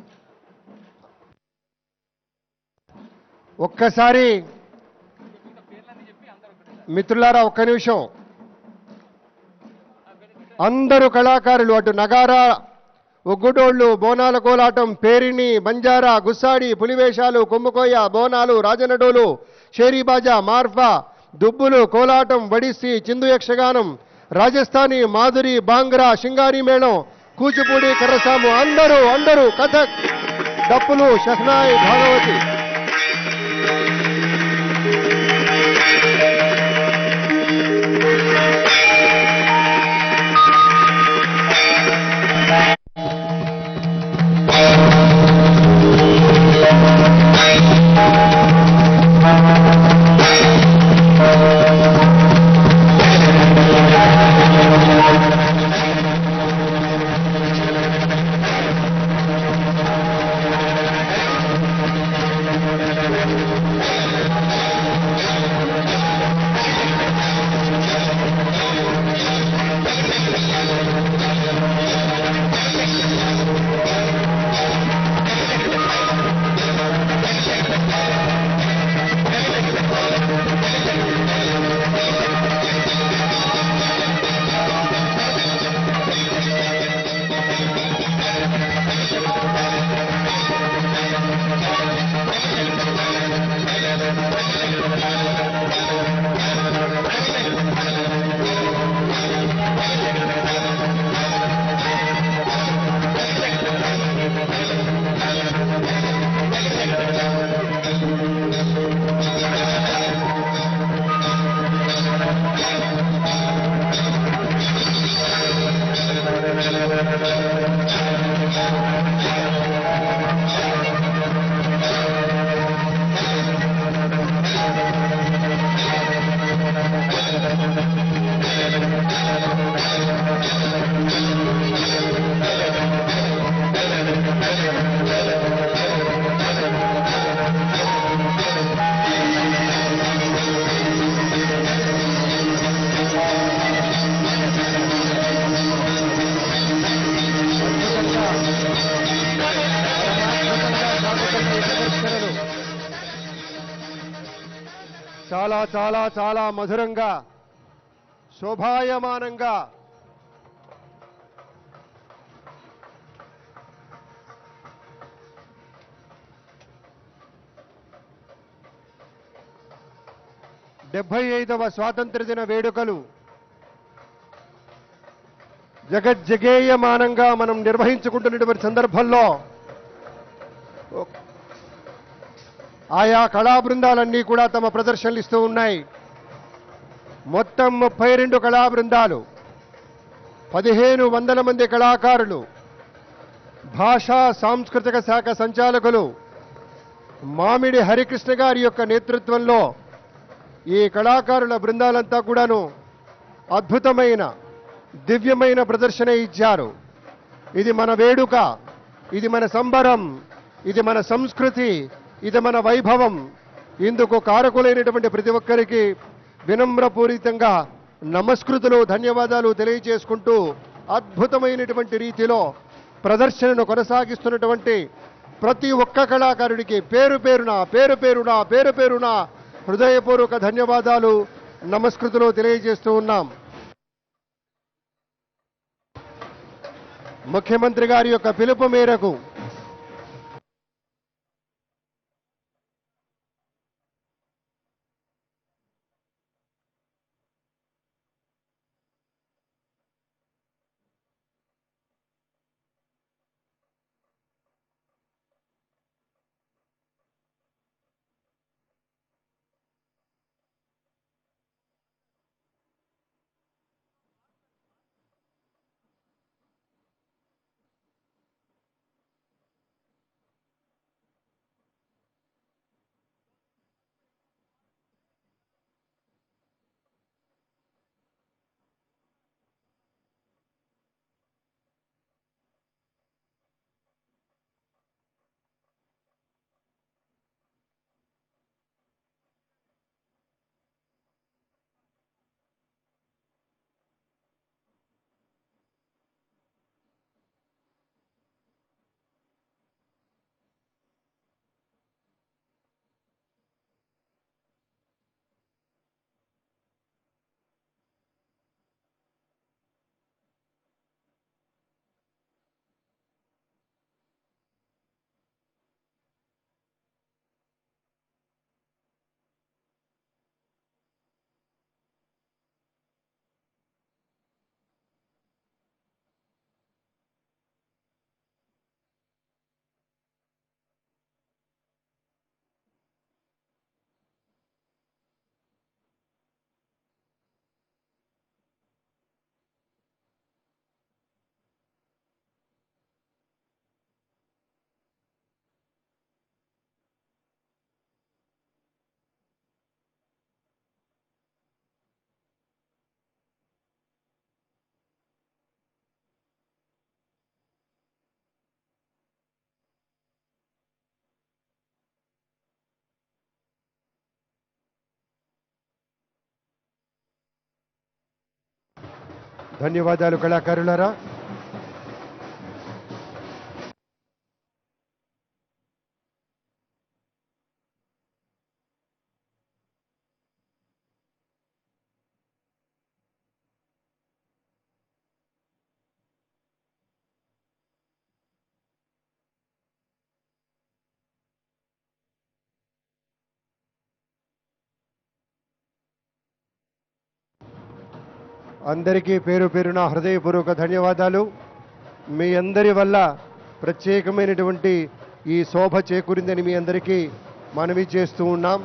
ఒక్కసారి మిత్రులారా ఒక్క నిమిషం. అందరూ కళాకారులు అటు నగారా, ఒగ్గుడోళ్ళు, బోనాల కోలాటం, పేరిణి, బంజారా, గుస్సాడి, పులివేషాలు, కొమ్ముకోయ, బోనాలు, రాజనడోలు, షేరీబాజా, మార్ఫా, దుబ్బులు, కోలాటం, వడిస్సి, చిందు యక్షగానం, రాజస్థానీ, మాధురి, బాంగ్రా, శింగారి మేళం, కూచిపూడి, కర్రసాము, అందరూ అందరూ కథక్, డప్పులు, షహనాయ్, భాగవతి. చాలా చాలా చాలా మధురంగా, శోభాయమానంగా డెబ్బై 75వ స్వాతంత్ర దిన వేడుకలు జగజ్జగేయమానంగా మనం నిర్వహించుకుంటున్నటువంటి సందర్భంలో ఆయా కళా బృందాలన్నీ కూడా తమ ప్రదర్శనలు ఇస్తూ ఉన్నాయి. మొత్తం 32 కళా బృందాలు, 1500 మంది కళాకారులు, భాషా సాంస్కృతిక శాఖ సంచాలకులు మామిడి హరికృష్ణ గారి యొక్క నేతృత్వంలో ఈ కళాకారుల బృందాలంతా కూడాను అద్భుతమైన దివ్యమైన ప్రదర్శన ఇచ్చారు. ఇది మన వేడుక, ఇది మన సంబరం, ఇది మన సంస్కృతి, ఇది మన వైభవం. ఇందుకు కారకులైనటువంటి ప్రతి ఒక్కరికి వినమ్రపూరితంగా నమస్కృతులు, ధన్యవాదాలు తెలియజేసుకుంటూ అద్భుతమైనటువంటి రీతిలో ప్రదర్శనను కొనసాగిస్తున్నటువంటి ప్రతి ఒక్క కళాకారుడికి పేరు పేరున హృదయపూర్వక ధన్యవాదాలు, నమస్కృతులు తెలియజేస్తూ ఉన్నాం. ముఖ్యమంత్రి గారి యొక్క పిలుపు మేరకు ధన్యవాదాలు కళాకారులారా. అందరికీ పేరు పేరున హృదయపూర్వక ధన్యవాదాలు. మీ అందరి వల్ల ప్రత్యేకమైనటువంటి ఈ శోభ చేకూరిందని మీ అందరికీ మనవి చేస్తూ ఉన్నాం.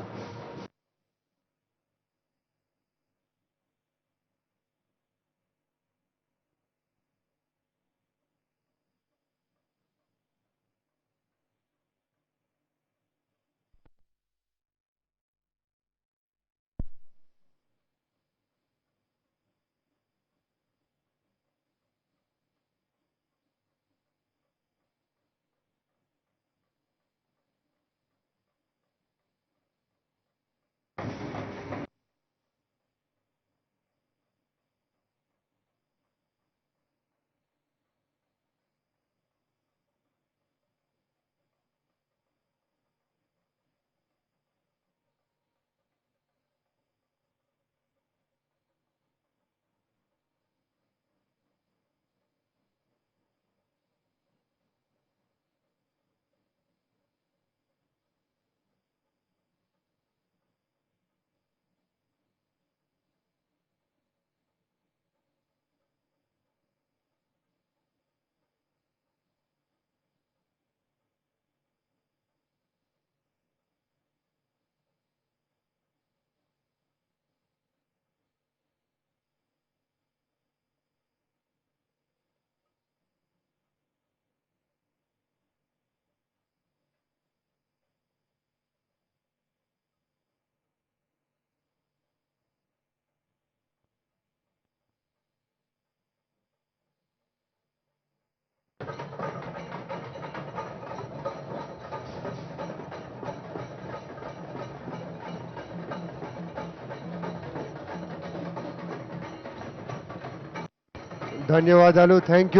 ధన్యవాదాలు. థ్యాంక్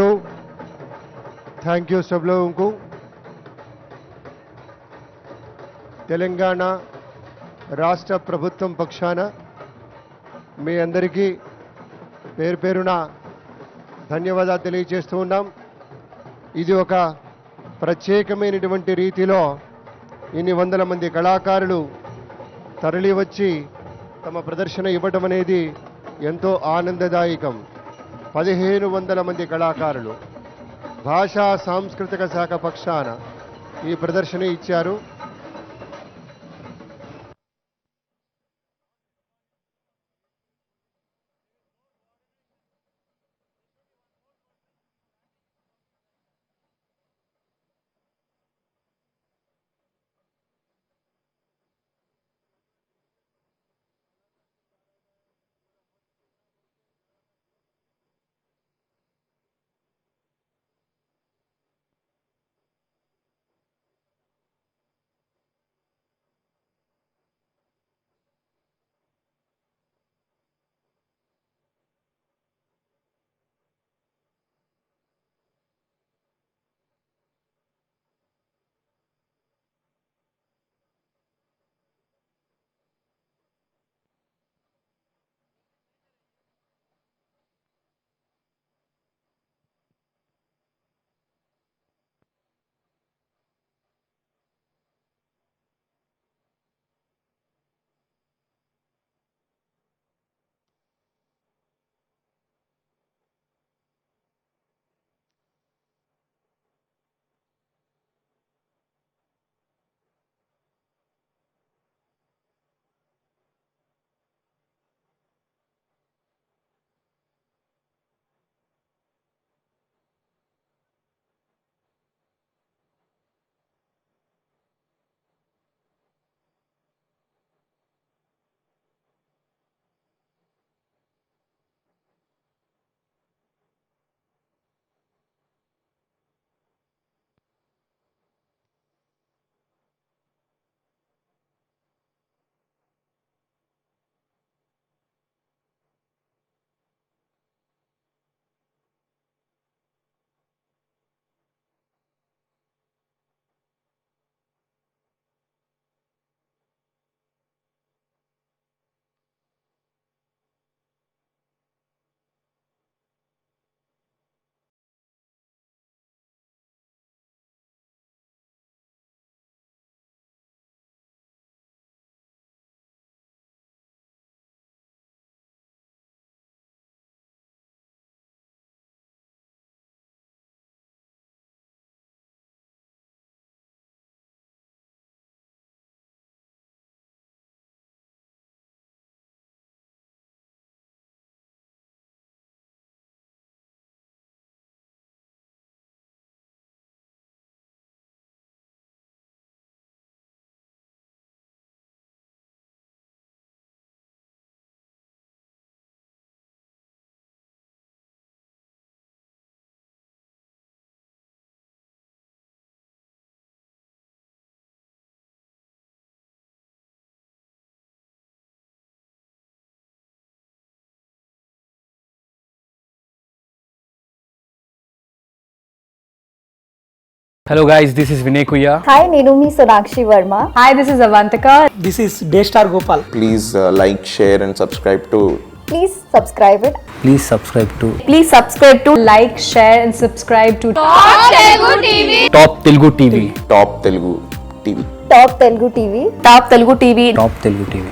యూ सब लोगों को. తెలంగాణ రాష్ట్ర ప్రభుత్వం పక్షాన మీ అందరికీ పేరు పేరున ధన్యవాదాలు తెలియజేస్తూ ఉన్నాం. ఇది ఒక ప్రత్యేకమైనటువంటి రీతిలో ఇన్ని వందల మంది కళాకారులు తరలి వచ్చి తమ ప్రదర్శన ఇవ్వడం అనేది ఎంతో ఆనందదాయకం. 1500 మంది కళాకారులు భాషా సాంస్కృతిక శాఖ పక్షాన ఈ ప్రదర్శన ఇచ్చారు. Hello guys, this is Vinay Kuya. Hi, నేను మీ Sonakshi Varma. Hi, this is Avantika. This is Daystar Gopal. Please like, share and subscribe to. Please subscribe it. Please subscribe to Please subscribe to like, share and subscribe to Top Telugu TV. Top Telugu TV. Top Telugu TV. Top Telugu TV. Top Telugu TV.